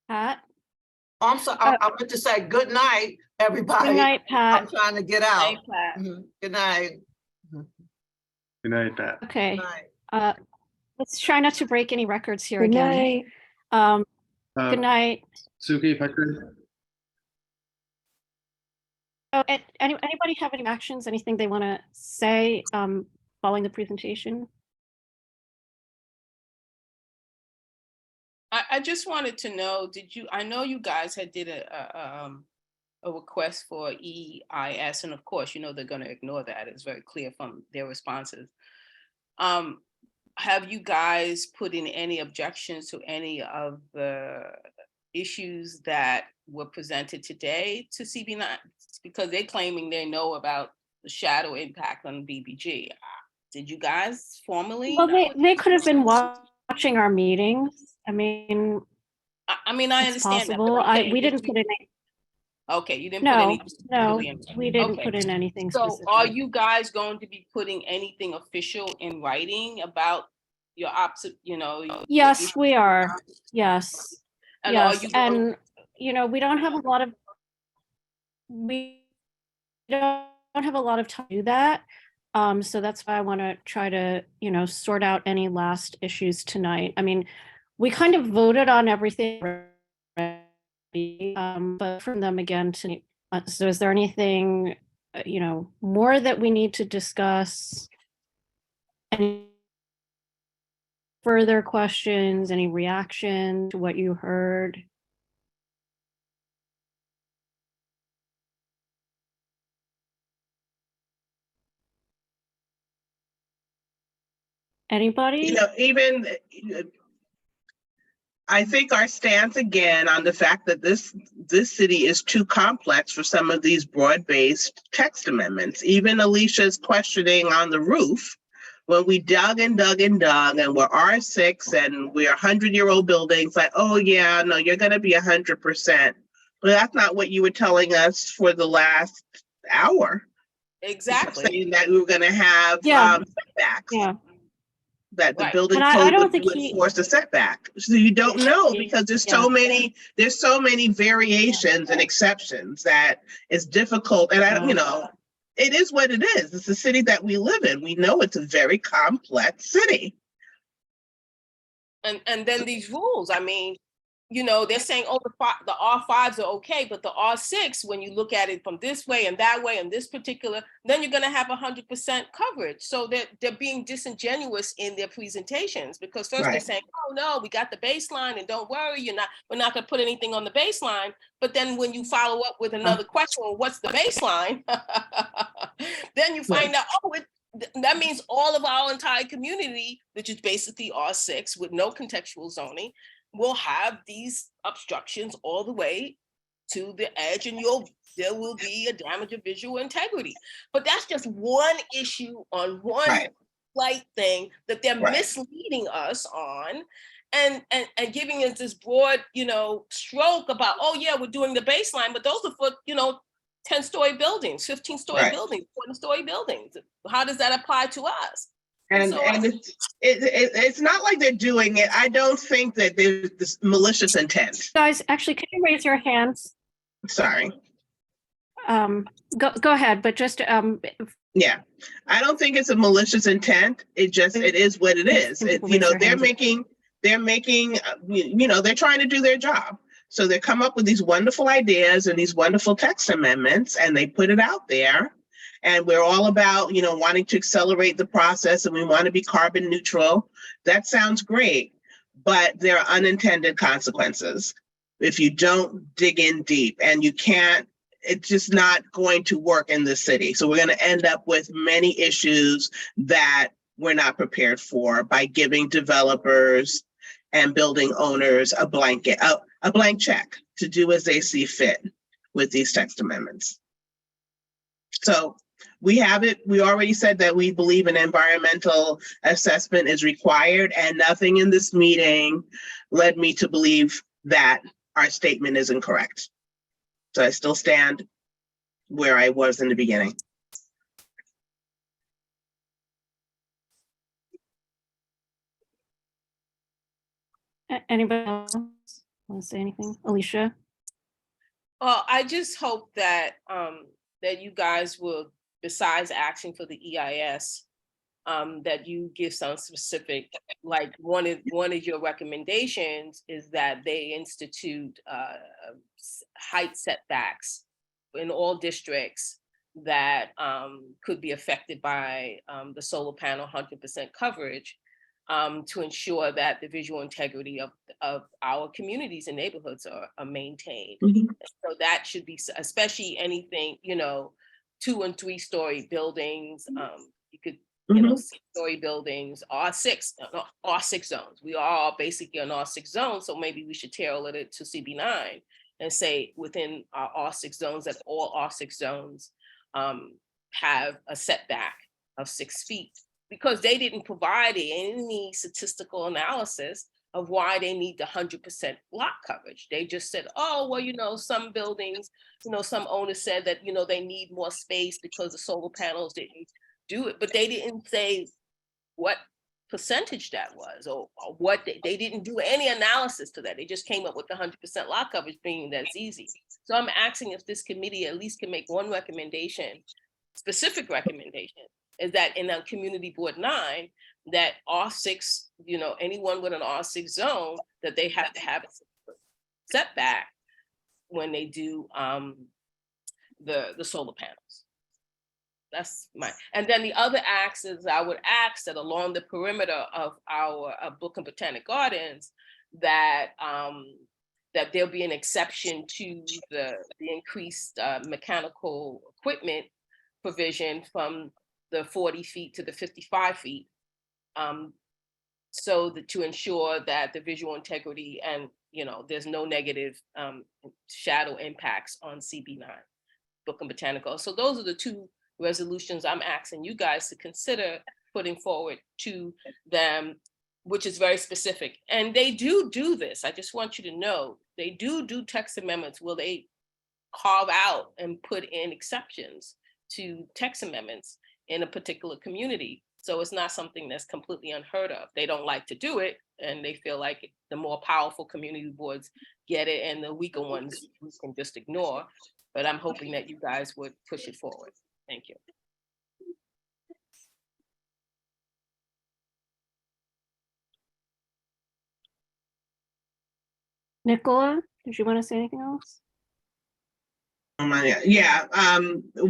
Speaker 1: Pat?
Speaker 6: Oh, I'm sorry. I meant to say good night, everybody.
Speaker 1: Good night, Pat.
Speaker 6: I'm trying to get out.
Speaker 9: Good night, Pat.
Speaker 6: Good night.
Speaker 11: Good night, Pat.
Speaker 1: Okay.
Speaker 6: Good night.
Speaker 1: Let's try not to break any records here
Speaker 15: Good
Speaker 1: again.
Speaker 15: night.
Speaker 1: Good night.
Speaker 10: Suki, if I could.
Speaker 1: Oh, anybody have any actions, anything they want to say following the presentation?
Speaker 9: I just wanted to know, I know you guys had did a request for EIS, and of course, they're going to ignore that. It's very clear from their responses. Have you guys put in any objections to any of the issues that were presented today to CB9? Because they're claiming they know about the shadow impact on BBG. Did you guys formally?
Speaker 1: Well, they could have been watching our meetings. I mean,
Speaker 9: I
Speaker 1: it's
Speaker 9: understand
Speaker 1: possible.
Speaker 9: that.
Speaker 1: We didn't put in.
Speaker 9: Okay, you didn't put
Speaker 1: No,
Speaker 9: anything.
Speaker 1: no,
Speaker 9: specifically in.
Speaker 1: we didn't
Speaker 9: Okay.
Speaker 1: put in anything
Speaker 9: So
Speaker 1: specific.
Speaker 9: are you guys going to be putting anything official in writing about your
Speaker 1: Yes, we are. Yes.
Speaker 9: And are
Speaker 1: Yes,
Speaker 9: you going,
Speaker 1: and we don't have a lot of time to do that. So that's why I want to try to, sort out any last issues tonight. I mean, we kind of voted on everything already, but from them again tonight. So is there anything, more that we need to discuss? Any further questions, any reaction to what you heard? Anybody?
Speaker 3: Even I think our stance again on the fact that this city is too complex for some of these broad-based text amendments. Even Alicia's questioning on the roof, when we dug and dug and dug, and we're R6 and we're 100-year-old buildings, like, oh yeah, no, you're going to be 100%. But that's not what you were telling us for the last hour.
Speaker 9: exactly.
Speaker 3: Saying that we were going to have setbacks.
Speaker 1: Yeah.
Speaker 3: That the
Speaker 9: Right.
Speaker 3: building
Speaker 1: And I
Speaker 3: code
Speaker 1: don't
Speaker 3: would
Speaker 1: think
Speaker 3: force a setback. So you don't know because there's so many variations and exceptions that it's difficult. And it is what it is. It's the city that we live in. We know it's a very complex city.
Speaker 9: And then these rules, I mean, they're saying, oh, the R5s are okay, but the R6, when you look at it from this way and that way and this particular, then you're going to have 100% coverage. So they're being disingenuous in their presentations, because first they're saying, oh no, we got the baseline and don't worry, we're not going to put anything on the baseline. But then when you follow up with another question, well, what's the baseline? Then you find out, oh, that means all of our entire community, which is basically R6 with no contextual zoning, will have these obstructions all the way to the edge, and there will be a damage of visual integrity. But that's just one issue on one slight thing that they're misleading us on, and giving us this broad, stroke about, oh yeah, we're doing the baseline, but those are for 10-story buildings, 15-story buildings, 20-story buildings. How does that apply to us?
Speaker 3: And it's not like they're doing it. I don't think that there's this malicious intent.
Speaker 1: Guys, actually, can you raise your hands?
Speaker 3: Sorry.
Speaker 1: Go ahead, but just
Speaker 3: yeah, I don't think it's a malicious intent. It is what it is. They're trying to do their job. So they come up with these wonderful ideas and these wonderful text amendments, and they put it out there. And we're all about, wanting to accelerate the process, and we want to be carbon neutral. That sounds great, but there are unintended consequences if you don't dig in deep, and you can't. It's just not going to work in this city. So we're going to end up with many issues that we're not prepared for by giving developers and building owners a blank check to do as they see fit with these text amendments. So we have it. We already said that we believe an environmental assessment is required, and nothing in this meeting led me to believe that our statement is incorrect. So I still stand where I was in the beginning.
Speaker 1: Anybody else want to say anything? Alicia?
Speaker 9: Well, I just hope that that you guys will, besides asking for the EIS, that you give some specific, like one of your recommendations is that they institute height setbacks in all districts that could be affected by the solar panel 100% coverage, to ensure that the visual integrity of our communities and neighborhoods are maintained.
Speaker 3: Mm-hmm.
Speaker 9: So that should be, especially anything, 2 and 3 story buildings, you could, 6-story buildings, R6 zones. We are all basically an R6 zone, so maybe we should tailor it to CB9 and say within our R6 zones that all R6 zones have a setback of 6 feet, because they didn't provide any statistical analysis of why they need the 100% lot coverage. They just said, oh, well, some buildings, some owners said that, they need more space because the solar panels didn't do it, but they didn't say what percentage that was or what they didn't do any analysis to that. They just came up with the 100% lot coverage being that's easy. So I'm asking if this committee at least can make one recommendation, specific recommendation, is that in a community board 9, that R6, anyone with an R6 zone, that they have to have a setback when they do the solar panels. That's and then the other ask is I would ask that along the perimeter of our Brooklyn Botanic Gardens, that that there'll be an exception to the increased mechanical equipment provision from the 40 feet to the 55 feet. So that to ensure that the visual integrity and, there's no negative shadow impacts on CB9, Brooklyn Botanical. So those are the 2 resolutions I'm asking you guys to consider putting forward to them, which is very specific. And they do this. I just want you to know, they do text amendments where they carve out and put in exceptions to text amendments in a particular community. So it's not something that's completely unheard of. They don't like to do it, and they feel like the more powerful community boards get it, and the weaker ones we can just ignore. But I'm hoping that you guys would push it forward. Thank you.
Speaker 1: Nicola, did you want to say anything else?
Speaker 3: Yeah,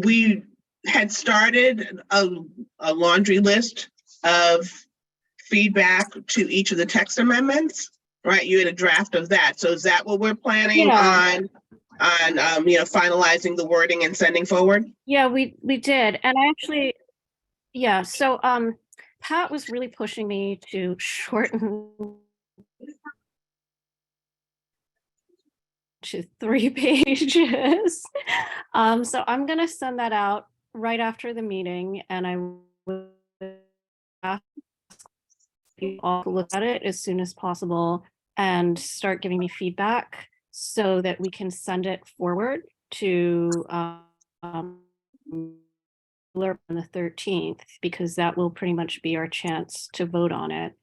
Speaker 3: we had started a laundry list of feedback to each of the text amendments, right? You had a draft of that. So is that what we're planning on finalizing the wording and sending forward?
Speaker 1: Yeah, we did. And I actually, so Pat was really pushing me to shorten to 3 pages. So I'm going to send that out right after the meeting, and I will ask you all to look at it as soon as possible and start giving me feedback so that we can send it forward to on the 13th, because that will pretty much be our chance to vote on it.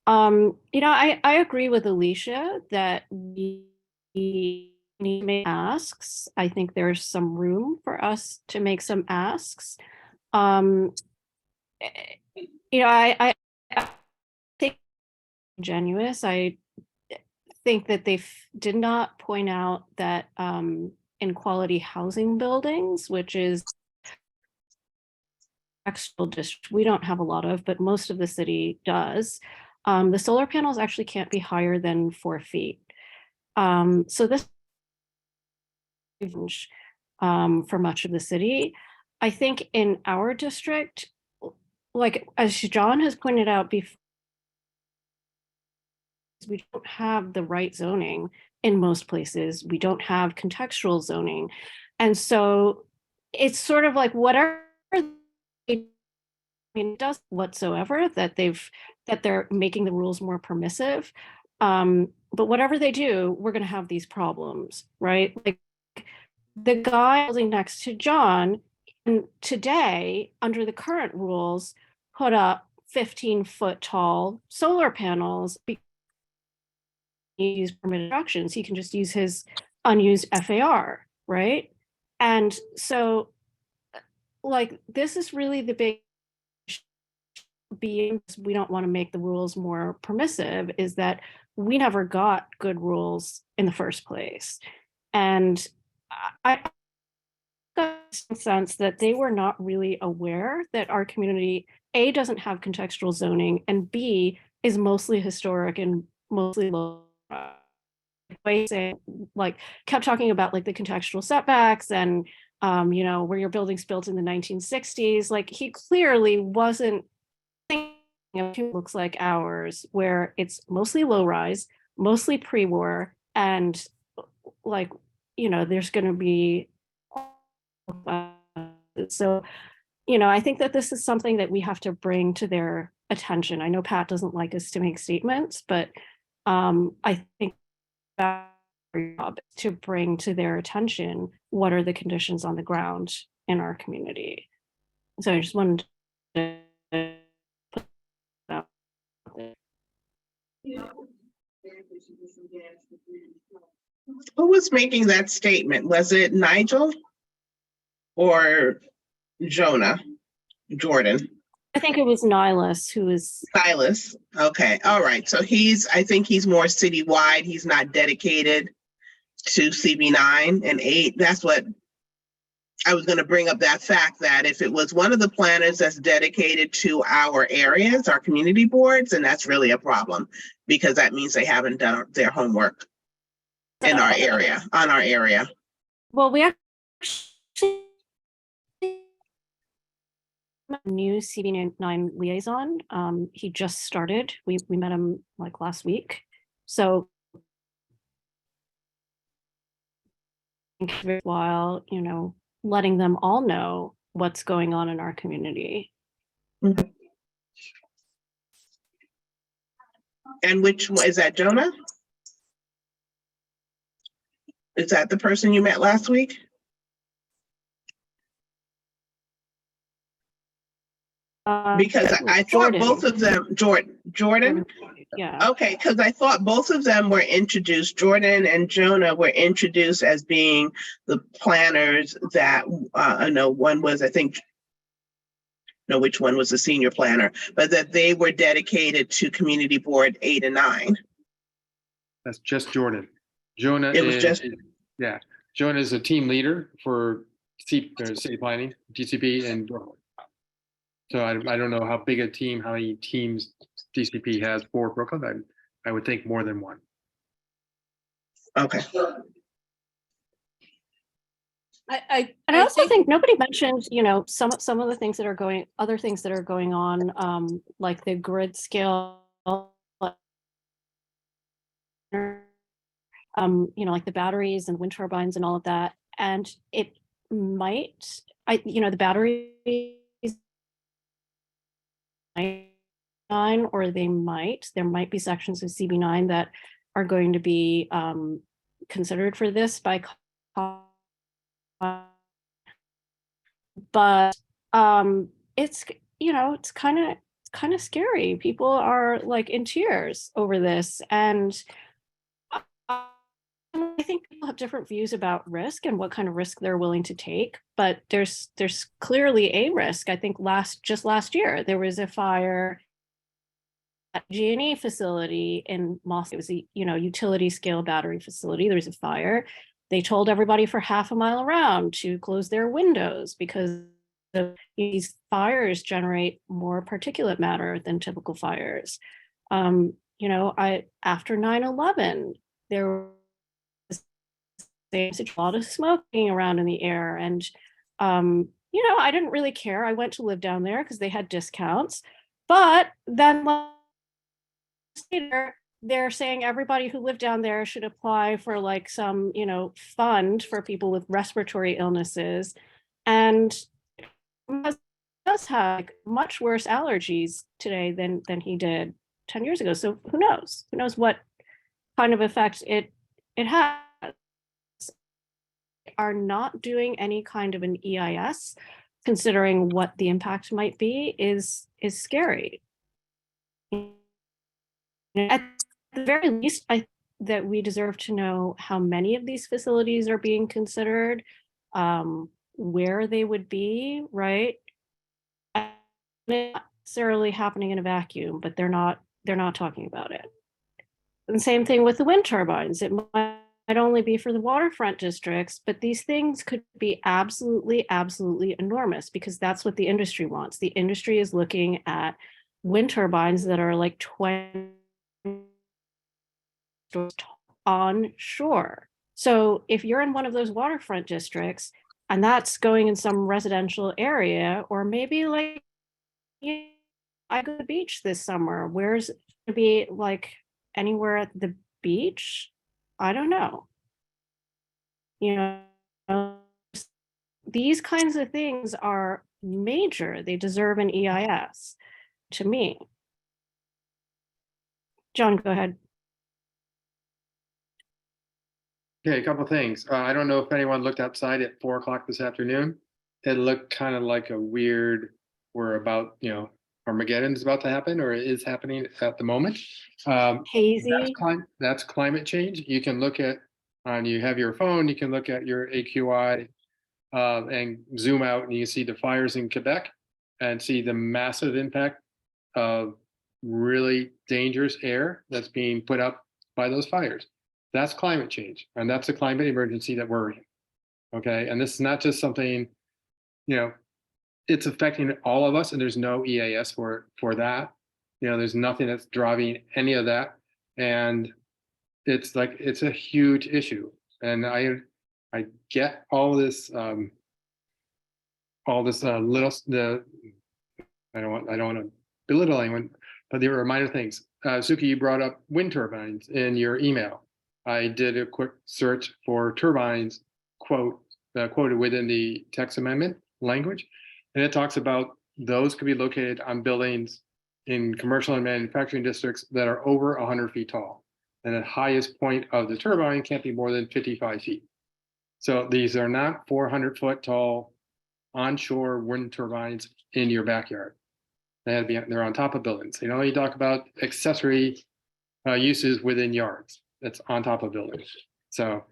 Speaker 1: I agree with Alicia that we need to make asks. I think there's some room for us to make some asks. I think Genuous. I think that they did not point out that in quality housing buildings, which is actual district we don't have a lot of, but most of the city does, the solar panels actually can't be higher than 4 feet. So this for much of the city. I think in our district, like as John has pointed out before, we don't have the right zoning in most places. We don't have contextual zoning. And so it's sort of like whatever it does whatsoever that they're making the rules more permissive. But whatever they do, we're going to have these problems, right? Like the guy building next to John today, under the current rules, put up 15-foot tall solar panels. He use permitted structures. He can just use his unused FAR, right? And so, like, this is really the big being we don't want to make the rules more permissive, is that we never got good rules in the first place. And I got a sense that they were not really aware that our community, A, doesn't have contextual zoning, and B, is mostly historic and mostly low. Like kept talking about like the contextual setbacks and where your building's built in the 1960s. Like he clearly wasn't thinking of it looks like ours, where it's mostly low rise, mostly pre-war, and like there's going to be so I think that this is something that we have to bring to their attention. I know Pat doesn't like us to make statements, but I think that job is to bring to their attention what are the conditions on the ground in our community. So I just wanted to put that out there.
Speaker 3: Who was making that statement? Was it Nigel or Jonah? Jordan?
Speaker 1: I think it was Nihilus who was.
Speaker 3: Silas. Okay. All right. So I think he's more citywide. He's not dedicated to CB9 and 8. That's what I was going to bring up, that fact that if it was one of the planners that's dedicated to our areas, our community boards, and that's really a problem because that means they haven't done their homework in our area, on our area.
Speaker 1: Well, we actually new CB9 liaison. He just started. We met him like last week. So while, letting them all know what's going on in our community.
Speaker 3: Mm-hmm. And which one is that, Jonah? Is that the person you met last week? Because I thought both of them, Jordan?
Speaker 1: Yeah.
Speaker 3: Okay, because I thought both of them were introduced, Jordan and Jonah were introduced as being the planners that, I know one was, I think, know which one was the senior planner, but that they were dedicated to community board 8 and 9.
Speaker 10: That's just Jordan. Jonah yeah. Jonah is a team leader for city planning, DCP, and Brooklyn. So I don't know how big a team, how many teams DCP has for Brooklyn. I would think more than one.
Speaker 3: Okay.
Speaker 1: I also think nobody mentioned, some of the things that are other things that are going on, like the grid scale, like the batteries and wind turbines and all of that. And it might, the batteries, or there might be sections of CB9 that are going to be considered for this by, but it's it's kind of scary. People are like in tears over this, and I think people have different views about risk and what kind of risk they're willing to take, but there's clearly a risk. I think just last year there was a fire at G&E facility in Moscow. It was a utility scale battery facility. There was a fire. They told everybody for half a mile around to close their windows because these fires generate more particulate matter than typical fires. After 9/11, there was a lot of smoking around in the air, and I didn't really care. I went to live down there because they had discounts, but then later they're saying everybody who lived down there should apply for like some fund for people with respiratory illnesses, and does have like much worse allergies today than he did 10 years ago. So who knows what kind of effect it has. Are not doing any kind of an EIS, considering what the impact might be, is scary. At the very least, that we deserve to know how many of these facilities are being considered, where they would be, right? Not necessarily happening in a vacuum, but they're not talking about it. And same thing with the wind turbines. It might only be for the waterfront districts, but these things could be absolutely, absolutely enormous because that's what the industry wants. The industry is looking at wind turbines that are like 20 on shore. So if you're in one of those waterfront districts and that's going in some residential area, or maybe like I go to the beach this summer, where's it going to be, like anywhere at the beach? I don't know. These kinds of things are major. They deserve an EIS to me. John, go ahead.
Speaker 10: Okay, a couple things. I don't know if anyone looked outside at 4 o'clock this afternoon. It looked kind of like a weird, we're about, Armageddon's about to happen, or it is happening at the moment.
Speaker 1: Hazy.
Speaker 10: That's climate change. You can look at, you have your phone, you can look at your AQI and zoom out, and you see the fires in Quebec and see the massive impact of really dangerous air that's being put up by those fires. That's climate change, and that's a climate emergency that we're in. Okay, and this is not just something, it's affecting all of us, and there's no EAS for that. There's nothing that's driving any of that, and it's a huge issue. And I get all this little I don't want to belittle anyone, but there were minor things. Suki, you brought up wind turbines in your email. I did a quick search for turbines quoted within the text amendment language, and it talks about those could be located on buildings in commercial and manufacturing districts that are over 100 feet tall, and the highest point of the turbine can't be more than 55 feet. So these are not 400-foot tall onshore wind turbines in your backyard. They're on top of buildings. You talk about accessory uses within yards. That's on top of buildings. So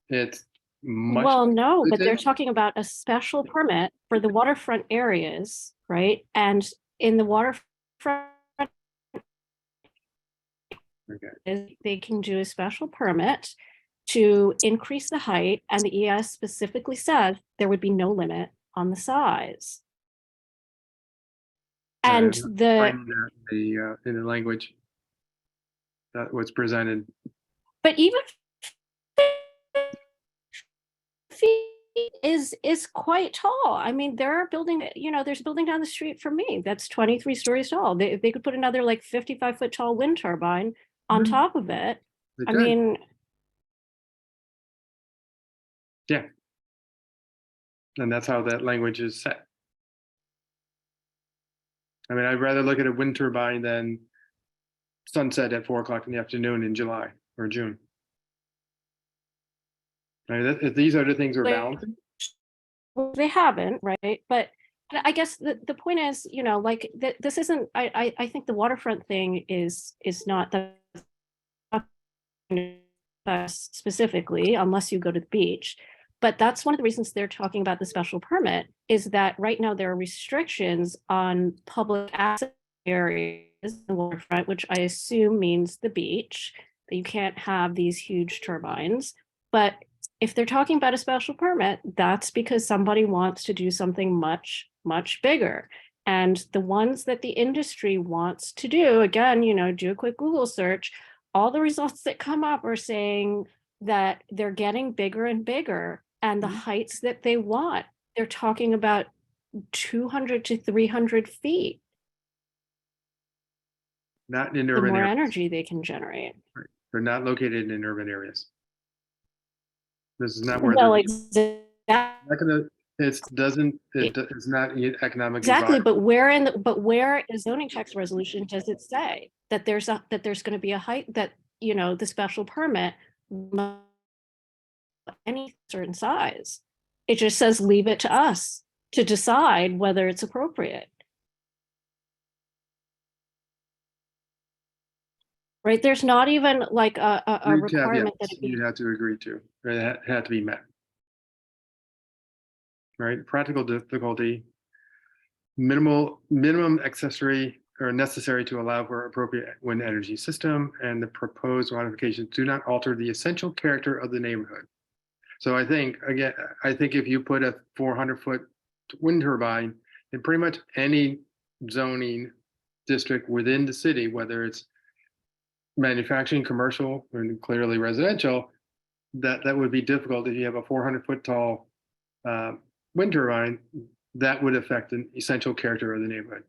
Speaker 10: it's much.
Speaker 1: Well, no, but they're talking about a special permit for the waterfront areas, right? And in the waterfront, they can do a special permit to increase the height, and the ES specifically said there would be no limit on the size. And
Speaker 10: in the language that was presented.
Speaker 1: But even feet is quite tall. I mean, there are there's a building down the street from me that's 23 stories tall. They could put another 55-foot tall wind turbine on top of it. I mean,
Speaker 10: yeah. And that's how that language is set. I mean, I'd rather look at a wind turbine than sunset at 4 o'clock in the afternoon in July or June. I mean, these are the things we're balancing.
Speaker 1: Well, they haven't, right? But I guess the point is, this isn't. I think the waterfront thing is not the specifically, unless you go to the beach. But that's one of the reasons they're talking about the special permit, is that right now there are restrictions on public access areas in the waterfront, which I assume means the beach, that you can't have these huge turbines. But if they're talking about a special permit, that's because somebody wants to do something much, much bigger. And the ones that the industry wants to do, again, do a quick Google search, all the results that come up are saying that they're getting bigger and bigger, and the heights that they want, they're talking about 200 to 300 feet.
Speaker 10: Not in
Speaker 1: The
Speaker 10: urban
Speaker 1: more
Speaker 10: areas.
Speaker 1: energy they can generate.
Speaker 10: Right. They're not located in urban areas. This is not where
Speaker 1: Well,
Speaker 10: it's not economically
Speaker 1: exactly,
Speaker 10: viable.
Speaker 1: but where in the zoning text resolution does it say that there's going to be a height that the special permit any certain size? It just says leave it to us to decide whether it's appropriate. Right? There's not even like a requirement that
Speaker 10: you'd have to agree to, or it had to be met. Right? Practical difficulty, minimum accessory or necessary to allow for appropriate wind energy system, and the proposed modifications do not alter the essential character of the neighborhood. So I think if you put a 400-foot wind turbine in pretty much any zoning district within the city, whether it's manufacturing, commercial, and clearly residential, that would be difficult. If you have a 400-foot tall wind turbine, that would affect the essential character of the neighborhood.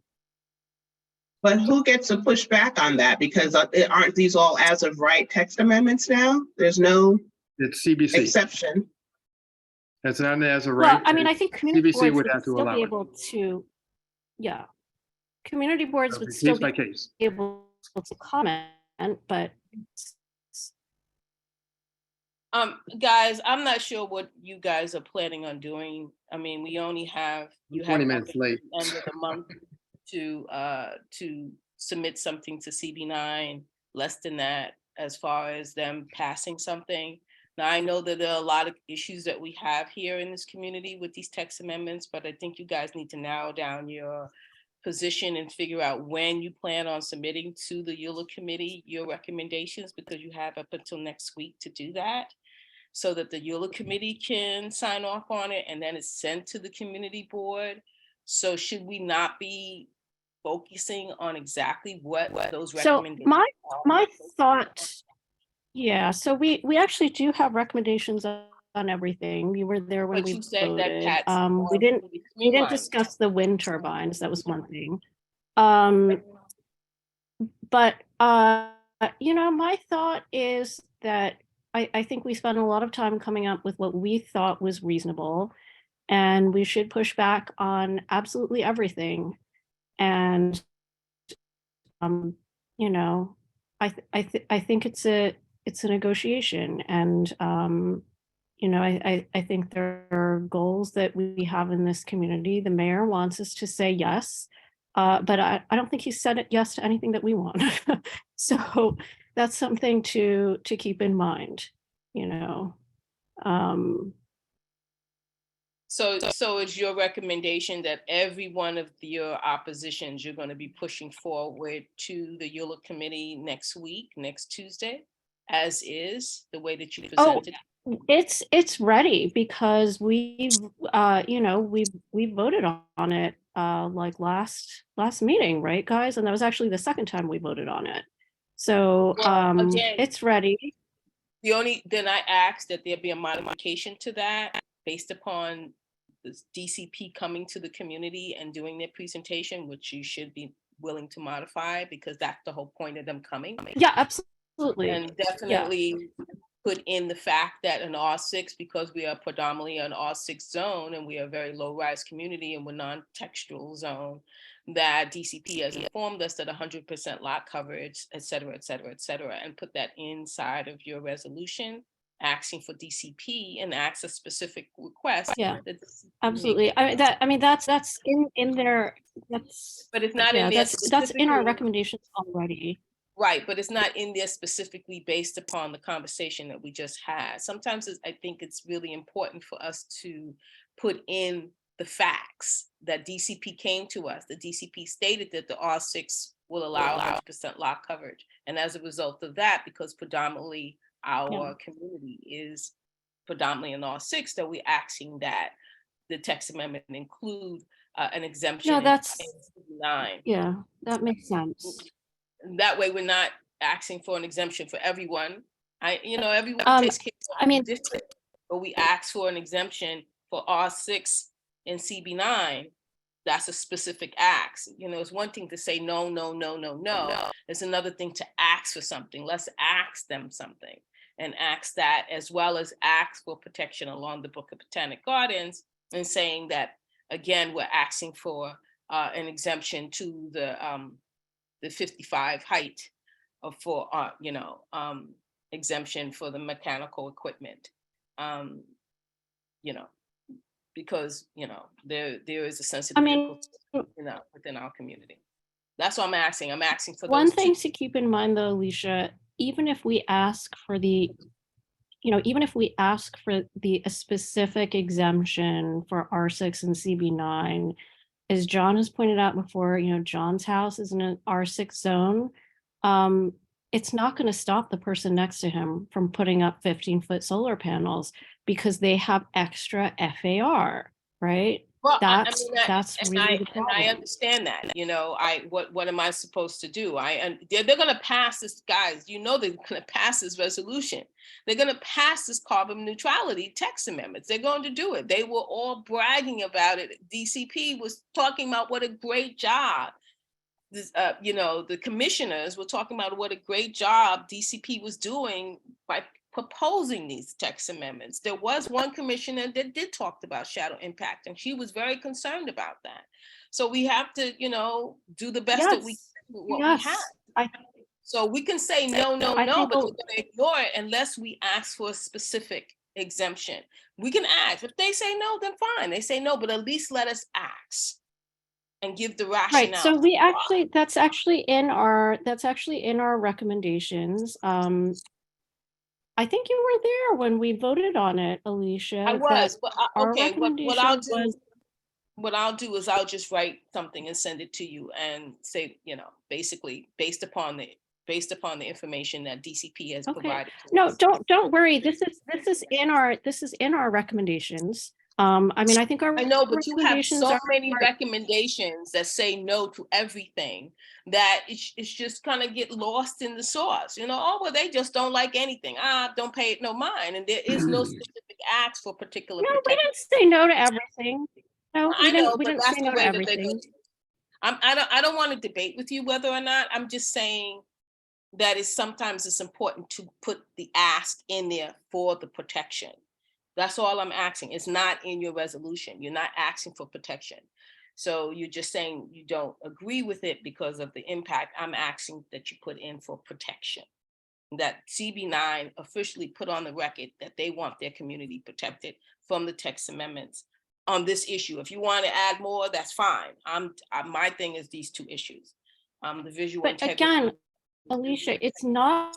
Speaker 3: But who gets to push back on that? Because aren't these all as of right text amendments now? There's no exception.
Speaker 10: It's not as of right.
Speaker 1: Well, I mean, I think community
Speaker 10: CBC
Speaker 1: boards
Speaker 10: would have to
Speaker 1: still
Speaker 10: allow
Speaker 1: be
Speaker 10: it.
Speaker 1: able to, community boards would
Speaker 10: Case
Speaker 1: still
Speaker 10: by
Speaker 1: be
Speaker 10: case.
Speaker 1: able to comment, but
Speaker 9: Guys, I'm not sure what you guys are planning on doing. I mean, we only have, you have
Speaker 10: 20
Speaker 9: up
Speaker 10: minutes
Speaker 9: until
Speaker 10: late.
Speaker 9: the end of the month to submit something to CB9, less than that, as far as them passing something. Now, I know that there are a lot of issues that we have here in this community with these text amendments, but I think you guys need to narrow down your position and figure out when you plan on submitting to the EULA committee your recommendations, because you have up until next week to do that, so that the EULA committee can sign off on it, and then it's sent to the community board. So should we not be focusing on exactly what those
Speaker 1: So
Speaker 9: recommendations are?
Speaker 1: my thought, yeah, so we actually do have recommendations on everything. We were there when
Speaker 9: But
Speaker 1: we
Speaker 9: you said that
Speaker 1: voted.
Speaker 9: Pat's
Speaker 1: We
Speaker 9: going
Speaker 1: didn't
Speaker 9: to be
Speaker 1: we didn't
Speaker 9: streamlined.
Speaker 1: discuss the wind turbines. That was one thing. But you know, my thought is that I think we spent a lot of time coming up with what we thought was reasonable, and we should push back on absolutely everything. And you know, I think it's a negotiation, and you know, I think there are goals that we have in this community. The mayor wants us to say yes, but I don't think he said it yes to anything that we want. So that's something to keep in mind, you know.
Speaker 9: So it's your recommendation that every one of your oppositions you're going to be pushing forward to the EULA committee next week, next Tuesday, as is, the way that you
Speaker 1: Oh,
Speaker 9: presented?
Speaker 1: it's ready, because we've you know, we voted on it like last meeting, right, guys? And that was actually the second time we voted on it. So
Speaker 9: Well, again,
Speaker 1: it's ready.
Speaker 9: then I asked that there be a modification to that based upon the DCP coming to the community and doing their presentation, which you should be willing to modify, because that's the whole point of them coming.
Speaker 1: Yeah, absolutely.
Speaker 9: And
Speaker 1: Yeah.
Speaker 9: definitely put in the fact that an R6, because we are predominantly an R6 zone and we are a very low rise community and we're non-textual zone, that DCP has informed us that 100% lot coverage, et cetera, et cetera, et cetera, and put that inside of your resolution, asking for DCP and ask a specific request.
Speaker 1: Yeah,
Speaker 9: that DCP
Speaker 1: absolutely. That's in there. That's,
Speaker 9: But it's not
Speaker 1: yeah,
Speaker 9: in there
Speaker 1: that's in our
Speaker 9: specifically.
Speaker 1: recommendations already.
Speaker 9: Right, but it's not in there specifically based upon the conversation that we just had. Sometimes I think it's really important for us to put in the facts that DCP came to us. The DCP stated that the R6 will allow 100% lot coverage. And as a result of that, because predominantly our community is predominantly an R6, that we're asking that the text amendment include an exemption.
Speaker 1: No, that's,
Speaker 9: in 9.
Speaker 1: yeah, that makes sense.
Speaker 9: That way we're not asking for an exemption for everyone. Everyone takes care of
Speaker 1: I mean,
Speaker 9: district, but we ask for an exemption for R6 and CB9. That's a specific ask. It's one thing to say no, no, no, no, no. It's another thing to ask for something. Let's ask them something, and ask that, as well as ask for protection along the Brooklyn Botanic Gardens, and saying that, again, we're asking for an exemption to the 55 height for exemption for the mechanical equipment, because there is a sensitive within our community. That's what I'm asking. I'm asking for
Speaker 1: one
Speaker 9: those
Speaker 1: thing to keep in mind, though, Alicia, even if we ask for a specific exemption for R6 and CB9, as John has pointed out before, John's house is in an R6 zone. It's not going to stop the person next to him from putting up 15-foot solar panels because they have extra FAR, right?
Speaker 9: Well,
Speaker 1: that's really the
Speaker 9: and
Speaker 1: problem.
Speaker 9: I understand that. What am I supposed to do? They're going to pass this, guys. They're going to pass this resolution. They're going to pass this carbon neutrality text amendments. They're going to do it. They were all bragging about it. DCP was talking about what a great job. The commissioners were talking about what a great job DCP was doing by proposing these text amendments. There was one commissioner that did talk about shadow impact, and she was very concerned about that. So we have to, do the best that we can with what we have. So we can say no, no,
Speaker 1: I
Speaker 9: no,
Speaker 1: think
Speaker 9: but
Speaker 1: a-
Speaker 9: they're gonna ignore it unless we ask for a specific exemption. We can ask. If they say no, then fine. They say no, but at least let us ask and give the
Speaker 1: Right,
Speaker 9: rationale.
Speaker 1: so we actually, that's actually in our recommendations. I think you were there when we voted on it, Alicia.
Speaker 9: I
Speaker 1: that
Speaker 9: was, but
Speaker 1: Our
Speaker 9: okay, what
Speaker 1: recommendation was,
Speaker 9: I'll do is I'll just write something and send it to you and say, basically based upon the information that DCP has
Speaker 1: okay,
Speaker 9: provided. to
Speaker 1: no,
Speaker 9: us.
Speaker 1: don't worry, this is in our recommendations. I mean, I think our
Speaker 9: I know, but you have
Speaker 1: recommendations
Speaker 9: so
Speaker 1: are-
Speaker 9: many recommendations that say no to everything that it's just kind of get lost in the sauce. Oh, well, they just don't like anything. Don't pay it no mind. And there is no specific acts for particular
Speaker 1: No, we
Speaker 9: protection.
Speaker 1: didn't say no to everything. No,
Speaker 9: I know,
Speaker 1: we
Speaker 9: but
Speaker 1: didn't
Speaker 9: that's
Speaker 1: say
Speaker 9: the
Speaker 1: no to
Speaker 9: way that they're
Speaker 1: everything.
Speaker 9: going to. I don't want to debate with you whether or not. I'm just saying that sometimes it's important to put the ask in there for the protection. That's all I'm asking. It's not in your resolution. You're not asking for protection. So you're just saying you don't agree with it because of the impact. I'm asking that you put in for protection. That CB9 officially put on the record that they want their community protected from the text amendments on this issue. If you want to add more, that's fine. My thing is these two issues. The visual
Speaker 1: But
Speaker 9: integrity.
Speaker 1: again, Alicia, it's not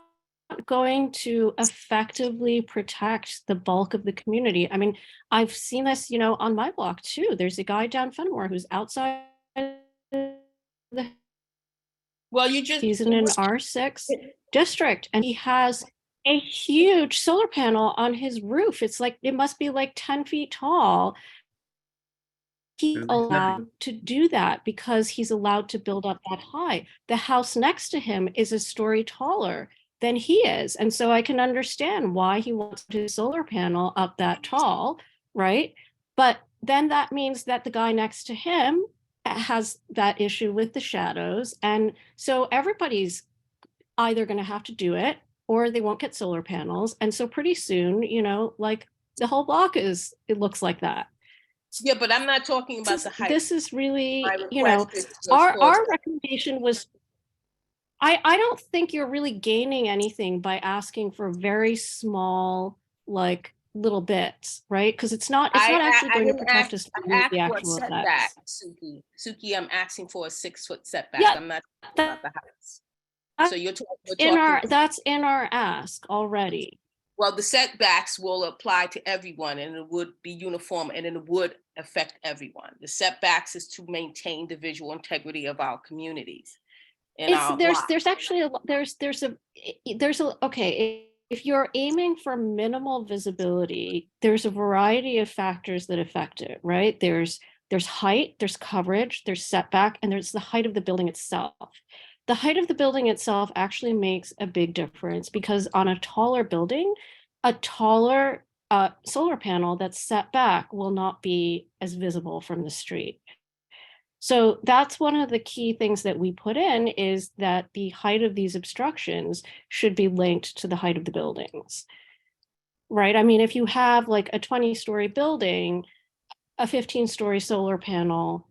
Speaker 1: going to effectively protect the bulk of the community. I mean, I've seen this, on my block too. There's a guy down Fenimore who's outside the
Speaker 9: Well,
Speaker 1: he's in an R6 district and he has a huge solar panel on his roof. It's like, it must be like 10 feet tall. He's allowed to do that because he's allowed to build up that high. The house next to him is a story taller than he is. And so I can understand why he wants his solar panel up that tall, right? But then that means that the guy next to him has that issue with the shadows. And so everybody's either going to have to do it or they won't get solar panels. And so pretty soon, like the whole block it looks like that.
Speaker 9: Yeah, but I'm not talking about the height.
Speaker 1: This is really,
Speaker 9: My request is to
Speaker 1: our recommendation was, I don't think you're really gaining anything by asking for very small, like little bits, right? Because it's not actually going to protect us from the actual effects.
Speaker 9: Suki, I'm asking for a 6-foot setback.
Speaker 1: Yeah,
Speaker 9: I'm not talking about the heights. So you're talking.
Speaker 1: That's in our ask already.
Speaker 9: Well, the setbacks will apply to everyone and it would be uniform and it would affect everyone. The setbacks is to maintain the visual integrity of our communities.
Speaker 1: There's actually okay, if you're aiming for minimal visibility, there's a variety of factors that affect it, right? There's height, there's coverage, there's setback, and there's the height of the building itself. The height of the building itself actually makes a big difference because on a taller building, a taller solar panel that's set back will not be as visible from the street. So that's one of the key things that we put in is that the height of these obstructions should be linked to the height of the buildings, right? I mean, if you have like a 20-story building, a 15-story solar panel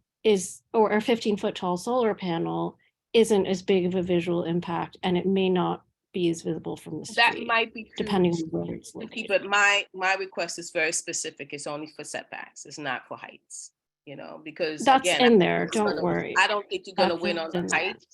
Speaker 1: or a 15-foot tall solar panel isn't as big of a visual impact and it may not be as visible from the street.
Speaker 9: That might be true,
Speaker 1: depending on where it's located.
Speaker 9: but my request is very specific. It's only for setbacks. It's not for heights, because
Speaker 1: that's
Speaker 9: again,
Speaker 1: in there. Don't worry.
Speaker 9: I don't think you're going to
Speaker 1: That's
Speaker 9: win on the
Speaker 1: in there.
Speaker 9: height.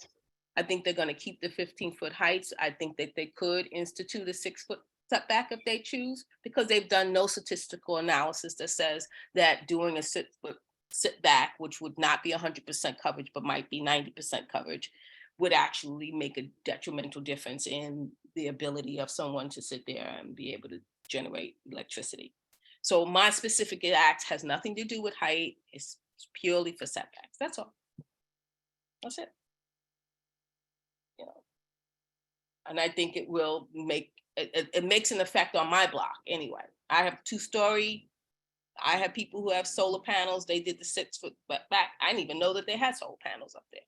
Speaker 9: I think they're going to keep the 15-foot heights. I think that they could institute a 6-foot setback if they choose, because they've done no statistical analysis that says that doing a 6-foot setback, which would not be 100% coverage, but might be 90% coverage, would actually make a detrimental difference in the ability of someone to sit there and be able to generate electricity. So my specific act has nothing to do with height. It's purely for setbacks. That's all. That's it. And I think it will make, it makes an effect on my block anyway. I have 2-story. I have people who have solar panels. They did the 6-foot back. I didn't even know that they had solar panels up there.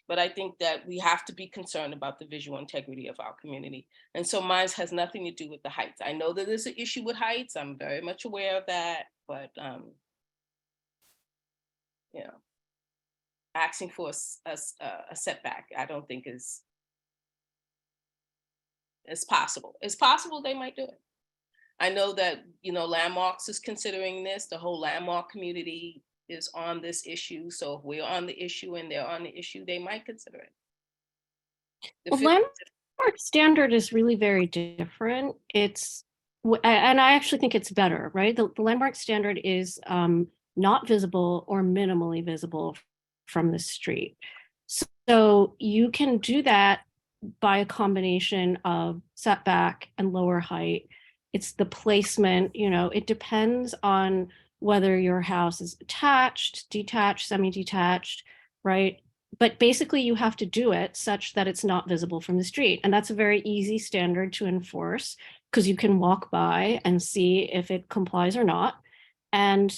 Speaker 9: But I think that we have to be concerned about the visual integrity of our community. And so mine has nothing to do with the heights. I know that there's an issue with heights. I'm very much aware of that, but asking for a setback, I don't think is It's possible. It's possible they might do it. I know that, Landmarks is considering this. The whole landmark community is on this issue. So if we're on the issue and they're on the issue, they might consider it. The
Speaker 1: Well,
Speaker 9: fif-
Speaker 1: landmark standard is really very different. And I actually think it's better, right? The landmark standard is not visible or minimally visible from the street. So you can do that by a combination of setback and lower height. It's the placement, it depends on whether your house is attached, detached, semi-detached, right? But basically you have to do it such that it's not visible from the street. And that's a very easy standard to enforce because you can walk by and see if it complies or not. And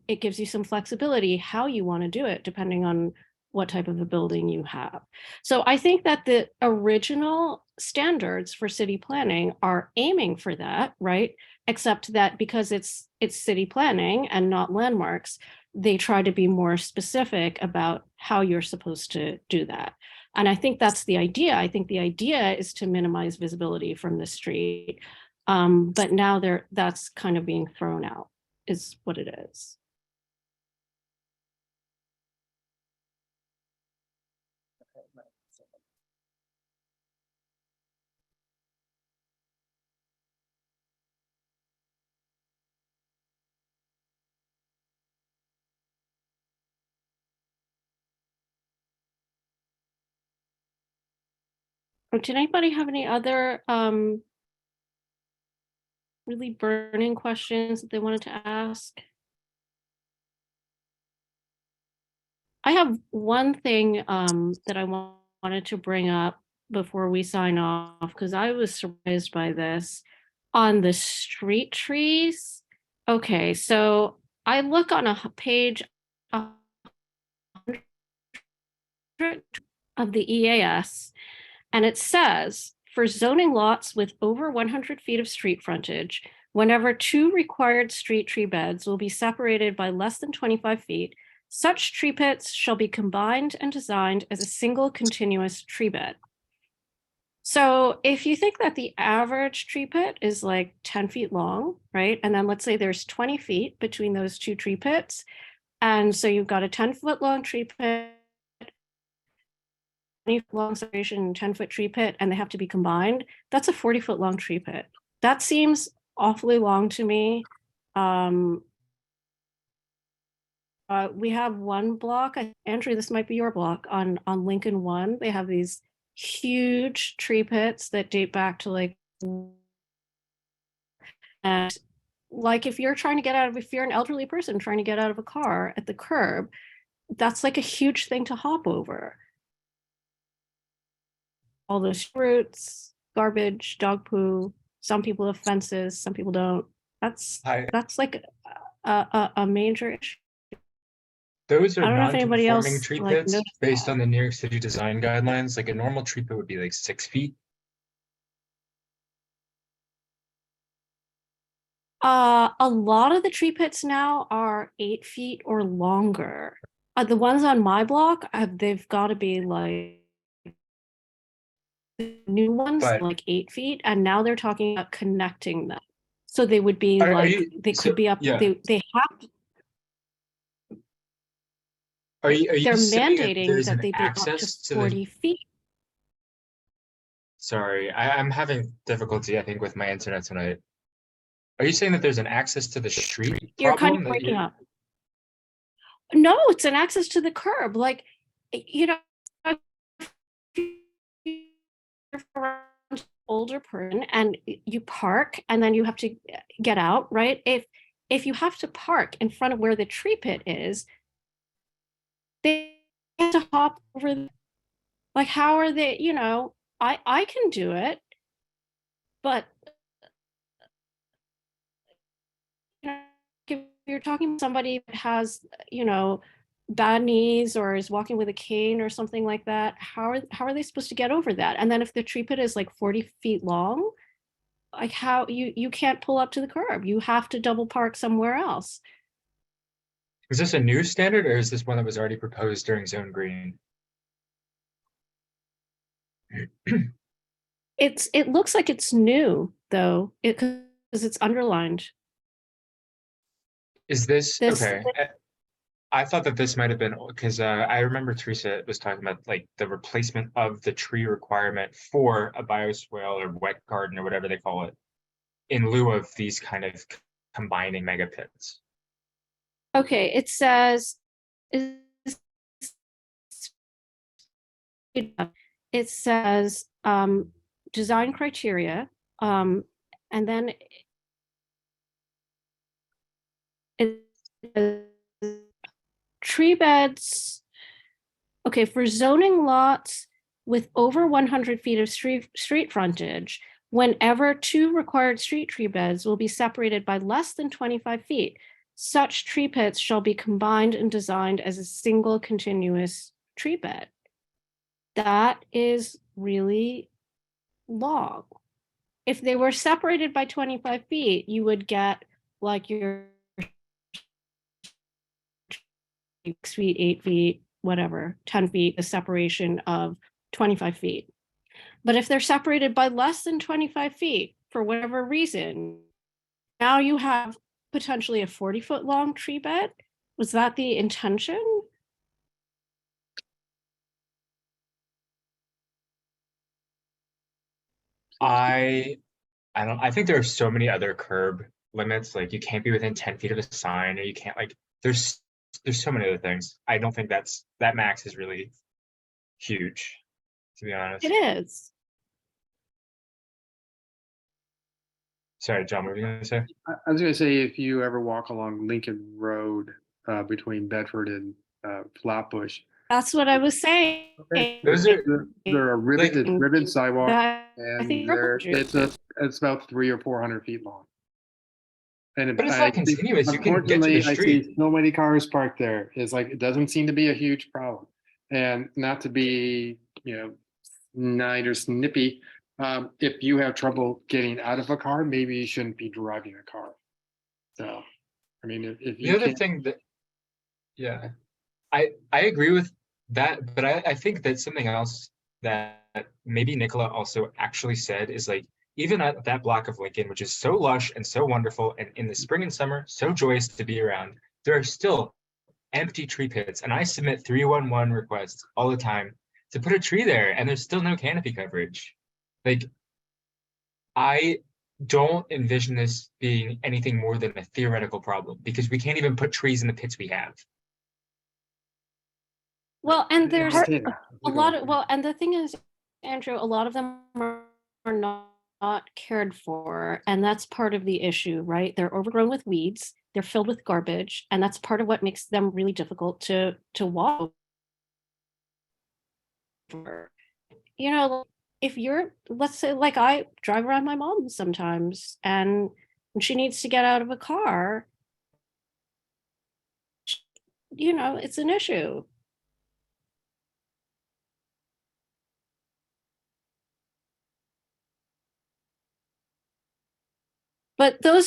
Speaker 1: it gives you some flexibility how you want to do it, depending on what type of a building you have. So I think that the original standards for city planning are aiming for that, right? Except that because it's city planning and not landmarks, they try to be more specific about how you're supposed to do that. And I think that's the idea. I think the idea is to minimize visibility from the street. But now that's kind of being thrown out, is what it is. Did anybody have any other really burning questions that they wanted to ask? I have one thing that I wanted to bring up before we sign off, because I was surprised by this on the street trees. Okay, so I look on a page of the EAS, and it says, for zoning lots with over 100 feet of street frontage, whenever 2 required street tree beds will be separated by less than 25 feet, such tree pits shall be combined and designed as a single continuous tree bed. So if you think that the average tree pit is like 10 feet long, right? And then let's say there's 20 feet between those 2 tree pits. And so you've got a 10-foot long tree pit, 20-foot long separation, 10-foot tree pit, and they have to be combined. That's a 40-foot long tree pit. That seems awfully long to me. We have one block, Andrew, this might be your block, on Lincoln 1. They have these huge tree pits that date back to and if you're if you're an elderly person trying to get out of a car at the curb, that's like a huge thing to hop over. All those roots, garbage, dog poo. Some people have fences, some people don't. That's like a major issue.
Speaker 17: Those are
Speaker 1: I don't know if anybody else
Speaker 17: non-conforming tree pits
Speaker 1: noticed
Speaker 17: based
Speaker 1: that.
Speaker 17: on the New York City design guidelines. Like a normal tree pit would be like 6 feet.
Speaker 1: A lot of the tree pits now are 8 feet or longer. The ones on my block, they've got to be like the new ones, like 8 feet, and now they're talking about connecting them. So they would be they could be up.
Speaker 17: Yeah.
Speaker 1: They have to.
Speaker 17: Are you
Speaker 1: They're
Speaker 17: saying
Speaker 1: mandating
Speaker 17: there's
Speaker 1: that
Speaker 17: an
Speaker 1: they be up to
Speaker 17: access to
Speaker 1: 40 feet.
Speaker 17: Sorry, I'm having difficulty, I think, with my internet tonight. Are you saying that there's an access to the street
Speaker 1: You're kind
Speaker 17: problem
Speaker 1: of
Speaker 17: that
Speaker 1: breaking
Speaker 17: you-
Speaker 1: up. No, it's an access to the curb. Like, older person and you park and then you have to get out, right? If you have to park in front of where the tree pit is, they have to hop over. Like, how are they? I can do it, but if you're talking to somebody that has bad knees or is walking with a cane or something like that, how are they supposed to get over that? And then if the tree pit is like 40 feet long, like how you can't pull up to the curb. You have to double park somewhere else.
Speaker 17: Is this a new standard or is this one that was already proposed during Zone Green?
Speaker 1: It looks like it's new though, because it's underlined.
Speaker 17: Is this,
Speaker 1: This-
Speaker 17: okay? I thought that this might have been, because I remember Teresa was talking about like the replacement of the tree requirement for a bioswale or wet garden or whatever they call it, in lieu of these kind of combining mega pits.
Speaker 1: Okay, it says it says design criteria, and then it tree beds. Okay, for zoning lots with over 100 feet of street frontage, whenever 2 required street tree beds will be separated by less than 25 feet, such tree pits shall be combined and designed as a single continuous tree bed. That is really long. If they were separated by 25 feet, you would get like your 6 feet, 8 feet, whatever, 10 feet, a separation of 25 feet. But if they're separated by less than 25 feet, for whatever reason, now you have potentially a 40-foot long tree bed. Was that the intention?
Speaker 17: I think there are so many other curb limits, like you can't be within 10 feet of a sign, or you can't like, there's so many other things. I don't think that max is really huge, to be honest.
Speaker 1: It is.
Speaker 17: Sorry, John, what were you gonna say?
Speaker 10: I was gonna say, if you ever walk along Lincoln Road between Bedford and Flatbush,
Speaker 1: That's what I was saying.
Speaker 17: Those are
Speaker 10: there are ribbon sidewalk,
Speaker 1: I
Speaker 10: and
Speaker 1: think
Speaker 10: it's about 300 or 400 feet long. And
Speaker 17: But it's
Speaker 10: I
Speaker 17: not
Speaker 10: think,
Speaker 17: continuous. You can get to the
Speaker 10: unfortunately, I
Speaker 17: street.
Speaker 10: see so many cars parked there. It's like, it doesn't seem to be a huge problem. And not to be, snide or snippy, if you have trouble getting out of a car, maybe you shouldn't be driving a car. So, I mean, if
Speaker 17: The
Speaker 10: you
Speaker 17: other
Speaker 10: can't,
Speaker 17: thing that, yeah, I agree with that, but I think that something else that maybe Nicola also actually said is like, even at that block of Lincoln, which is so lush and so wonderful, and in the spring and summer, so joyous to be around, there are still empty tree pits, and I submit 311 requests all the time to put a tree there, and there's still no canopy coverage. Like, I don't envision this being anything more than a theoretical problem, because we can't even put trees in the pits we have.
Speaker 1: Well, and there's a
Speaker 10: understand.
Speaker 1: lot of, well, and the thing is, Andrew, a lot of them are not cared for, and that's part of the issue, right? They're overgrown with weeds, they're filled with garbage, and that's part of what makes them really difficult to walk over. If you're, let's say, like I drive around my mom sometimes, and when she needs to get out of a car, it's an issue. But those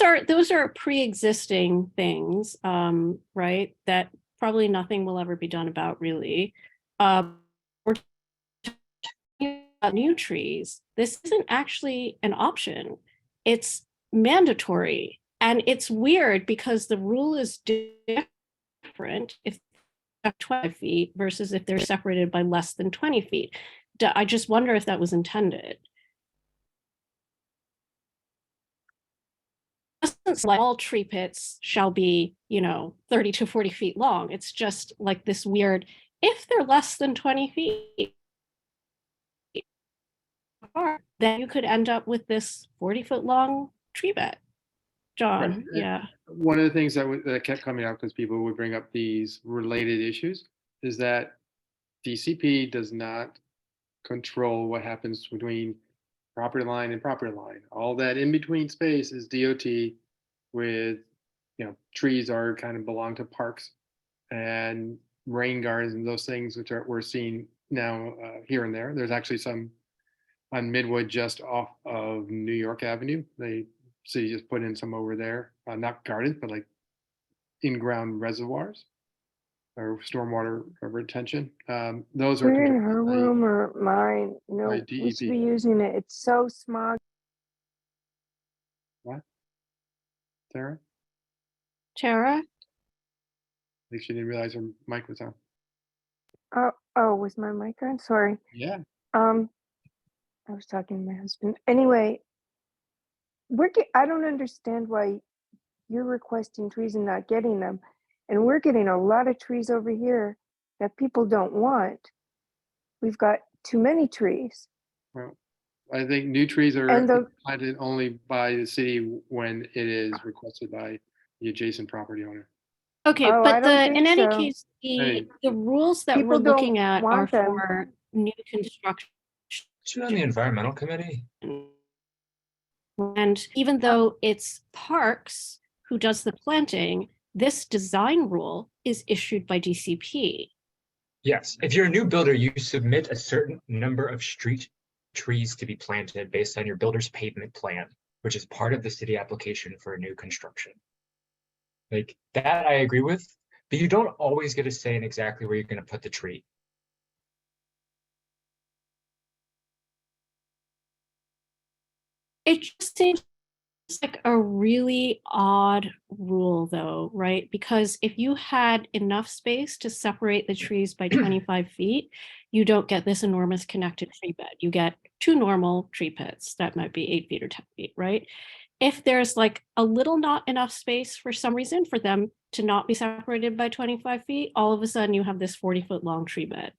Speaker 1: are pre-existing things, right? That probably nothing will ever be done about, really. We're talking about new trees. This isn't actually an option. It's mandatory. And it's weird because the rule is different if they're 20 feet versus if they're separated by less than 20 feet. I just wonder if that was intended. Like all tree pits shall be, 30 to 40 feet long. It's just like this weird, if they're less than 20 feet, then you could end up with this 40-foot long tree bed. John,
Speaker 10: Right.
Speaker 1: yeah.
Speaker 10: One of the things that kept coming up, because people would bring up these related issues, is that DCP does not control what happens between property line and property line. All that in between space is DOT, with, trees are kind of belong to parks and rain gardens and those things, which we're seeing now here and there. There's actually some on Midwood just off of New York Avenue. The city just put in some over there, not gardens, but like in-ground reservoirs. or stormwater retention. Those are
Speaker 15: We're in
Speaker 10: controlled
Speaker 15: her
Speaker 10: by
Speaker 15: room or mine. No,
Speaker 10: by
Speaker 15: we should
Speaker 10: DEP.
Speaker 15: be using it. It's so smog.
Speaker 10: What? Sarah?
Speaker 1: Tara?
Speaker 10: I think she didn't realize her mic was on.
Speaker 15: Oh, was my mic on? Sorry.
Speaker 10: Yeah.
Speaker 15: I was talking to my husband. Anyway, I don't understand why you're requesting trees and not getting them. And we're getting a lot of trees over here that people don't want. We've got too many trees.
Speaker 10: Well, I think new trees are
Speaker 15: And
Speaker 10: planted only by the city when it is requested by the adjacent property owner.
Speaker 1: Okay,
Speaker 15: Oh, I
Speaker 1: but
Speaker 15: don't think
Speaker 1: in any
Speaker 15: so.
Speaker 1: case,
Speaker 10: Hey.
Speaker 1: the rules that we're
Speaker 15: People don't
Speaker 1: looking at are
Speaker 15: want them.
Speaker 1: for new construction.
Speaker 17: You're on the environmental committee.
Speaker 1: And even though it's Parks who does the planting, this design rule is issued by DCP.
Speaker 17: Yes, if you're a new builder, you submit a certain number of street trees to be planted based on your builder's pavement plan, which is part of the city application for new construction. Like that I agree with, but you don't always get a say in exactly where you're going to put the tree.
Speaker 1: It just seems like a really odd rule though, right? Because if you had enough space to separate the trees by 25 feet, you don't get this enormous connected tree bed. You get two normal tree pits that might be 8 feet or 10 feet, right? If there's like a little not enough space for some reason for them to not be separated by 25 feet, all of a sudden you have this 40-foot long tree bed.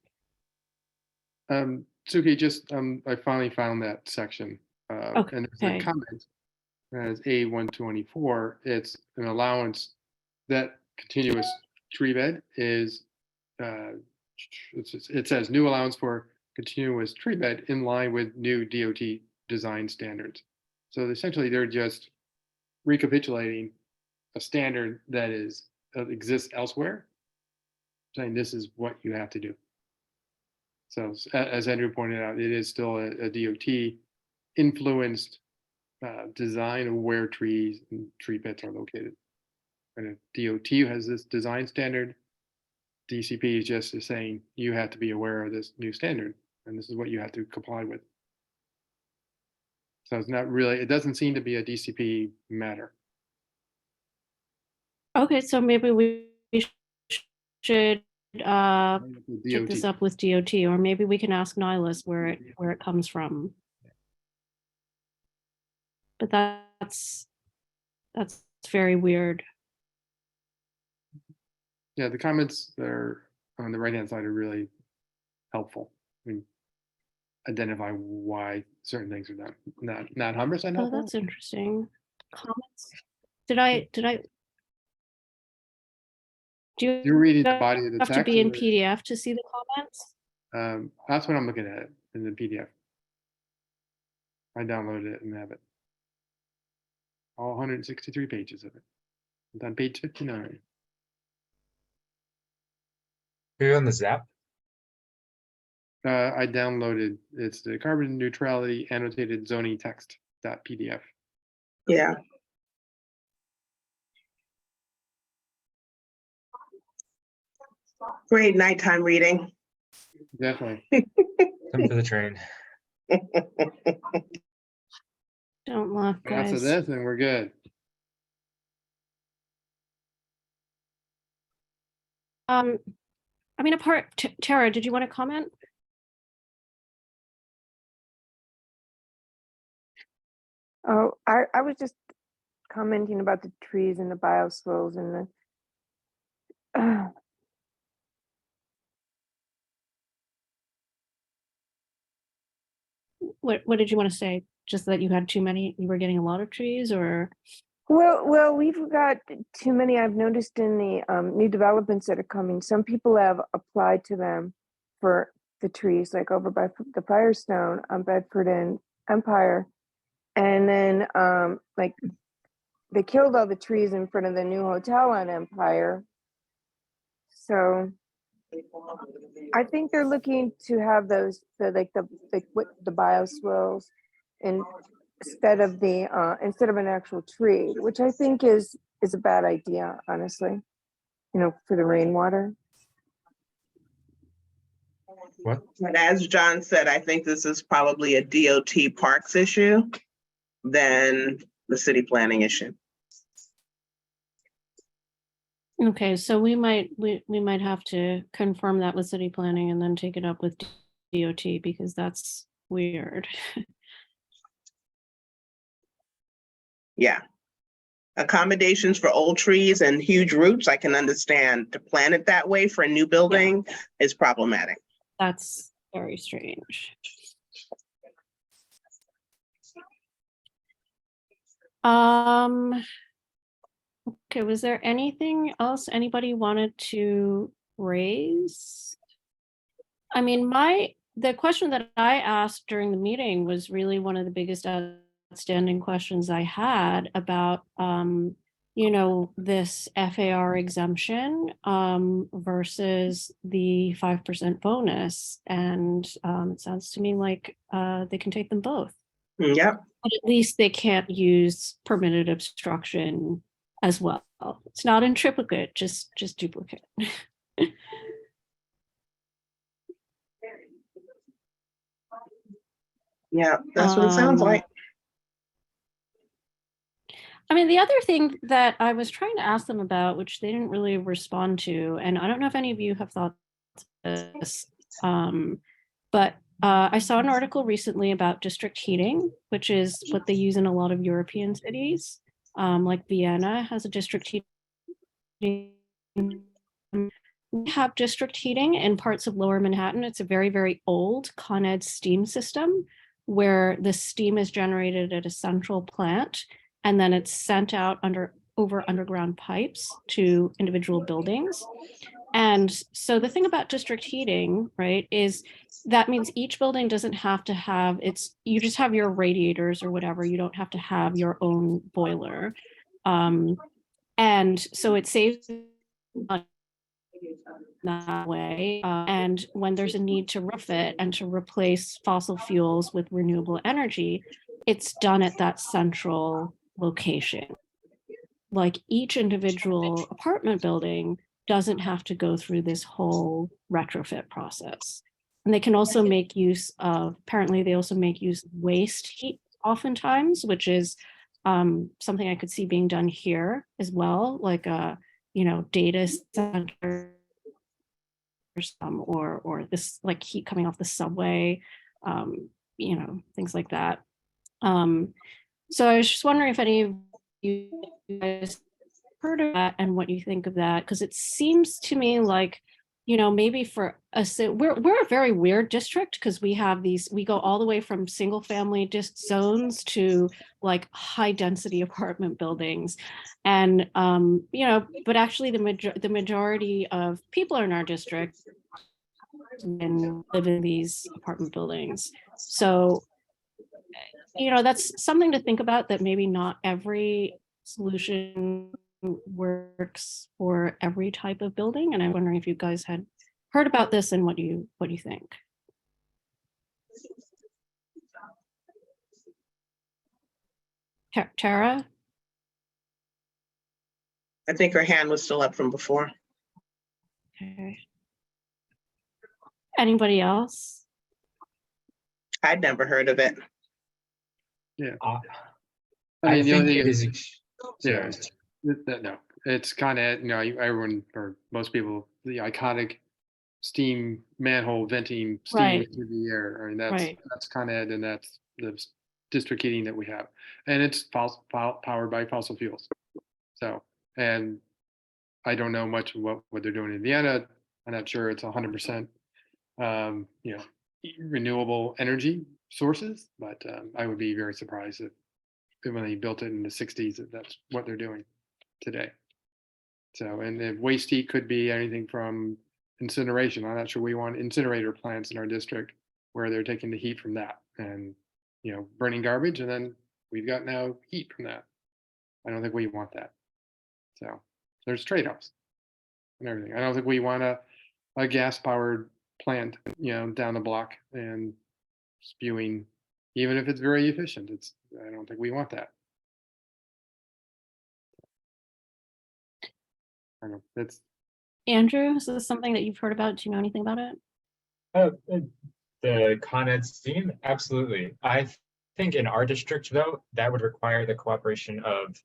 Speaker 10: Suki, just I finally found that section. And there's a comment as A124. It's an allowance that continuous tree bed is. It says new allowance for continuous tree bed in line with new DOT design standards. So essentially, they're just recapitulating a standard that exists elsewhere, saying this is what you have to do. So as Andrew pointed out, it is still a DOT influenced design of where trees and tree pits are located. And if DOT has this design standard, DCP is just saying you have to be aware of this new standard, and this is what you have to comply with. So it's not really, it doesn't seem to be a DCP matter.
Speaker 1: Okay, so maybe we should take this up with DOT, or maybe we can ask Nihilus where it comes from. But that's very weird.
Speaker 10: Yeah, the comments that are on the right-hand side are really helpful. I mean, identify why certain things are not 100% helpful.
Speaker 1: Oh, that's interesting. Comments. Did I? Do
Speaker 10: You're reading the body of the text.
Speaker 1: Have to be in PDF to see the comments?
Speaker 10: That's what I'm looking at in the PDF. I downloaded it and have it. All 163 pages of it. It's on page 59.
Speaker 17: Are you on the Zap?
Speaker 10: I downloaded, it's the carbon neutrality annotated zoning text.pdf.
Speaker 3: Yeah. Great nighttime reading.
Speaker 10: Definitely.
Speaker 17: Come for the train.
Speaker 1: Don't laugh, guys.
Speaker 10: After this, and we're good.
Speaker 1: I mean, Tara, did you want to comment?
Speaker 15: Oh, I was just commenting about the trees and the bioswales and the.
Speaker 1: What did you want to say? Just that you had too many, you were getting a lot of trees, or?
Speaker 15: Well, we've got too many. I've noticed in the new developments that are coming, some people have applied to them for the trees, like over by the Firestone on Bedford and Empire. And then like they killed all the trees in front of the new hotel on Empire. So I think they're looking to have those, the bioswales instead of an actual tree, which I think is a bad idea, honestly, for the rainwater.
Speaker 17: What?
Speaker 3: But as John said, I think this is probably a DOT parks issue than the city planning issue.
Speaker 1: Okay, so we might have to confirm that with city planning and then take it up with DOT because that's weird.
Speaker 3: Yeah. Accommodations for old trees and huge roots, I can understand. To plan it that way for a new building is problematic.
Speaker 1: That's very strange. Okay, was there anything else anybody wanted to raise? I mean, the question that I asked during the meeting was really one of the biggest outstanding questions I had about, you know, this FAR exemption versus the 5% bonus. And it sounds to me like they can take them both.
Speaker 3: Yep.
Speaker 1: But at least they can't use permitted obstruction as well. It's not in triplicate, just duplicate.
Speaker 3: Yeah, that's what it sounds like.
Speaker 1: I mean, the other thing that I was trying to ask them about, which they didn't really respond to, and I don't know if any of you have thought this, but I saw an article recently about district heating, which is what they use in a lot of European cities. Like Vienna has a district heating. We have district heating in parts of Lower Manhattan. It's a very, very old Con Ed steam system where the steam is generated at a central plant and then it's sent out over underground pipes to individual buildings. And so the thing about district heating, right, is that means each building doesn't have to have you just have your radiators or whatever. You don't have to have your own boiler. And so it saves money that way. And when there's a need to roof it and to replace fossil fuels with renewable energy, it's done at that central location. Like each individual apartment building doesn't have to go through this whole retrofit process. And they can also make use of, apparently they also make use of waste heat oftentimes, which is something I could see being done here as well, like a, you know, data center or this like heat coming off the subway, you know, things like that. So I was just wondering if any of you guys heard of that and what you think of that, because it seems to me like, you know, maybe for us, we're a very weird district because we go all the way from single family zones to like high density apartment buildings. And, you know, but actually the majority of people in our district live in these apartment buildings. So, you know, that's something to think about, that maybe not every solution works for every type of building. And I'm wondering if you guys had heard about this and what do you think? Tara?
Speaker 3: I think her hand was still up from before.
Speaker 1: Okay. Anybody else?
Speaker 3: I'd never heard of it.
Speaker 10: Yeah.
Speaker 17: I
Speaker 10: mean, the only
Speaker 17: think
Speaker 10: thing
Speaker 17: it
Speaker 10: is,
Speaker 17: is.
Speaker 10: yeah, no, it's kind of, you know, everyone or most people, the iconic steam manhole venting steam
Speaker 1: Right.
Speaker 10: through the air. I mean,
Speaker 1: Right.
Speaker 10: that's Con Ed, and that's the district heating that we have, and it's powered by fossil fuels. So, and I don't know much of what they're doing in Vienna. I'm not sure it's 100%, you know, renewable energy sources, but I would be very surprised if when they built it in the 60s, that's what they're doing today. So, and the waste heat could be anything from incineration. I'm not sure we want incinerator plants in our district where they're taking the heat from that and, you know, burning garbage, and then we've got now heat from that. I don't think we want that. So there's trade-offs and everything. I don't think we want a gas-powered plant, you know, down the block and spewing, even if it's very efficient. I don't think we want that. I don't know. That's
Speaker 1: Andrew, is this something that you've heard about? Do you know anything about it?
Speaker 17: The Con Ed team, absolutely. I think in our district, though, that would require the cooperation of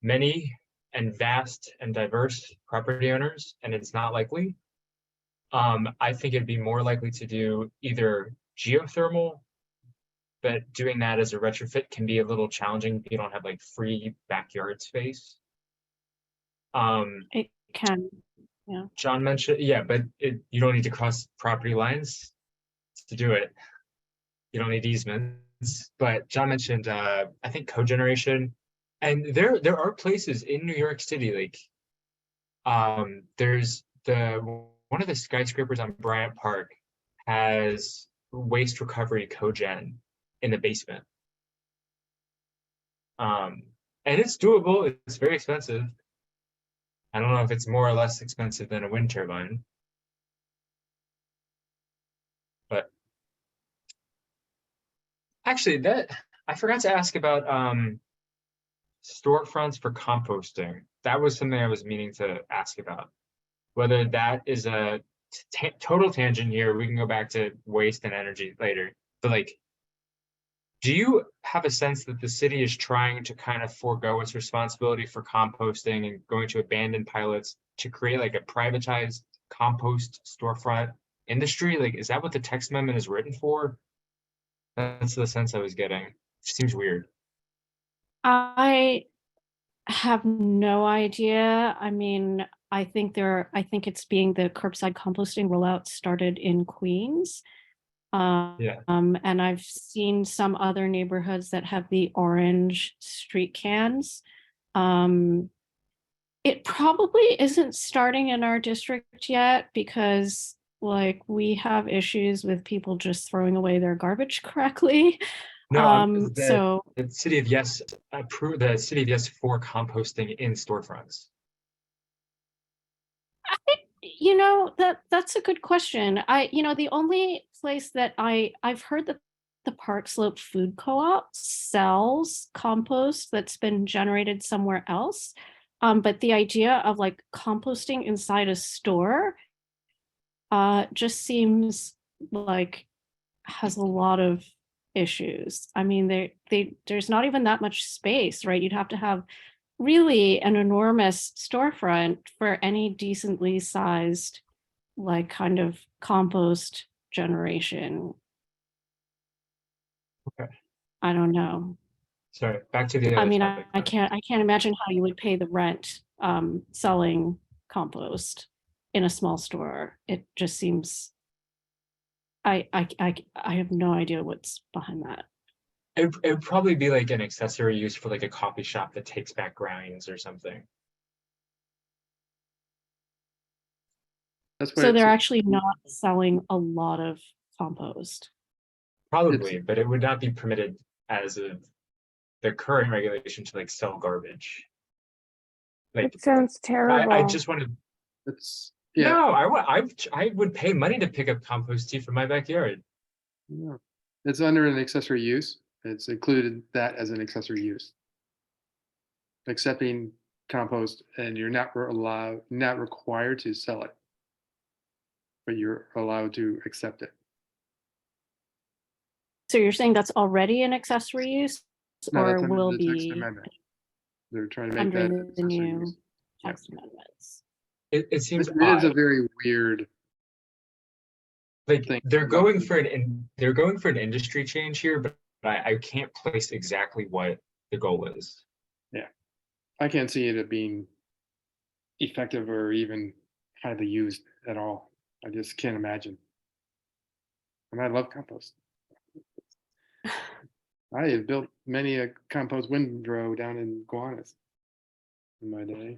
Speaker 17: many and vast and diverse property owners, and it's not likely. I think it'd be more likely to do either geothermal, but doing that as a retrofit can be a little challenging if you don't have like free backyard space.
Speaker 1: It can, yeah.
Speaker 17: John mentioned, yeah, but you don't need to cross property lines to do it. You don't need easements. But John mentioned, I think cogeneration, and there are places in New York City, like, there's one of the skyscrapers on Bryant Park has waste recovery cogen in the basement. And it's doable. It's very expensive. I don't know if it's more or less expensive than a wind turbine. But actually, I forgot to ask about storefronts for composting. That was something I was meaning to ask about. Whether that is a total tangent here, we can go back to waste and energy later. But like, do you have a sense that the city is trying to kind of forego its responsibility for composting and going to abandon pilots to create like a privatized compost storefront industry? Like, is that what the text amendment is written for? That's the sense I was getting. It seems weird.
Speaker 1: I have no idea. I mean, I think it's being the curbside composting rollout started in Queens. And I've seen some other neighborhoods that have the orange street cans. It probably isn't starting in our district yet because like we have issues with people just throwing away their garbage correctly.
Speaker 17: No,
Speaker 1: So
Speaker 17: the city of Yes approved the city of Yes for composting in storefronts.
Speaker 1: you know, that's a good question. The only place that I've heard that the Park Slope Food Co-op sells compost that's been generated somewhere else. But the idea of like composting inside a store just seems like has a lot of issues. I mean, there's not even that much space, right? You'd have to have really an enormous storefront for any decently sized like kind of compost generation.
Speaker 17: Okay.
Speaker 1: I don't know.
Speaker 17: Sorry, back to the
Speaker 1: I
Speaker 17: other
Speaker 1: mean,
Speaker 17: topic.
Speaker 1: I can't imagine how you would pay the rent selling compost in a small store. It just seems I have no idea what's behind that.
Speaker 17: It would probably be like an accessory used for like a coffee shop that takes back grinds or something.
Speaker 10: That's
Speaker 1: So they're actually not selling a lot of compost.
Speaker 17: Probably, but it would not be permitted as of the current regulation to like sell garbage. Like,
Speaker 15: it sounds terrible.
Speaker 17: I just wanted. No, I would pay money to pick up compost tea from my backyard.
Speaker 10: Yeah. It's under an accessory use. It's included that as an accessory use. Accepting compost, and you're not required to sell it, but you're allowed to accept it.
Speaker 1: So you're saying that's already an accessory use,
Speaker 10: No,
Speaker 1: or
Speaker 10: that's under
Speaker 1: will
Speaker 10: the text
Speaker 1: be
Speaker 10: amendment. They're trying to make
Speaker 1: under
Speaker 10: that an
Speaker 1: the
Speaker 10: accessory
Speaker 1: new
Speaker 10: use.
Speaker 1: text amendments?
Speaker 17: It seems
Speaker 10: It is a
Speaker 17: odd.
Speaker 10: very weird.
Speaker 17: Like they're going for an industry change here, but I can't place exactly what the goal is.
Speaker 10: Yeah, I can't see it being effective or even highly used at all. I just can't imagine. And I love compost. I have built many a compost windrow down in Gowanus in my day.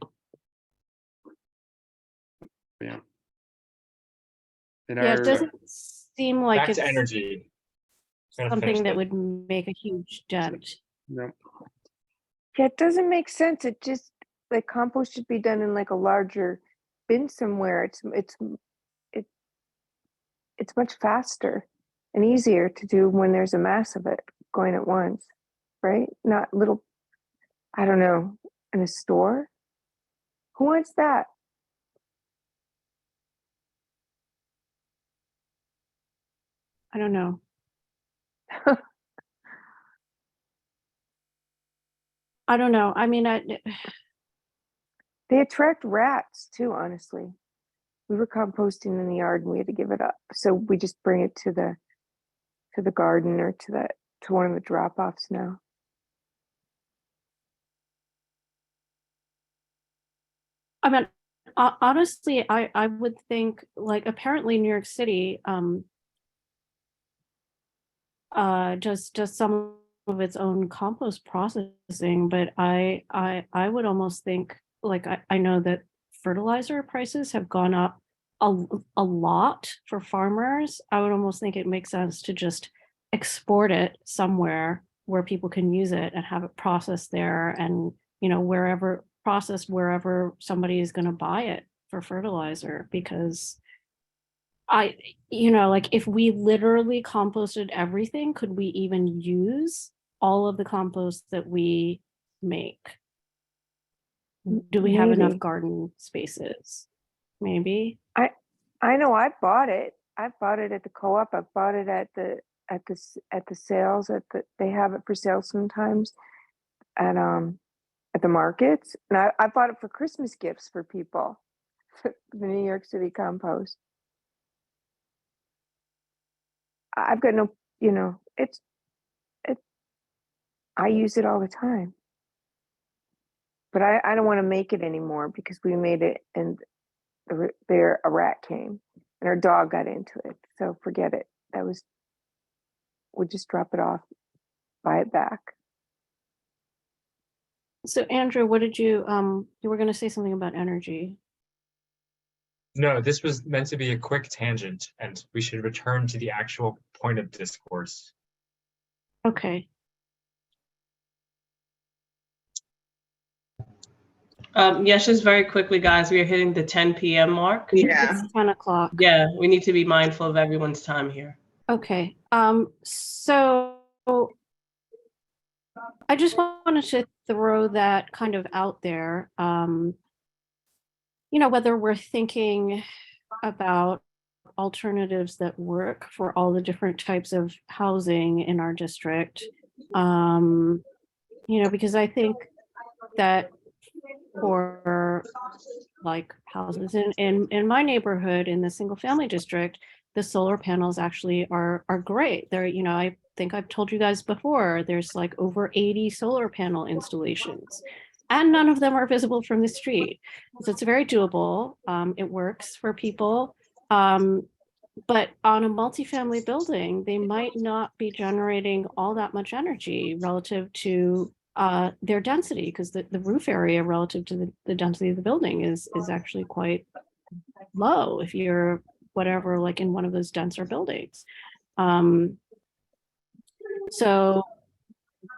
Speaker 10: Yeah.
Speaker 1: Yeah, it doesn't seem like
Speaker 17: Back
Speaker 1: it's
Speaker 17: to energy.
Speaker 1: something that would make a huge dent.
Speaker 10: No.
Speaker 15: Yeah, it doesn't make sense. It just like compost should be done in like a larger bin somewhere. It's much faster and easier to do when there's a mass of it going at once, right? Not little, I don't know, in a store. Who wants that?
Speaker 1: I don't know. I don't know. I mean,
Speaker 15: They attract rats too, honestly. We were composting in the yard and we had to give it up. So we just bring it to the garden or to one of the drop-offs now.
Speaker 1: I mean, honestly, I would think, like, apparently New York City does some of its own compost processing, but I would almost think, like, I know that fertilizer prices have gone up a lot for farmers. I would almost think it makes sense to just export it somewhere where people can use it and have it processed there, and wherever somebody is going to buy it for fertilizer. Because like, if we literally composted everything, could we even use all of the compost that we make? Do we have enough
Speaker 15: Maybe.
Speaker 1: garden spaces? Maybe.
Speaker 15: I know I bought it. I bought it at the co-op. I bought it at the sales they have it for sale sometimes at the markets. And I bought it for Christmas gifts for people. The New York City compost. I've got no, I use it all the time. But I don't want to make it anymore because we made it and a rat came and our dog got into it. So forget it. We'll just drop it off, buy it back.
Speaker 1: So Andrew, what did you were going to say something about energy?
Speaker 17: No, this was meant to be a quick tangent, and we should return to the actual point of discourse.
Speaker 1: Okay.
Speaker 2: Yes, just very quickly, guys, we are hitting the 10 p.m. mark.
Speaker 3: Yeah.
Speaker 1: It's 10 o'clock.
Speaker 2: Yeah, we need to be mindful of everyone's time here.
Speaker 1: Okay. So I just wanted to throw that kind of out there. Whether we're thinking about alternatives that work for all the different types of housing in our district. Because I think that for like houses in my neighborhood, in the single family district, the solar panels actually are great. They're, I think I've told you guys before, there's like over 80 solar panel installations, and none of them are visible from the street. So it's very doable. It works for people. But on a multifamily building, they might not be generating all that much energy relative to their density, because the roof area relative to the density of the building is actually quite low if you're whatever, like in one of those denser buildings. So,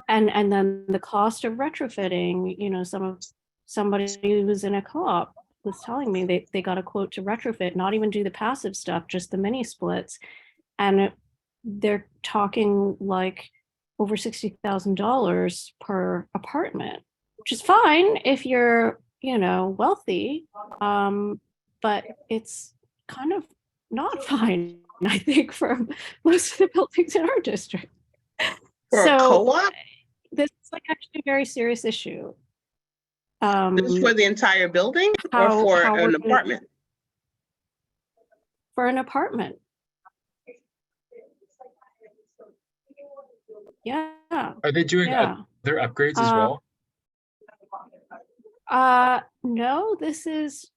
Speaker 1: and then the cost of retrofitting, somebody who was in a co-op was telling me they got a quote to retrofit, not even do the passive stuff, just the mini splits. And they're talking like over $60,000 per apartment, which is fine if you're, wealthy. But it's kind of not fine, I think, for most of the buildings in our district.
Speaker 3: For a co-op?
Speaker 1: This is like actually a very serious issue.
Speaker 3: This is for the entire building or for an apartment?
Speaker 1: For an apartment. Yeah.
Speaker 17: Are they doing other upgrades as well?
Speaker 1: No, this is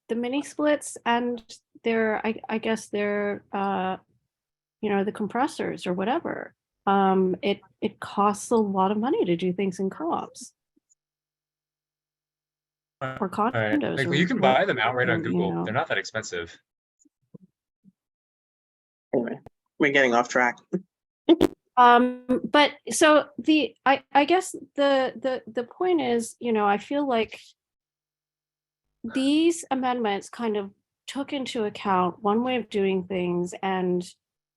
Speaker 1: the mini splits, and I guess they're the compressors or whatever. It costs a lot of money to do things in co-ops. Or condos.
Speaker 17: Like,
Speaker 1: or
Speaker 17: you can buy them outright on
Speaker 1: you
Speaker 17: Google.
Speaker 1: know.
Speaker 17: They're not that expensive.
Speaker 3: Anyway, we're getting off track.
Speaker 1: But so I guess the point is, I feel like these amendments kind of took into account one way of doing things, and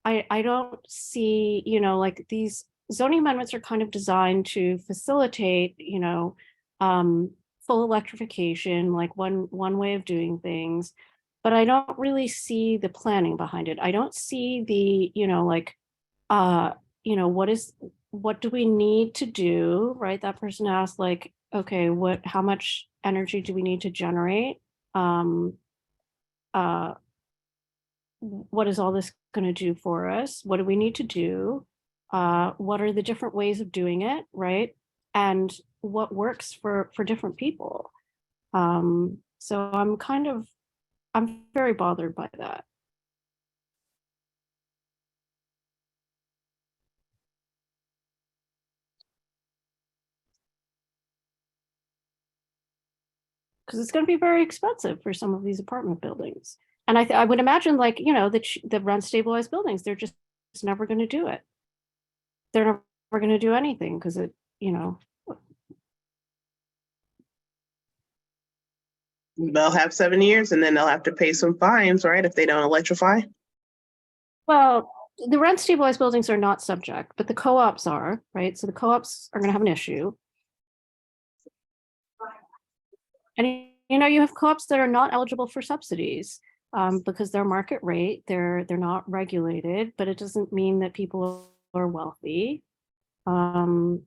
Speaker 1: I don't see, like, these zoning amendments are kind of designed to facilitate, full electrification, like one way of doing things. but I don't really see the planning behind it. I don't see the, like, what do we need to do, right? That person asked, like, okay, how much energy do we need to generate? What is all this going to do for us? What do we need to do? What are the different ways of doing it, right? And what works for different people? So I'm very bothered by that. Because it's going to be very expensive for some of these apartment buildings. And I would imagine, like, the rent stabilized buildings, they're just never going to do it. They're never going to do anything because
Speaker 3: They'll have 7 years and then they'll have to pay some fines, right, if they don't electrify?
Speaker 1: Well, the rent stabilized buildings are not subject, but the co-ops are, right? So the co-ops are going to have an issue. And you have co-ops that are not eligible for subsidies because they're market rate, they're not regulated, but it doesn't mean that people are wealthy.
Speaker 3: I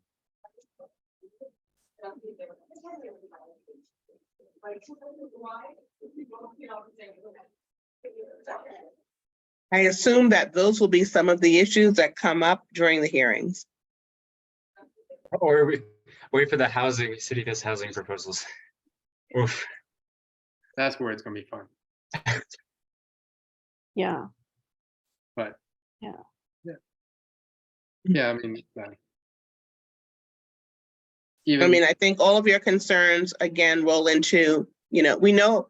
Speaker 3: assume that those will be some of the issues that come up during the hearings.
Speaker 17: Or wait for the city does housing proposals. Oof.
Speaker 10: That's where it's gonna be fun.
Speaker 1: Yeah.
Speaker 10: But
Speaker 1: yeah.
Speaker 10: Yeah, I mean,
Speaker 3: I think all of your concerns again roll into, we know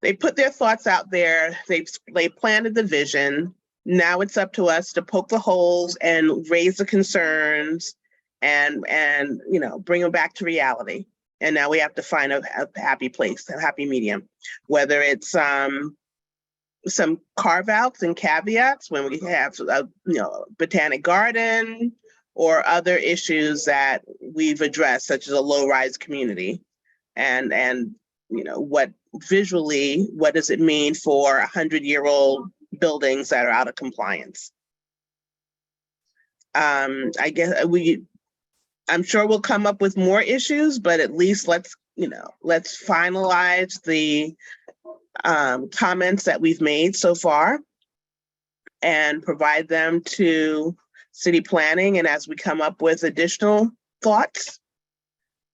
Speaker 3: they put their thoughts out there, they planted the vision. Now it's up to us to poke the holes and raise the concerns and bring them back to reality. And now we have to find a happy place, a happy medium, whether it's some carve outs and caveats when we have Botanic Garden or other issues that we've addressed, such as a low-rise community, and what does it mean for 100-year-old buildings that are out of compliance? I guess I'm sure we'll come up with more issues, but at least let's finalize the comments that we've made so far and provide them to city planning. And as we come up with additional thoughts,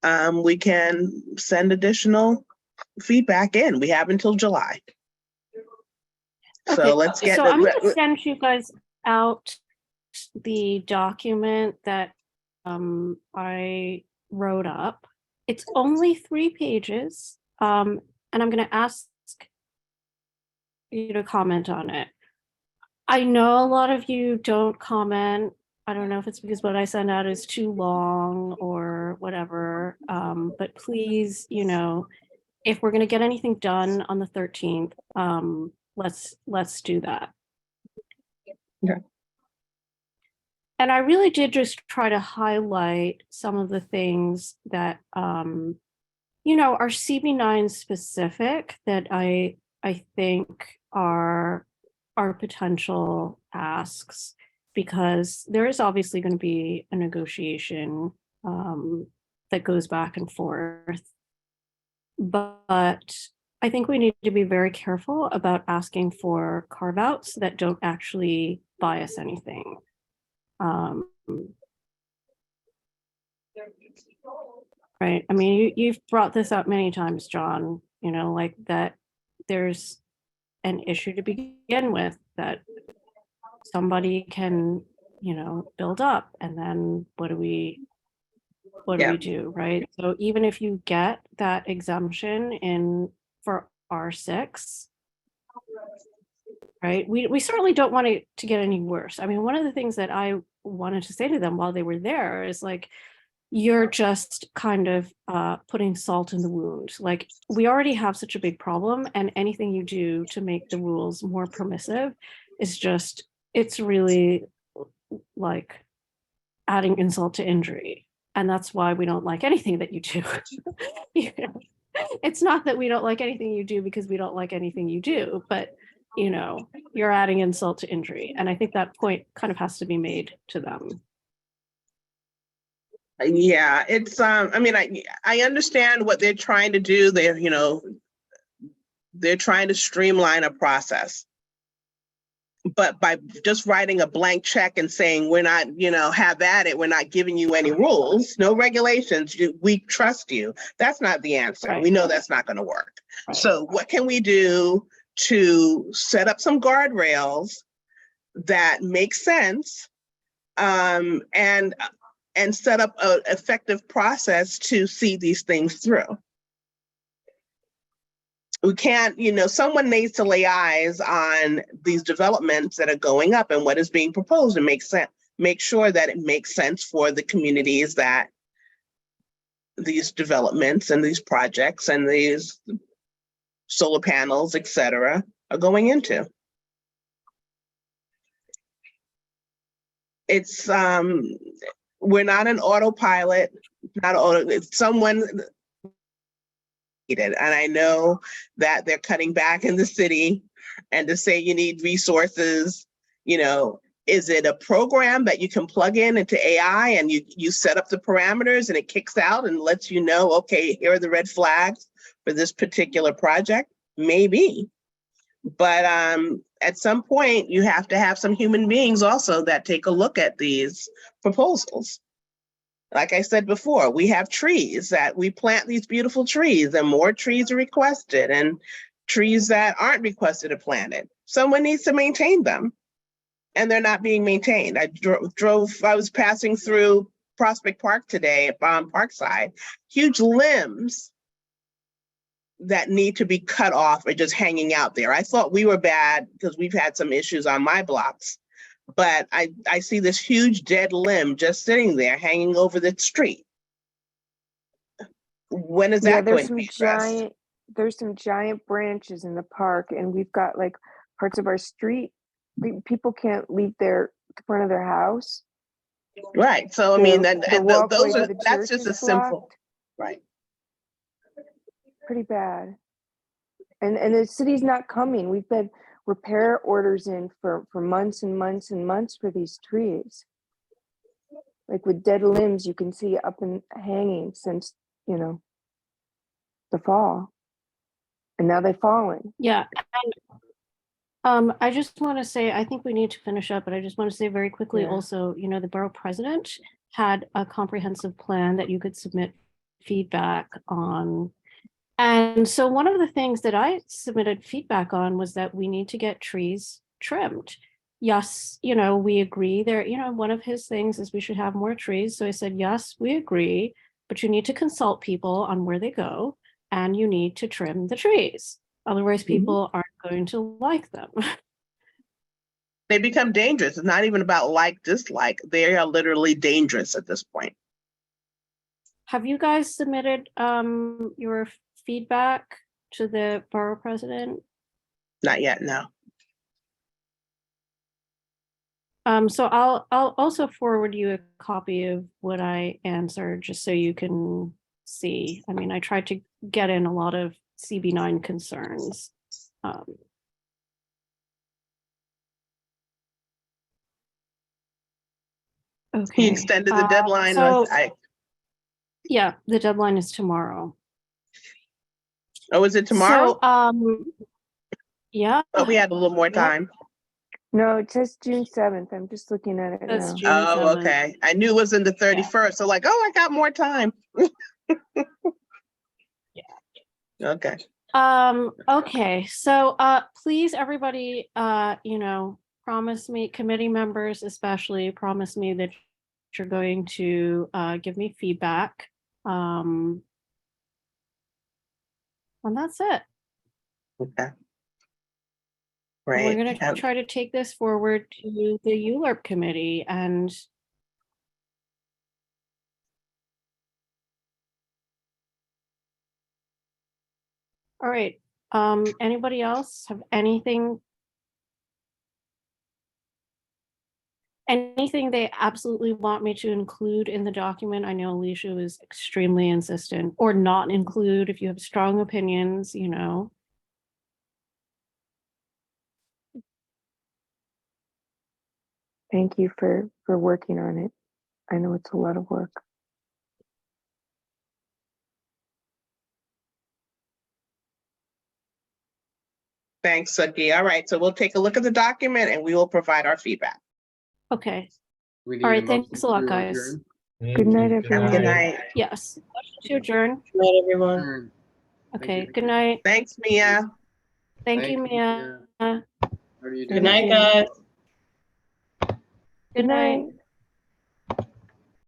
Speaker 3: we can send additional feedback in. We have until July.
Speaker 1: Okay,
Speaker 3: so let's get.
Speaker 1: So I'm going to send you guys out the document that I wrote up. It's only 3 pages, and I'm going to ask you to comment on it. I know a lot of you don't comment. I don't know if it's because what I send out is too long or whatever, but please, if we're going to get anything done on the 13th, let's do that.
Speaker 3: Okay.
Speaker 1: And I really did just try to highlight some of the things that, are CB9 specific that I think are potential asks, because there is obviously going to be a negotiation that goes back and forth. But I think we need to be very careful about asking for carve-outs that don't actually buy us anything. Right. I mean, you've brought this up many times, John, like that there's an issue to begin with that somebody can, build up, and then what do we do, right? So even if you get that exemption for R6, right, we certainly don't want it to get any worse. I mean, one of the things that I wanted to say to them while they were there is like, you're just kind of putting salt in the wound. Like, we already have such a big problem, and anything you do to make the rules more permissive is just, it's really like adding insult to injury. And that's why we don't like anything that you do. It's not that we don't like anything you do because we don't like anything you do, but you know, you're adding insult to injury. And I think that point kind of has to be made to them.
Speaker 3: Yeah, it's I mean, I understand what they're trying to do. They're, you know, they're trying to streamline a process. But by just writing a blank check and saying, we're not, you know, have at it, we're not giving you any rules, no regulations, we trust you. That's not the answer.
Speaker 1: Right.
Speaker 3: We know that's not going to work.
Speaker 1: Right.
Speaker 3: So what can we do to set up some guardrails that make sense, and set up an effective process to see these things through? We can't, you know, someone needs to lay eyes on these developments that are going up and what is being proposed and make sure that it makes sense for the communities that these developments and these projects and these solar panels, et cetera, are going into. It's, we're not an autopilot, it's someone. And I know that they're cutting back in the city, and to say you need resources, you know, is it a program that you can plug into AI and you set up the parameters and it kicks out and lets you know, okay, here are the red flags for this particular project? Maybe. But at some point you have to have some human beings also that take a look at these proposals. Like I said before, we have trees that we plant, these beautiful trees, and more trees are requested, and trees that aren't requested are planted. Someone needs to maintain them, and they're not being maintained. I was passing through Prospect Park today on Parkside, huge limbs that need to be cut off are just hanging out there. I thought we were bad because we've had some issues on my blocks. But I see this huge dead limb just sitting there hanging over the street. When is that going to be addressed?
Speaker 15: There's some giant branches in the park, and we've got like parts of our street. People can't leave the front of their house.
Speaker 3: Right. So I mean, that's just a simple, right?
Speaker 15: Pretty bad. And the city's not coming. We've been repair orders in for months and months and months for these trees. Like with dead limbs, you can see up and hanging since, you know, the fall. And now they've fallen.
Speaker 1: Yeah. And I just want to say, I think we need to finish up, but I just want to say very quickly also, you know, the borough president had a comprehensive plan that you could submit feedback on. And so one of the things that I submitted feedback on was that we need to get trees trimmed. Yes, you know, we agree there, you know, one of his things is we should have more trees. So I said, yes, we agree, but you need to consult people on where they go and you need to trim the trees. Otherwise, people aren't going to like them.
Speaker 3: They become dangerous. It's not even about like, dislike. They are literally dangerous at this point.
Speaker 1: Have you guys submitted your feedback to the borough president?
Speaker 3: Not yet, no.
Speaker 1: So I'll also forward you a copy of what I answered, just so you can see. I mean, I tried to get in a lot of CB9 concerns. Okay.
Speaker 3: He extended the deadline.
Speaker 1: Yeah, the deadline is tomorrow.
Speaker 3: Oh, is it tomorrow?
Speaker 1: So, yeah.
Speaker 3: Oh, we had a little more time.
Speaker 15: No, it says June 7th. I'm just looking at it
Speaker 1: That's
Speaker 15: now.
Speaker 1: June
Speaker 3: Oh,
Speaker 1: 7th.
Speaker 3: okay. I knew it was in the 31st. So like, oh, I got more time. Okay.
Speaker 1: Okay, so please, everybody, you know, promise me, committee members especially, promise me that you're going to give me feedback. And that's it.
Speaker 3: Okay.
Speaker 1: We're
Speaker 3: Right.
Speaker 1: going to try to take this forward to the ULURP committee and all right. Anybody else have anything? anything they absolutely want me to include in the document, I know Alicia was extremely insistent, or not include if you have strong opinions, you know.
Speaker 15: Thank you for working on it. I know it's a lot of work.
Speaker 3: Thanks, Suki. All right, so we'll take a look at the document and we will provide our feedback.
Speaker 1: Okay.
Speaker 10: We
Speaker 1: All
Speaker 10: need a
Speaker 1: right, thanks a lot,
Speaker 10: motion to
Speaker 1: guys.
Speaker 10: adjourn.
Speaker 15: Good night, everyone.
Speaker 3: Good night.
Speaker 1: Yes. Motion to adjourn.
Speaker 2: Good night, everyone.
Speaker 10: Adjourn.
Speaker 1: Okay, good night.
Speaker 3: Thanks, Mia.
Speaker 1: Thank you, Mia.
Speaker 10: How do you do
Speaker 2: Good
Speaker 10: that?
Speaker 2: night, guys.
Speaker 1: Good night.